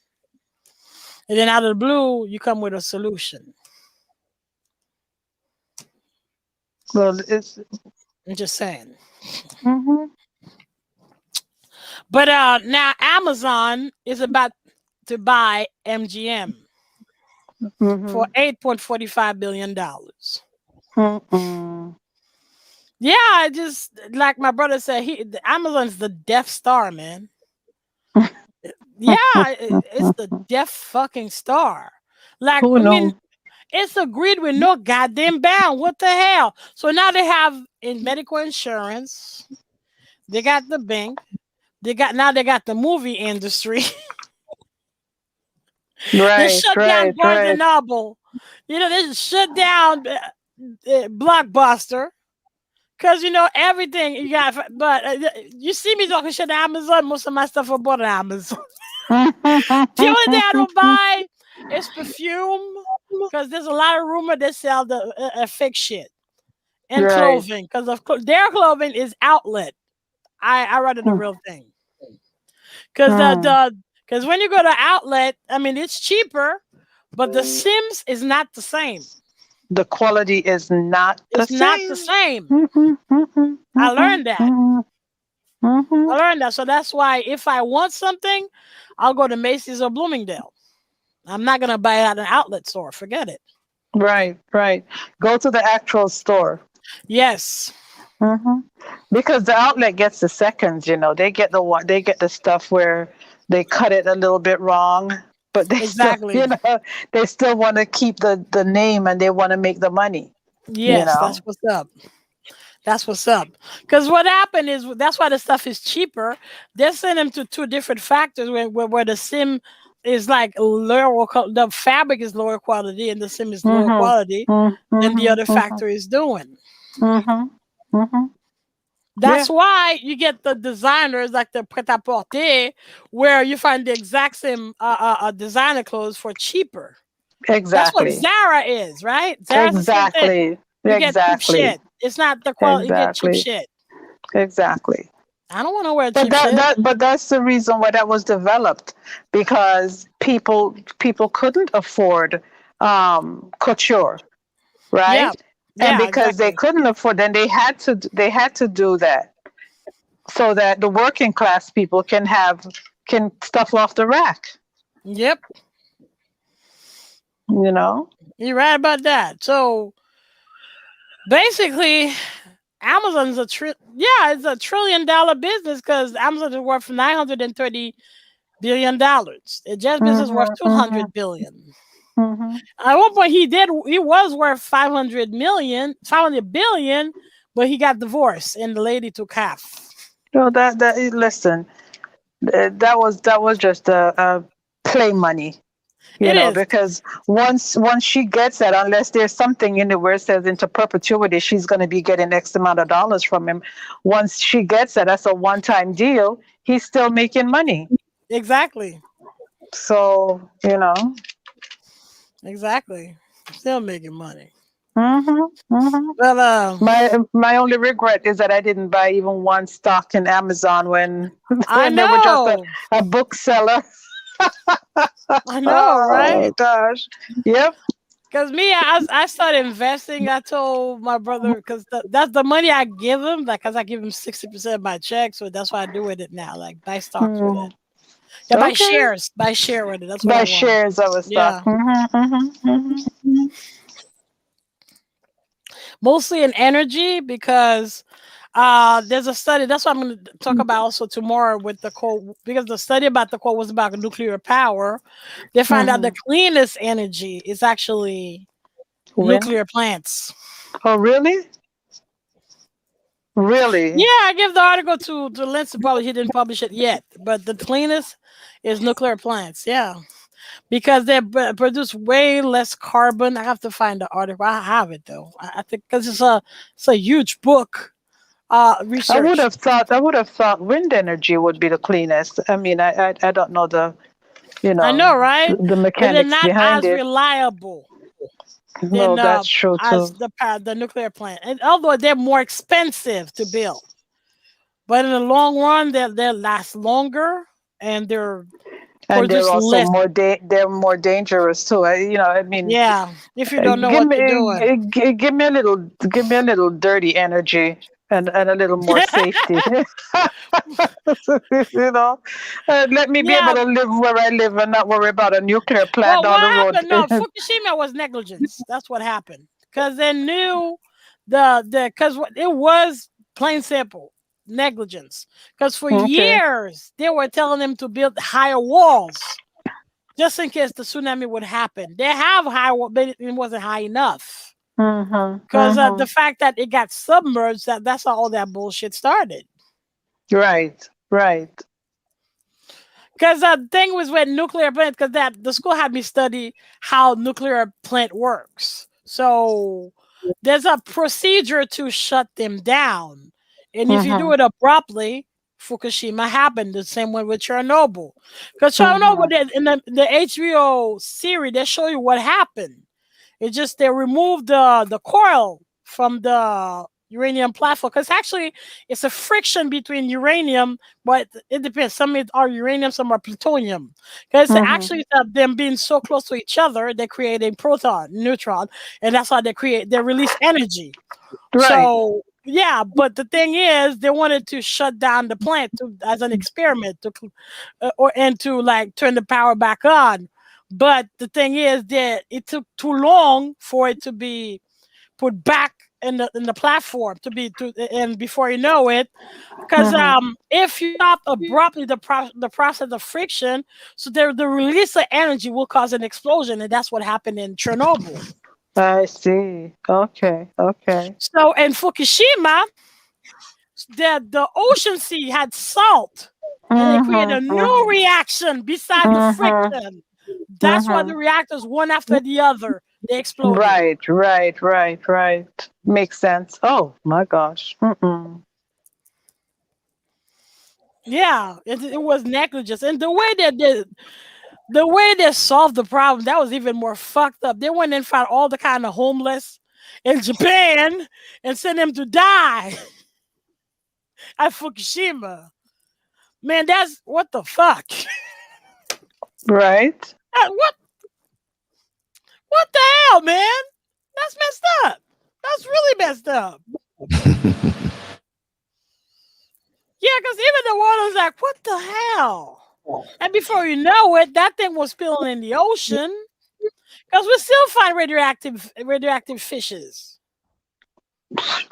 And then out of the blue, you come with a solution. Well, I'm just saying. But now Amazon is about to buy MGM for $8.45 billion. Yeah, just like my brother said, Amazon's the Death Star, man. Yeah, it's the Death fucking Star. Like, I mean, it's agreed with no goddamn bound. What the hell? So now they have medical insurance. They got the bank. They got the movie industry. They shut down Barnes and Noble. You know, they shut down Blockbuster. Because, you know, everything you got. But you see me talking shit to Amazon. Most of my stuff I bought on Amazon. The only thing I don't buy is perfume. Because there's a lot of rumor they sell the fake shit. And clothing. Because their clothing is outlet. I rather the real thing. Because when you go to outlet, I mean, it's cheaper, but the Sims is not the same. The quality is not the same. Not the same. I learned that. I learned that. So that's why if I want something, I'll go to Macy's or Bloomingdale. I'm not going to buy it at an outlet store. Forget it. Right. Go to the actual store. Yes. Because the outlet gets the seconds, they get the stuff where they cut it a little bit wrong, but they Exactly. still, they still want to keep the name and they want to make the money. Yes, that's what's up. That's what's up. Because what happened is that's why the stuff is cheaper. They send them to two different factories where the sim is like lower, the fabric is lower quality and the sim is lower quality than the other factory is doing. That's why you get the designers like the pret-à-porter, where you find the exact same designer clothes for cheaper. Exactly. That's what Zara is, right? Zara's exactly. You get cheap shit. It's not the quality. Exactly. You get cheap shit. Exactly. I don't want to wear cheap shit. But that's the reason why that was developed, because people couldn't afford couture, right? And because they couldn't afford, then they had to do that so that the working class people can stuff off the rack. Yep. You're right about that. So basically, Amazon's it's $1 trillion business, because Amazon is worth $930 billion. The Jeff Bezos is worth $200 billion. At one point, he was worth $500 billion, but he got divorced and the lady took half. No, listen, that was just a play money. Because once she gets that, unless there's something in it where it says into perpetuity, she's going to be getting X amount of dollars from him. Once she gets that, that's a one-time deal. He's still making money. Exactly. So, Exactly. Still making money. But my only regret is that I didn't buy even one stock in Amazon when they were just a bookseller. I know, right? Oh, gosh. Yep. Because me, I started investing. I told my brother, because that's the money I give him, because I give him 60% of my check, so that's why I do with it now, like buy stocks with it. Yeah, buy share with it. That's what I want. Buy shares of a stock. Mostly in energy, because there's a study. That's what I'm going to talk about also tomorrow with the coal, because the study about the coal was about nuclear power. They find out the cleanest energy is actually nuclear plants. Oh, really? Really? Yeah, I give the article to Lance to publish. He didn't publish it yet, but the cleanest is nuclear plants. Yeah, because they produce way less carbon. I have to find the article. I have it though. I think because it's a huge book. Research. I would have thought wind energy would be the cleanest. I mean, I don't know the, I know, right? The mechanics not behind as it. reliable. No, that's true too. As the nuclear plant, and although they're more expensive to build, but in the long run, they last longer and they're also less. they're more dangerous too. I mean, yeah. If you don't know what you're doing, give me a little dirty energy and a little more safety. Let me be able to live where I live and not worry about a nuclear plant down the road. No, Fukushima was negligence. That's what happened, because they knew because it was plain simple negligence. Because for years they were telling them to build higher walls just in case the tsunami would happen. They have high wall, but it wasn't high enough. Because the fact that it got submerged, that's how all that bullshit started. Right. Because the thing was with nuclear plants, because the school had me study how nuclear plant works. So there's a procedure to shut them down. And if you do it abruptly, Fukushima happened. The same way with Chernobyl. Because Chernobyl, in the HBO series, they show you what happened. It's just they removed the coil from the uranium platform, because actually it's a friction between uranium, but it depends. Some are uranium, some are plutonium. Because actually them being so close to each other, they create a proton, neutron, and that's how they release energy. Right. So yeah, but the thing is, they wanted to shut down the plant as an experiment to turn the power back on. But the thing is that it took too long for it to be put back in the platform and before you know it, because if you stop abruptly the process of friction, so the release of energy will cause an explosion, and that's what happened in Chernobyl. I see. Okay. So in Fukushima, the ocean sea had salt, and it created a new reaction beside the friction. That's why the reactors, one after the other, they exploded. Right. Makes sense. Oh my gosh. Yeah, it was negligence, and the way they solved the problem, that was even more fucked up. They went and found all the kind of homeless in Japan and sent them to die at Fukushima. Man, that's what the fuck. Right. What the hell, man? That's messed up. That's really messed up. Yeah, because even the world was like, what the hell? And before you know it, that thing was spilling in the ocean. Because we still find radioactive fishes.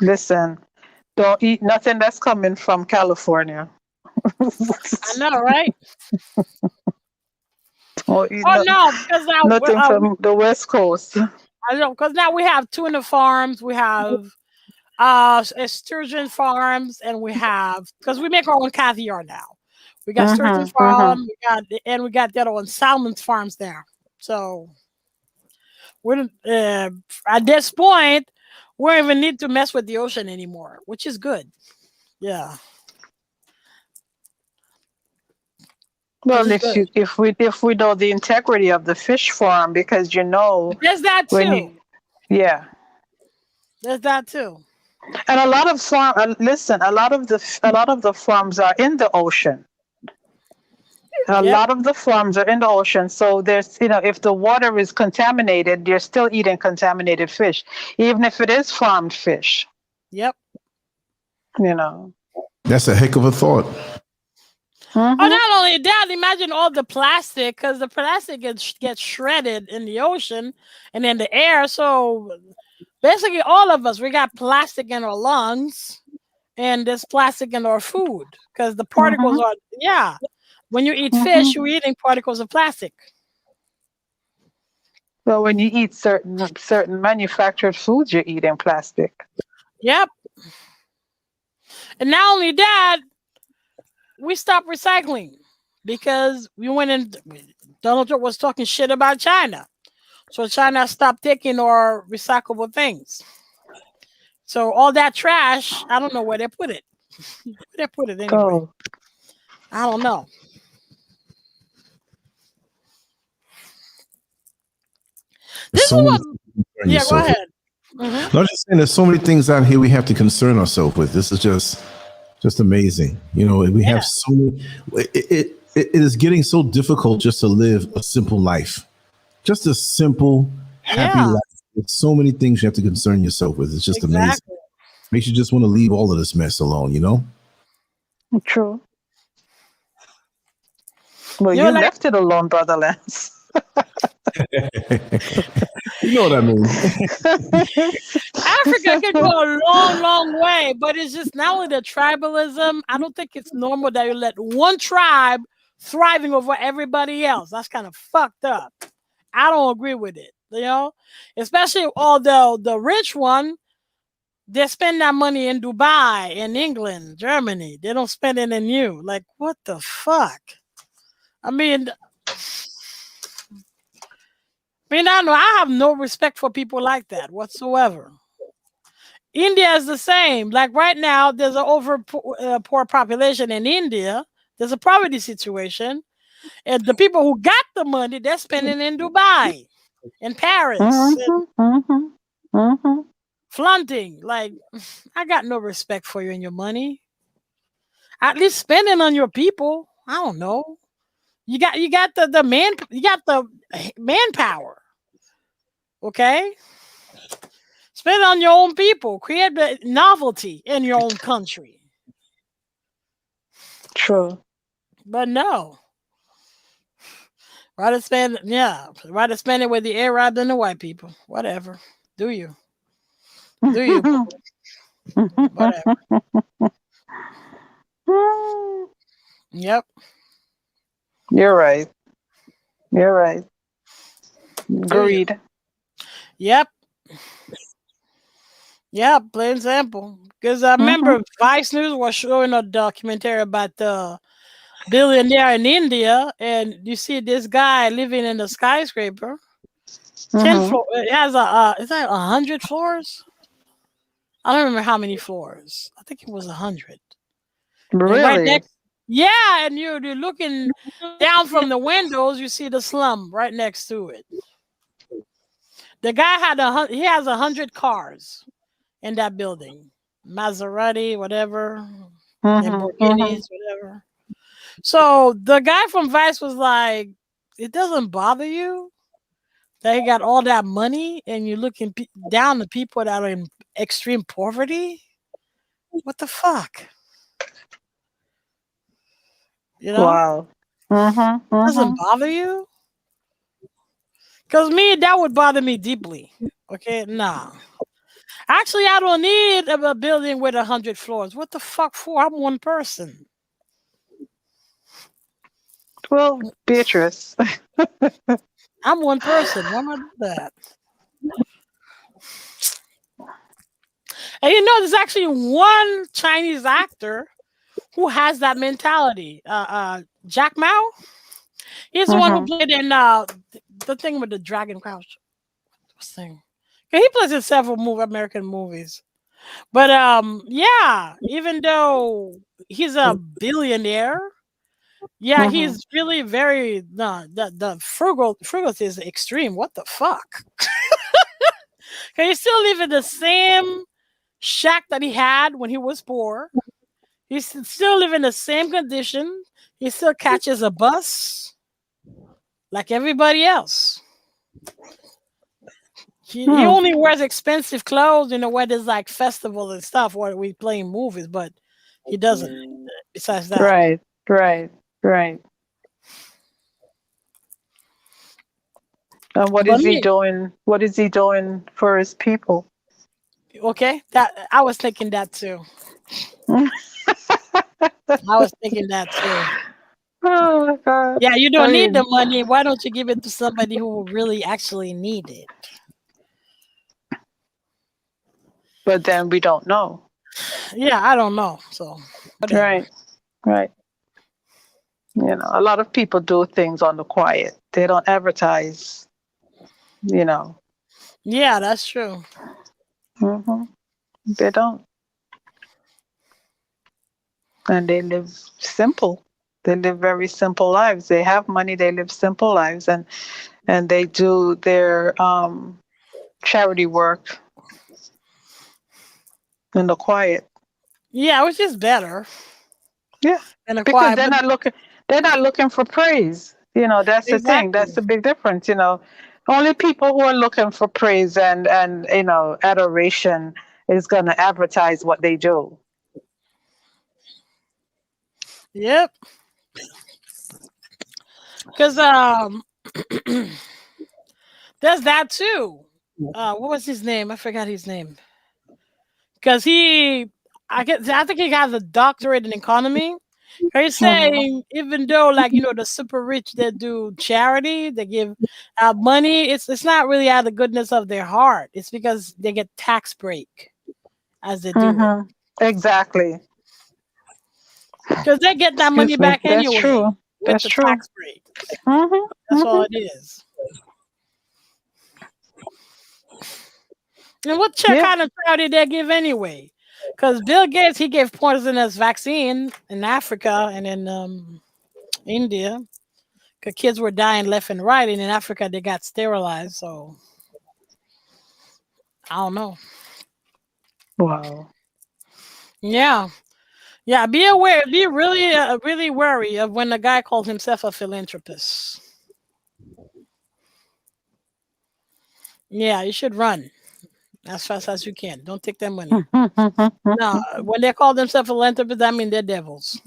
Listen, don't eat nothing that's coming from California. I know, right? No, because now nothing from the West Coast. I know, because now we have tuna farms, we have sturgeon farms, and we have, because we make our own caviar now. We got sturgeon farm, we got the other one, salmon farms there. So we're at this point, we don't even need to mess with the ocean anymore, which is good. Yeah. Well, if we know the integrity of the fish farm, because there's that too. There's that too. And a lot of the farms are in the ocean. A lot of the farms are in the ocean, so there's if the water is contaminated, you're still eating contaminated fish, even if it is farmed fish. Yep. That's a heck of a thought. Oh, not only that, imagine all the plastic, because the plastic gets shredded in the ocean and in the air. So basically, all of us, we got plastic in our lungs, and there's plastic in our food, because the particles are, when you eat fish, you're eating particles of plastic. Well, when you eat certain manufactured foods, you're eating plastic. Yep. And not only that, we stopped recycling because we went in. Donald Trump was talking shit about China. So China stopped taking our recyclable things. So all that trash, I don't know where they put it. Where they put it anyway. Oh. I don't know. This is what. Yeah, go ahead. Mm-hmm. No, I'm just saying there's so many things out here we have to concern ourselves with. This is just amazing. We have so many. It is getting so difficult just to live a simple life. Just a simple, happy life. There's so many things you have to concern yourself with. It's just amazing. Makes you just want to leave all of this mess alone, True. Well, you left it alone, Brother Lance. You know what I mean. Africa can go a long, long way, but it's just not only the tribalism. I don't think it's normal that you let one tribe thriving over everybody else. That's kind of fucked up. I don't agree with it, especially although the rich one, they spend that money in Dubai, in England, Germany. They don't spend it in you. Like, what the fuck? I mean, I don't know. I have no respect for people like that whatsoever. India is the same. Like right now, there's an over poor population in India. There's a poverty situation. And the people who got the money, they're spending in Dubai, in Paris, flaunting. Like, I got no respect for you and your money. At least spending on your people. I don't know. You got the manpower. Okay? Spend it on your own people. Create the novelty in your own country. True. But no. Rather spend it with the Arab than the white people. Whatever. Do you? Do you? Whatever. Yep. You're right. You're right. Do you? Greed. Yep. Yeah, plain simple. Because I remember Vice News was showing a documentary about the billionaire in India, and you see this guy living in a skyscraper. 10 floor. It has is that 100 floors? I don't remember how many floors. I think it was 100. And right Really? next, yeah, and you're looking down from the windows, you see the slum right next to it. The guy he has 100 cars in that building, Maserati, whatever, Lamborghinis, whatever. So the guy from Vice was like, "It doesn't bother you that he got all that money, and you're looking down the people that are in extreme poverty? What the fuck?" You know? Wow. It doesn't bother you? Because me, that would bother me deeply. Okay, nah. Actually, I don't need a building with 100 floors. What the fuck for? I'm one person. Well, Beatrice. I'm one person. Why am I do that? And you know, there's actually one Chinese actor who has that mentality. Jack Mao. He's the one who played in the thing with the dragon crouch. What's the thing? He plays in several American movies. But yeah, even though he's a billionaire, yeah, he's really very the frugality is extreme. What the fuck? Can he still live in the same shack that he had when he was poor? He's still living in the same condition. He still catches a bus like everybody else. He only wears expensive clothes, where there's like festivals and stuff where we play movies, but he doesn't. Besides that, Right. And what is he doing? What is he doing for his people? Okay, that I was thinking that too. I was thinking that too. Oh my God. Yeah, you don't need the money. Why don't you give it to somebody who really actually need it? But then we don't know. Yeah, I don't know. So whatever. Right. A lot of people do things on the quiet. They don't advertise. Yeah, that's true. They don't. And they live simple. They live very simple lives. They have money. They live simple lives, and they do their charity work in the quiet. Yeah, which is better. Yeah, because they're not looking. They're not looking for praise. That's the thing. That's the big difference. Only people who are looking for praise and adoration is going to advertise what they do. Yep. Because there's that too. What was his name? I forgot his name. Because I think he has a doctorate in economy. He's saying even though the super rich that do charity, they give out money, it's not really out of the goodness of their heart. It's because they get tax break as they do it. Exactly. Because they get that money back anyway. That's true. With the tax break. That's all it is. And what kind of charity they give anyway? Because Bill Gates, he gave poisonous vaccine in Africa and in India. Because kids were dying left and right. And in Africa, they got sterilized. So, I don't know. Wow. Yeah. Yeah, be aware. Be really wary of when a guy calls himself a philanthropist. Yeah, you should run as fast as you can. Don't take their money. No, when they call themselves philanthropists, that means they're devils.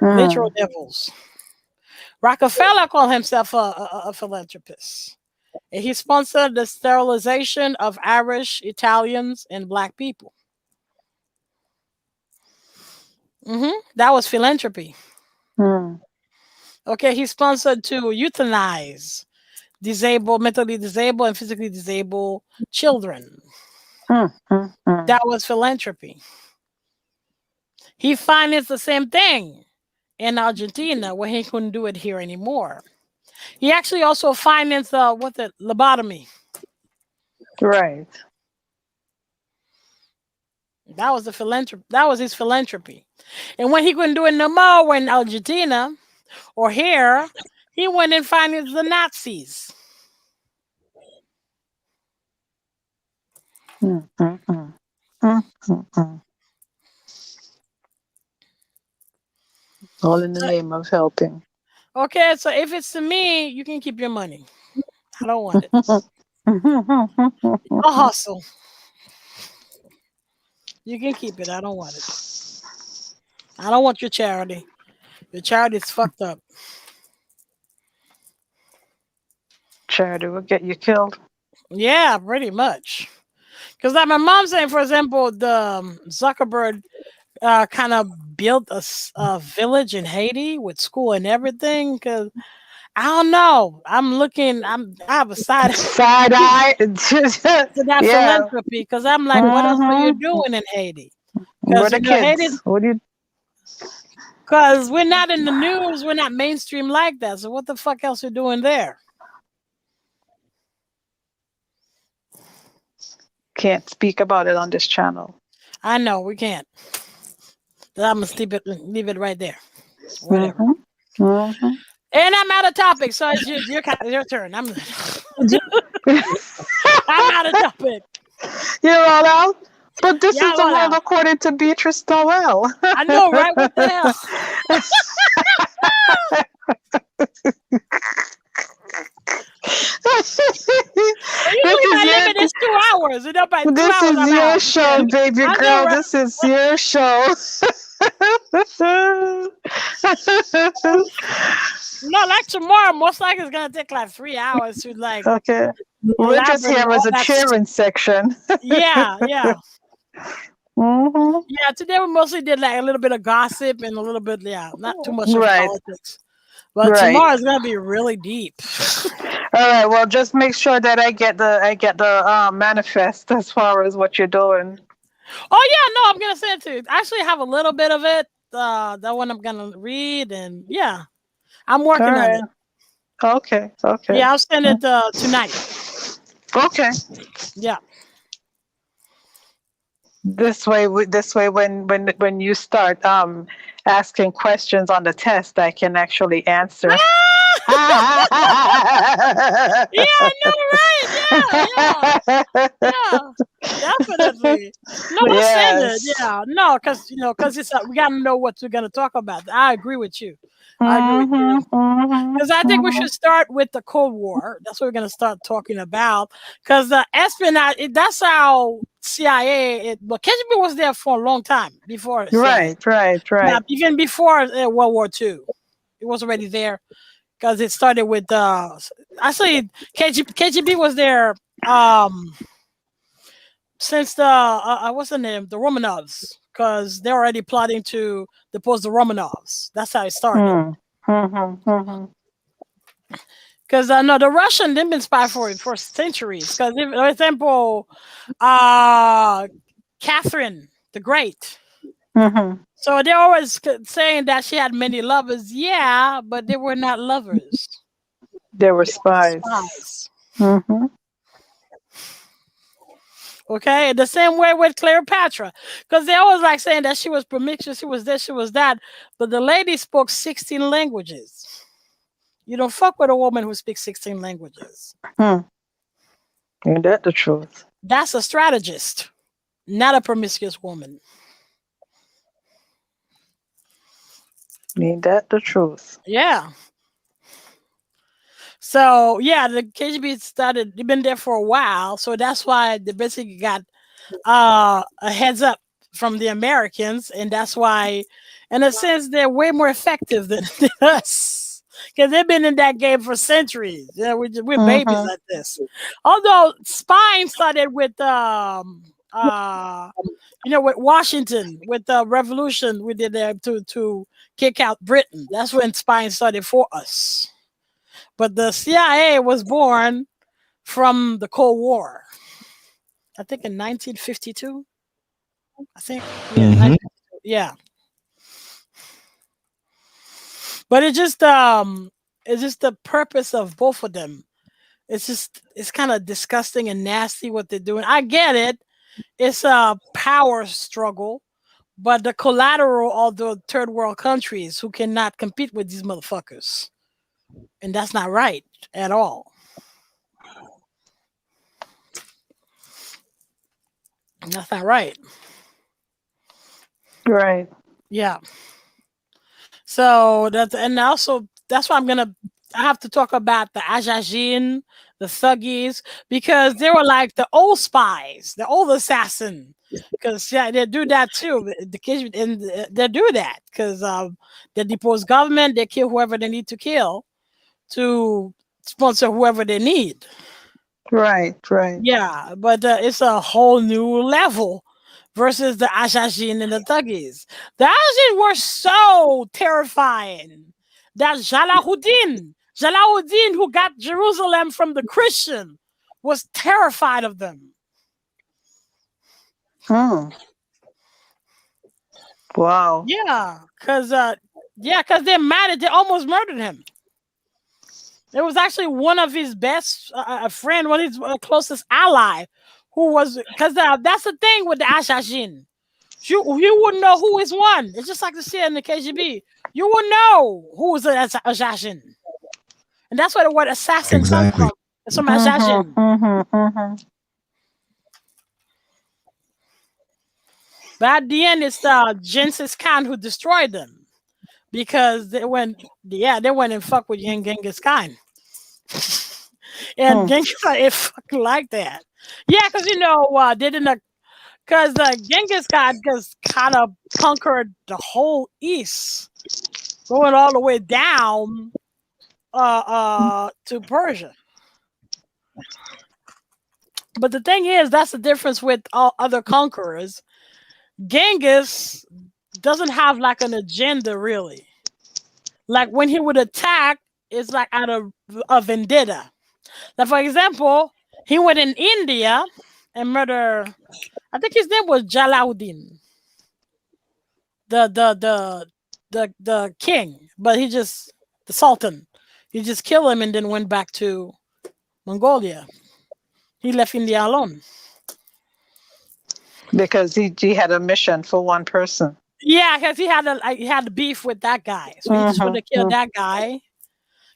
Literal devils. Rockefeller called himself a philanthropist. And he sponsored the sterilization of Irish, Italians, and Black people. That was philanthropy. Okay, he sponsored to euthanize disabled, mentally disabled, and physically disabled children. That was philanthropy. He financed the same thing in Argentina where he couldn't do it here anymore. He actually also financed lobotomy. Right. That was the philanthropy. That was his philanthropy. And when he couldn't do it no more in Argentina or here, he went and financed the Nazis. All in the name of helping. Okay, so if it's to me, you can keep your money. I don't want it. I'll hustle. You can keep it. I don't want it. I don't want your charity. Your charity is fucked up. Charity will get you killed. Yeah, pretty much. Because like my mom saying, for example, the Zuckerberg kind of built a village in Haiti with school and everything. Because I don't know. I have a side eye to that philanthropy. Because I'm like, what else are you doing in Haiti? Where the kids? What do you? Because we're not in the news. We're not mainstream like that. So what the fuck else are you doing there? Can't speak about it on this channel. I know we can't. I'm gonna leave it right there. Whatever. And I'm out of topic, so it's your turn. I'm out of topic. You're all out. But this is the world according to Beatrice Noel. I know, right? What the hell? My limit is 2 hours. This is your show, baby girl. Right? This is your show. No, like tomorrow, most likely it's gonna take like 3 hours to like. Okay. We're just here as a cheering section. Yeah. Yeah, today we mostly did like a little bit of gossip and a little bit, not too much of politics. But tomorrow is gonna be really deep. All right. Well, just make sure that I get the manifest as far as what you're doing. Oh yeah, no, I'm gonna send it to you. I actually have a little bit of it. That one I'm gonna read, and I'm working on it. Okay. Yeah, I'll send it tonight. Okay. Yeah. This way, when you start asking questions on the test, I can actually answer. Yeah, I know, right? Yeah, definitely. No, we'll send it. Yeah, no, because we gotta know what we're gonna talk about. I agree with you. Because I think we should start with the Cold War. That's what we're gonna start talking about. Because the espionage, that's how CIA. But KGB was there for a long time before. Right. Yeah, even before World War II, it was already there. Because it started with actually KGB was there since the what's the name, the Romanovs, because they're already plotting to depose the Romanovs. That's how it started. Because no, the Russian they've been spied for centuries. Because for example, Catherine the Great. So they're always saying that she had many lovers. Yeah, but they were not lovers. They were spies. Okay, the same way with Cleopatra, because they always like saying that she was promiscuous, she was this, she was that, but the lady spoke 16 languages. You don't fuck with a woman who speaks 16 languages. Ain't that the truth? That's a strategist, not a promiscuous woman. Ain't that the truth? Yeah. So the KGB started. They've been there for a while, so that's why they basically got a heads up from the Americans, and that's why, in a sense, they're way more effective than us. because they've been in that game for centuries. Yeah, we're babies at this. Although spying started with with Washington, with the revolution we did there to kick out Britain. That's when spying started for us. But the CIA was born from the Cold War. I think in 1952. I think, yeah. But it's just the purpose of both of them. It's kind of disgusting and nasty what they're doing. I get it. It's a power struggle, but the collateral of the third world countries who cannot compete with these motherfuckers. And that's not right at all. That's not right. Right. Yeah. So that's why I have to talk about the Ajajin, the Thuggies, because they were like the old spies, the old assassin. Because they do that too. The kids and they do that because they depose government, they kill whoever they need to kill to sponsor whoever they need. Right. Yeah, but it's a whole new level versus the Ajajin and the Thuggies. The Ajajin were so terrifying that Jalaluddin, who got Jerusalem from the Christian, was terrified of them. Wow. Yeah, because they're mad they almost murdered him. It was actually one of his best friend, one of his closest ally, who was, because that's the thing with the Ajajin. You wouldn't know who is one. It's just like the CIA and the KGB. You wouldn't know who was an Ajajin. And that's where the word assassin comes from. It's from Ajajin. But at the end, it's Genghis Khan who destroyed them. Because they went and fucked with Genghis Khan. And Genghis Khan, it fucking like that. Yeah, because they didn't. Because Genghis Khan just kind of conquered the whole East, going all the way down to Persia. But the thing is, that's the difference with all other conquerors. Genghis doesn't have like an agenda really. Like when he would attack, it's like out of a vendetta. Like for example, he went in India and murdered. I think his name was Jalaluddin, the king, but the Sultan. He just killed him and then went back to Mongolia. He left India alone. Because he had a mission for one person. Yeah, because he had a beef with that guy, so he just wanted to kill that guy.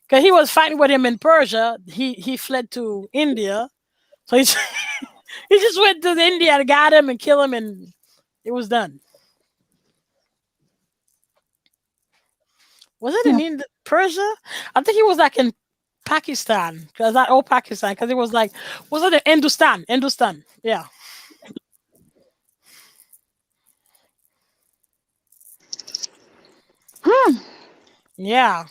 Because he was fighting with him in Persia, he fled to India, so he just went to India, got him, and killed him, and it was done. Was it in India, Persia? I think he was like in Pakistan, because Pakistan, because it was like, was it in Hindustan? Yeah. Yeah.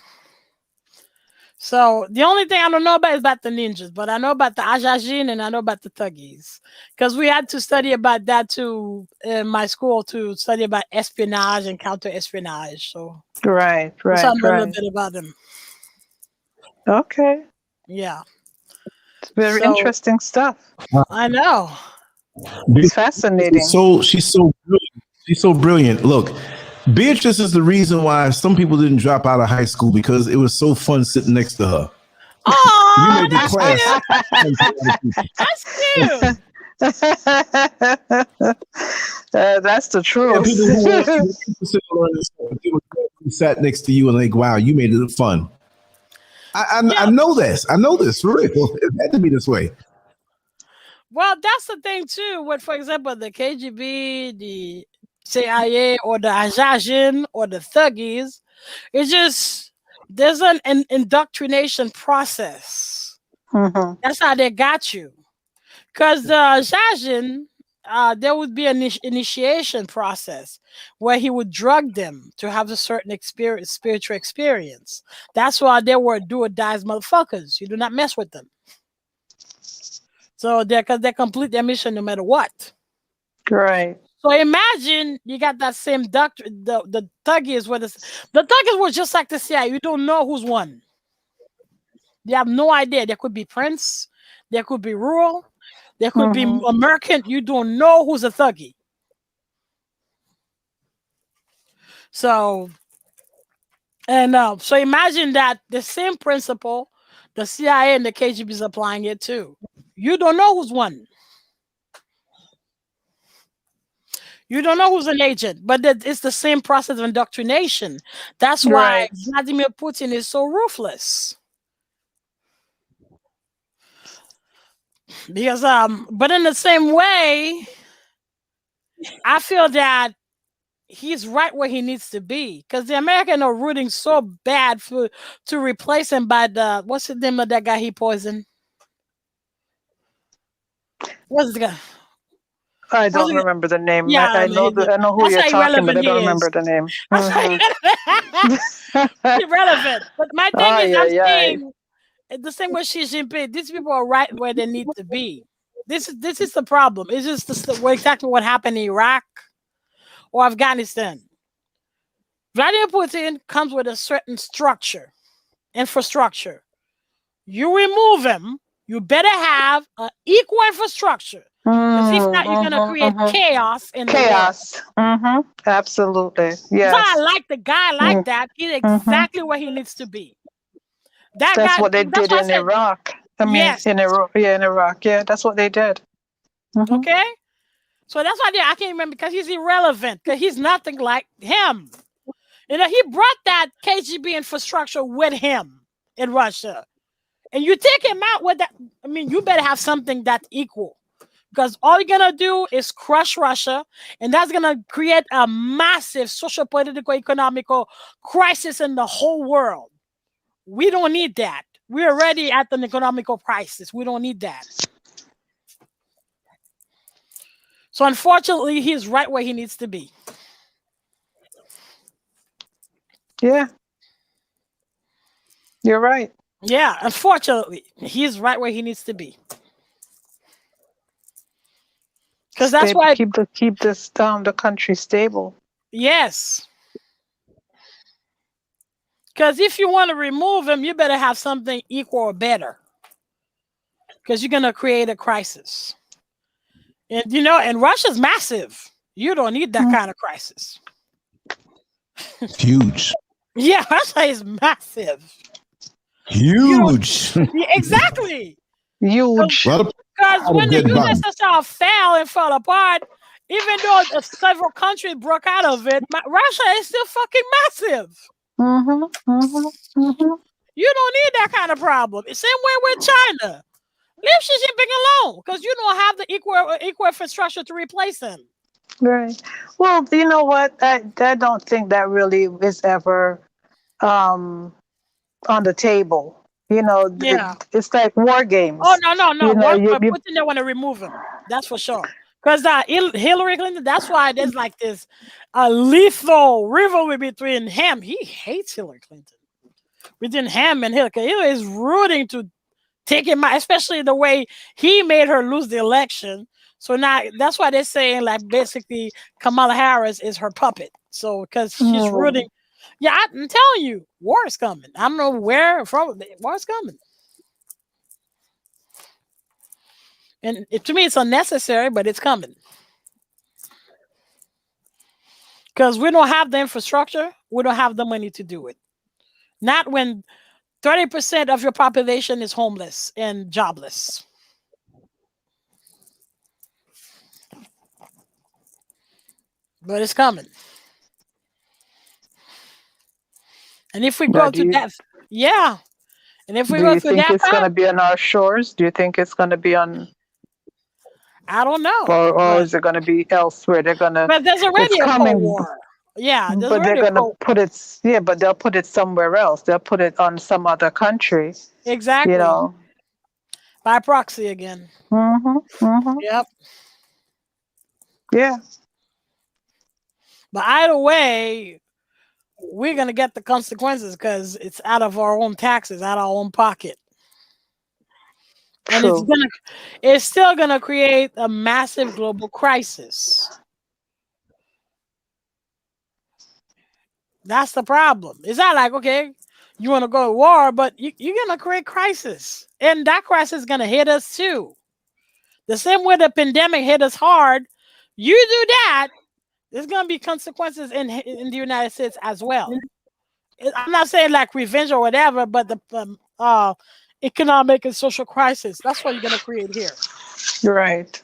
So the only thing I don't know about is about the ninjas, but I know about the Ajajin and I know about the Thuggies, because we had to study about that too in my school, to study about espionage and counter-espionage. So right. So I know a little bit about them. Okay. Yeah. It's very interesting stuff. I know. It's fascinating. She's so brilliant. She's so brilliant. Look, Beatrice is the reason why some people didn't drop out of high school, because it was so fun sitting next to her. Oh, you made the class. That's the truth. People who sat next to you and like, wow, you made it fun. I know this. I know this for real. It had to be this way. Well, that's the thing too. With, for example, the KGB, the CIA, or the Ajajin, or the Thuggies, it's just there's an indoctrination process. That's how they got you. Because the Ajajin, there would be an initiation process where he would drug them to have a certain experience, spiritual experience. That's why they were do or dies motherfuckers. You do not mess with them. So they complete their mission no matter what. Right. So imagine you got that same doctrine. The thuggies were the thuggies were just like the CIA. You don't know who's won. You have no idea. There could be Prince. There could be rural. There could be American. You don't know who's a thuggy. So, and so imagine that the same principle, the CIA and the KGB is applying it too. You don't know who's won. You don't know who's an agent, but it's the same process of indoctrination. That's why Vladimir Putin is so ruthless. Because but in the same way, I feel that he's right where he needs to be. Because the Americans are rooting so bad to replace him by the what's the name of that guy he poisoned? What's the guy? I don't remember the name. Yeah, I know who you're talking, but I don't remember the name. Irrelevant. But my thing is, I'm saying the same way Xi Jinping. These people are right where they need to be. This is the problem. It's just exactly what happened in Iraq or Afghanistan. Vladimir Putin comes with a certain structure, infrastructure. You remove him, you better have an equal infrastructure. Because if not, you're gonna create chaos in the world. Absolutely. Yes. So I like the guy like that. He's exactly where he needs to be. That's what they did in Iraq. In Iraq. Yeah, in Iraq. Yeah, that's what they did. Okay. So that's why I can't remember because he's irrelevant. Because he's nothing like him. You know, he brought that KGB infrastructure with him in Russia. And you take him out with that. I mean, you better have something that's equal. Because all you're going to do is crush Russia, and that's going to create a massive social, political, economical crisis in the whole world. We don't need that. We're already at an economical crisis. We don't need that. So unfortunately, he's right where he needs to be. Yeah. You're right. Yeah, unfortunately, he's right where he needs to be. Because that's why keep this the country stable. Yes. Because if you want to remove him, you better have something equal or better. Because you're gonna create a crisis. And you know, and Russia's massive. You don't need that kind of crisis. It's huge. Yeah, Russia is massive. Huge. Exactly. Huge. Because when the USSR fell and fell apart, even though several countries broke out of it, Russia is still fucking massive. You don't need that kind of problem. Same way with China. Leave Xi Jinping alone because you don't have the equal infrastructure to replace him. Right. Well, you know what? I don't think that really is ever on the table. You know, it's like war games. Oh, no. Putin, they want to remove him. That's for sure. Because Hillary Clinton, that's why there's like this lethal rivalry between him. He hates Hillary Clinton. Between him and Hillary. Hillary is rooting to take him out, especially the way he made her lose the election. So now that's why they're saying like basically Kamala Harris is her puppet. So because she's rooting. Yeah, I'm telling you, war is coming. I don't know where from. War is coming. And to me, it's unnecessary, but it's coming. Because we don't have the infrastructure. We don't have the money to do it. Not when 30% of your population is homeless and jobless. But it's coming. And if we go to that, and if we go to that, do you think it's going to be on our shores? Do you think it's going to be on? I don't know. Or is it going to be elsewhere? They're going to. But there's already a Cold War. Yeah, but they're going to put it. Yeah, but they'll put it somewhere else. They'll put it on some other country. Exactly. You know, by proxy again. Yep. Yeah. But either way, we're gonna get the consequences because it's out of our own taxes, out of our own pocket. And True. it's still gonna create a massive global crisis. That's the problem. It's not like, okay, you want to go to war, but you're gonna create crisis. And that crisis is gonna hit us too. The same way the pandemic hit us hard, you do that, there's gonna be consequences in the United States as well. I'm not saying like revenge or whatever, but the economic and social crisis, that's what you're gonna create here. Right.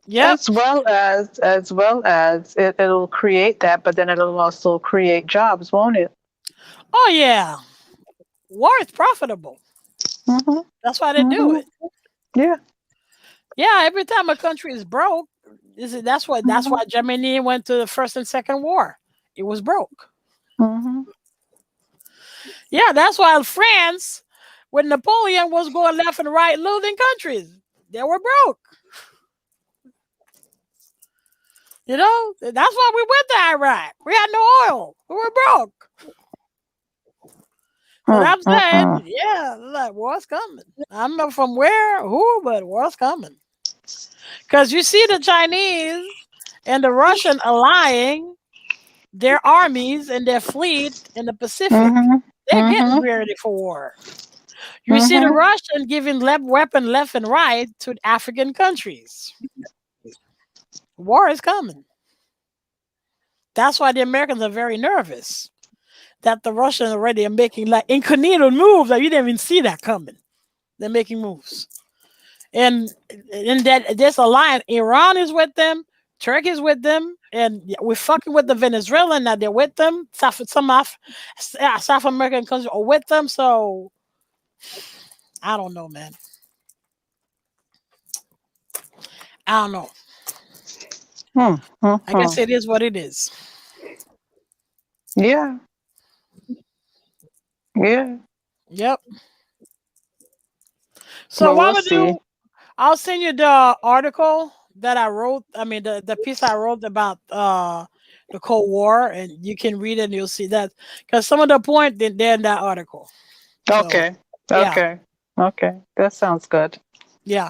Yeah. As well as it'll create that, but then it'll also create jobs, won't it? Oh yeah. War is profitable. Mm-hmm. That's why they do it. Yeah. Yeah, every time a country is broke, that's why Germany went to the First and Second War. It was broke. Mm-hmm. Yeah, that's why France, when Napoleon was going left and right, losing countries, they were broke. You know, that's why we went to Iraq. We had no oil. We were broke. But I'm saying, yeah, like war's coming. I don't know from where, who, but war's coming. Because you see the Chinese and the Russian allying their armies and their fleet in the Pacific. They're getting ready for war. You see the Russian giving weapon left and right to African countries. War is coming. That's why the Americans are very nervous that the Russians already are making like incognito moves that you didn't even see that coming. They're making moves. And that this alliance, Iran is with them, Turkey is with them, and we're fucking with the Venezuelan that they're with them. South American countries are with them. So I don't know, man. I don't know. I guess it is what it is. Yeah. Yeah. Yep. So what we'll do, I'll send you the article that I wrote. I mean, the piece I wrote about the Cold War, and you can read it and you'll see that. Because some of the point, they're in that article. Okay. So, okay. Yeah. Okay. That sounds good. Yeah.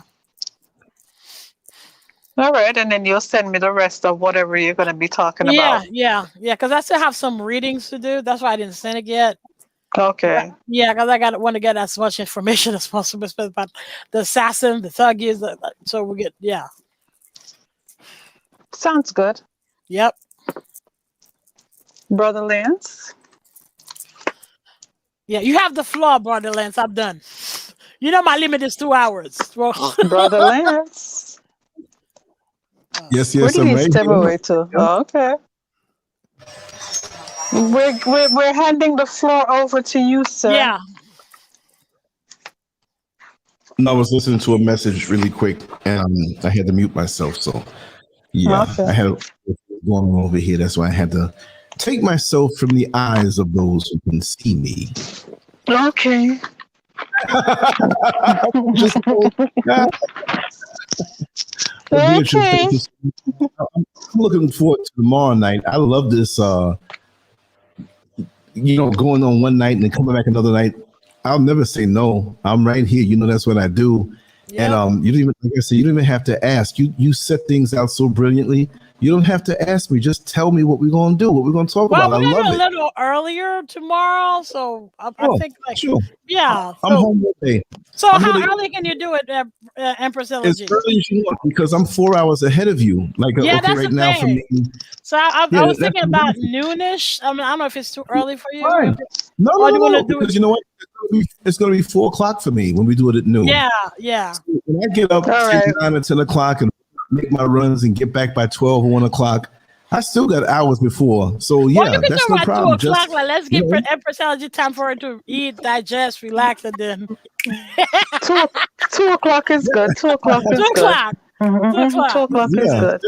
All right, and then you'll send me the rest of whatever you're going to be talking about. Yeah. Because I still have some readings to do. That's why I didn't send it yet. Okay. Yeah, because I want to get as much information as possible about the assassin, the thuggies. So we get, yeah. Sounds good. Yep. Brother Lance? Yeah, you have the floor, Brother Lance. I'm done. You know my limit is 2 hours. Brother Lance? Yes, Where did I'm he right step here. away to? Oh, okay. We're handing the floor over to you, sir. Yeah. No, I was listening to a message really quick, and I had to mute myself. So, yeah, Okay. I had going on over here. That's why I had to take myself from the eyes of those who can see me. Okay. Just Beatrice, I'm looking forward to tomorrow night. I love this. Going on one night and then coming back another night. I'll never say no. I'm right here. You know that's what I do. Yep. And you don't even, like I said, you don't even have to ask. You set things out so brilliantly. You don't have to ask me. Just tell me what we're gonna do, what we're gonna talk about. I love it. A little earlier tomorrow, so I think sure. Yeah. I'm home all day. So how early can you do it, Empress Elegy? As early as you want, because I'm 4 hours ahead of you. Like that's right now for me. So I was thinking about noonish. I mean, I don't know if it's too early for you. Fine. No. Because you know what? It's going to be 4 o'clock for me when we do it at noon. Yeah. So when I get up at 9 or 10 o'clock and make my runs and get back by 12 or 1 o'clock, I still got hours before. So yeah, that's no problem. 2 o'clock. Let's give Empress Elegy time for her to eat, digest, relax, and then 2 o'clock is good. 2 o'clock is 2 o'clock. good. 2 o'clock is good.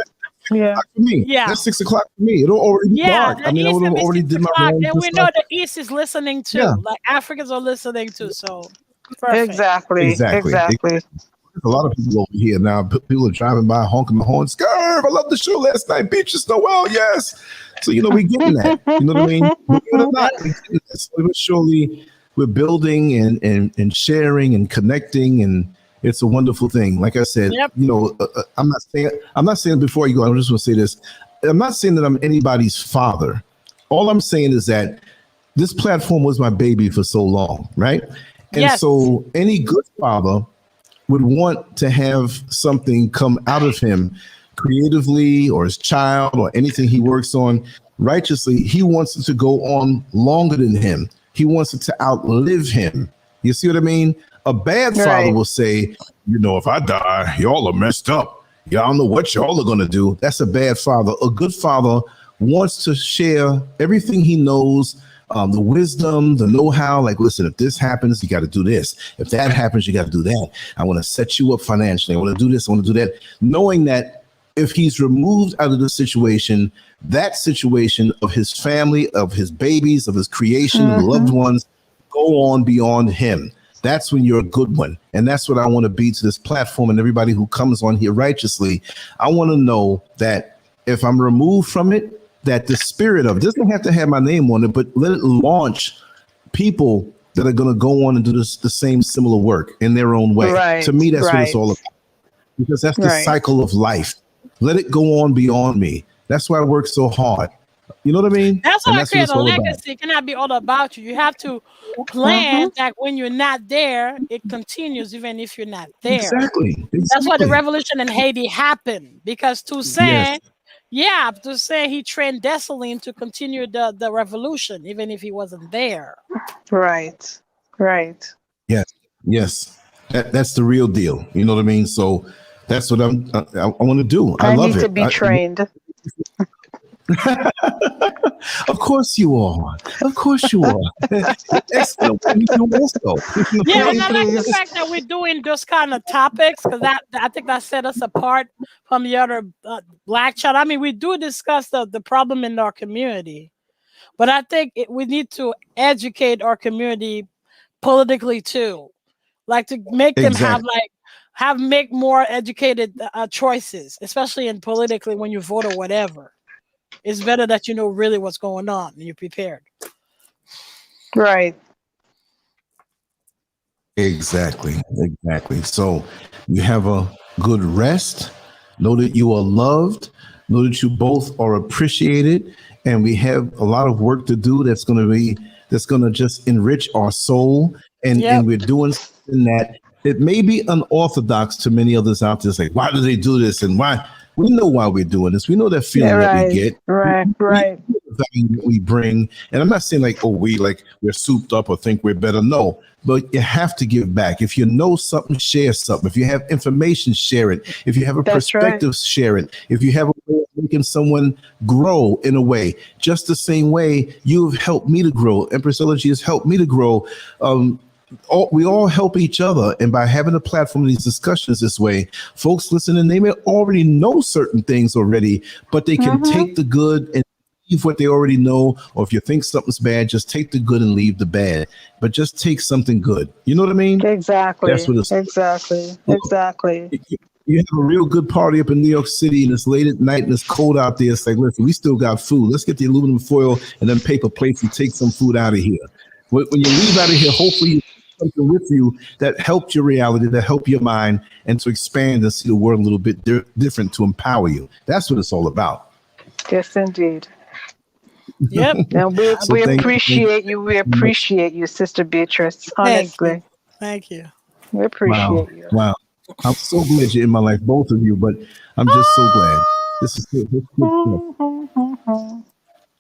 Yeah, for me. That's 6 o'clock for me. It'll already be dark. I mean, I already did my runs. And we know the East is listening too. Like Africans are listening too. So Perfect. Exactly. A lot of people over here now. People are driving by, honking the horn. Scurv, I love the show last night. Beatrice, Noel, yes. So we're getting that. You know what I mean? Believe it or not, we're getting that. Slowly but surely, we're building and sharing and connecting, and it's a wonderful thing. Like I said, I'm not saying before you go. I'm just going to say this. I'm not saying that I'm anybody's father. All I'm saying is that this platform was my baby for so long, right? And so any good father would want to have something come out of him creatively, or his child, or anything he works on righteously. He wants it to go on longer than him. He wants it to outlive him. You see what I mean? A bad father will say, if I die, y'all are messed up. Y'all know what y'all are going to do. That's a bad father. A good father wants to share everything he knows, the wisdom, the know-how. Like, listen, if this happens, you got to do this. If that happens, you got to do that. I want to set you up financially. I want to do this. I want to do that. Knowing that if he's removed out of the situation, that situation of his family, of his babies, of his creation, and loved ones go on beyond him. That's when you're a good one. And that's what I want to be to this platform and everybody who comes on here righteously. I want to know that if I'm removed from it, that the spirit of it doesn't have to have my name on it, but let it launch people that are going to go on and do the same similar work in their own way. Right, to me, that's what it's all about. Because that's the cycle of life. Let it go on beyond me. That's why I work so hard. You know what I mean? That's why I create a legacy. It cannot be all about you. You have to plan that when you're not there, it continues even if you're not there. Exactly. That's why the revolution in Haiti happened, because Toussaint, he trained Dessalines to continue the revolution, even if he wasn't there. Right. Yes. That's the real deal. You know what I mean? So that's what I want to do. I love it. I need to be trained. Of course you are. Excellent. Yeah, and I like the fact that we're doing those kind of topics, because I think that set us apart from the other Black chat. I mean, we do discuss the problem in our community, but I think we need to educate our community politically too, like to make them make more educated choices, especially in politically when you vote or whatever. It's better that you know really what's going on and you're prepared. Right. Exactly. So you have a good rest. Know that you are loved. Know that you both are appreciated. And we have a lot of work to do that's going to just enrich our soul. And we're doing something that it may be unorthodox to many others out there. It's like, why do they do this? And why? We know why we're doing this. We know that feeling that we get. Right. The value that we bring. And I'm not saying we're souped up or think we're better. No, but you have to give back. If you know something, share something. If you have information, share it. If you have a perspective, share it. If you have a way of making someone grow in a way, just the same way you've helped me to grow. Empress Elegy has helped me to grow. We all help each other, and by having a platform in these discussions this way, folks listening, they may already know certain things already, but they can take the good and leave what they already know. Or if you think something's bad, just take the good and leave the bad, but just take something good. You know what I mean? Exactly. That's what it's exactly. You have a real good party up in New York City, and it's late at night and it's cold out there. It's like, listen, we still got food. Let's get the aluminum foil and then paper plates and take some food out of here. When you leave out of here, hopefully you something with you that helped your reality, that helped your mind, and to expand and see the world a little bit different, to empower you. That's what it's all about. Yes, indeed. Yep. And we appreciate you. We appreciate you, Sister Beatrice. Honestly. Thank you. We appreciate you. Wow. I'm so glad you're in my life, both of you, but I'm just so glad. This is good.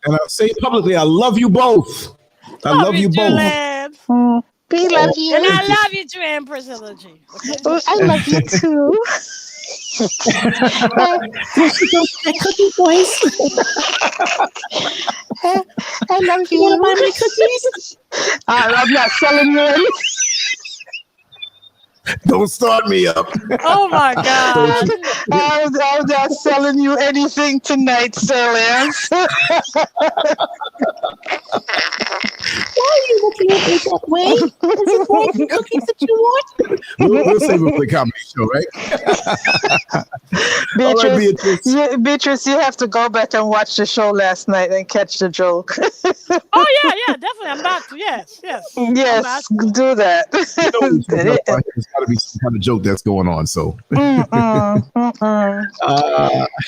And I'll say publicly, I love you both. I love you both. We love you. And I love you too, Empress Elegy. Okay? Oh, I love you too. Cookie voice. I love you. You want to buy my cookies? I'm not selling you any. Don't start me up. Oh my God. I'm not selling you anything tonight, Sir Lance. Why are you in that way? Is it walking cookies that you want? We'll save it for the comedy show, right? Beatrice, All right, Beatrice. Beatrice, you have to go back and watch the show last night and catch the joke. Oh yeah, definitely. I'm about to. Yes. Yes, do that. There's got to be some kind of joke that's going on. So.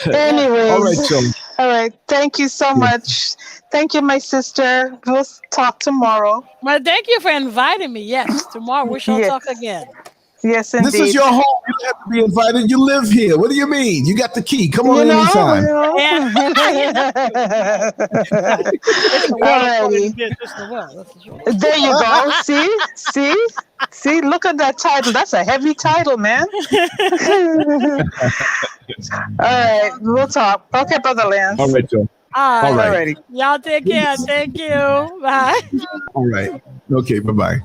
Anyways, all right, Joe. All right. Thank you so much. Thank you, my sister. We'll talk tomorrow. Well, thank you for inviting me. Yes, tomorrow we shall talk again. Yes, indeed. This is your home. You don't have to be invited. You live here. What do you mean? You got the key. Come on anytime. There you go. See. Look at that title. That's a heavy title, man. All right, we'll talk. Okay, Brother Lance. All right, Joe. All right. Alrighty. Y'all take care. Thank you. Bye. All right. Okay, bye-bye.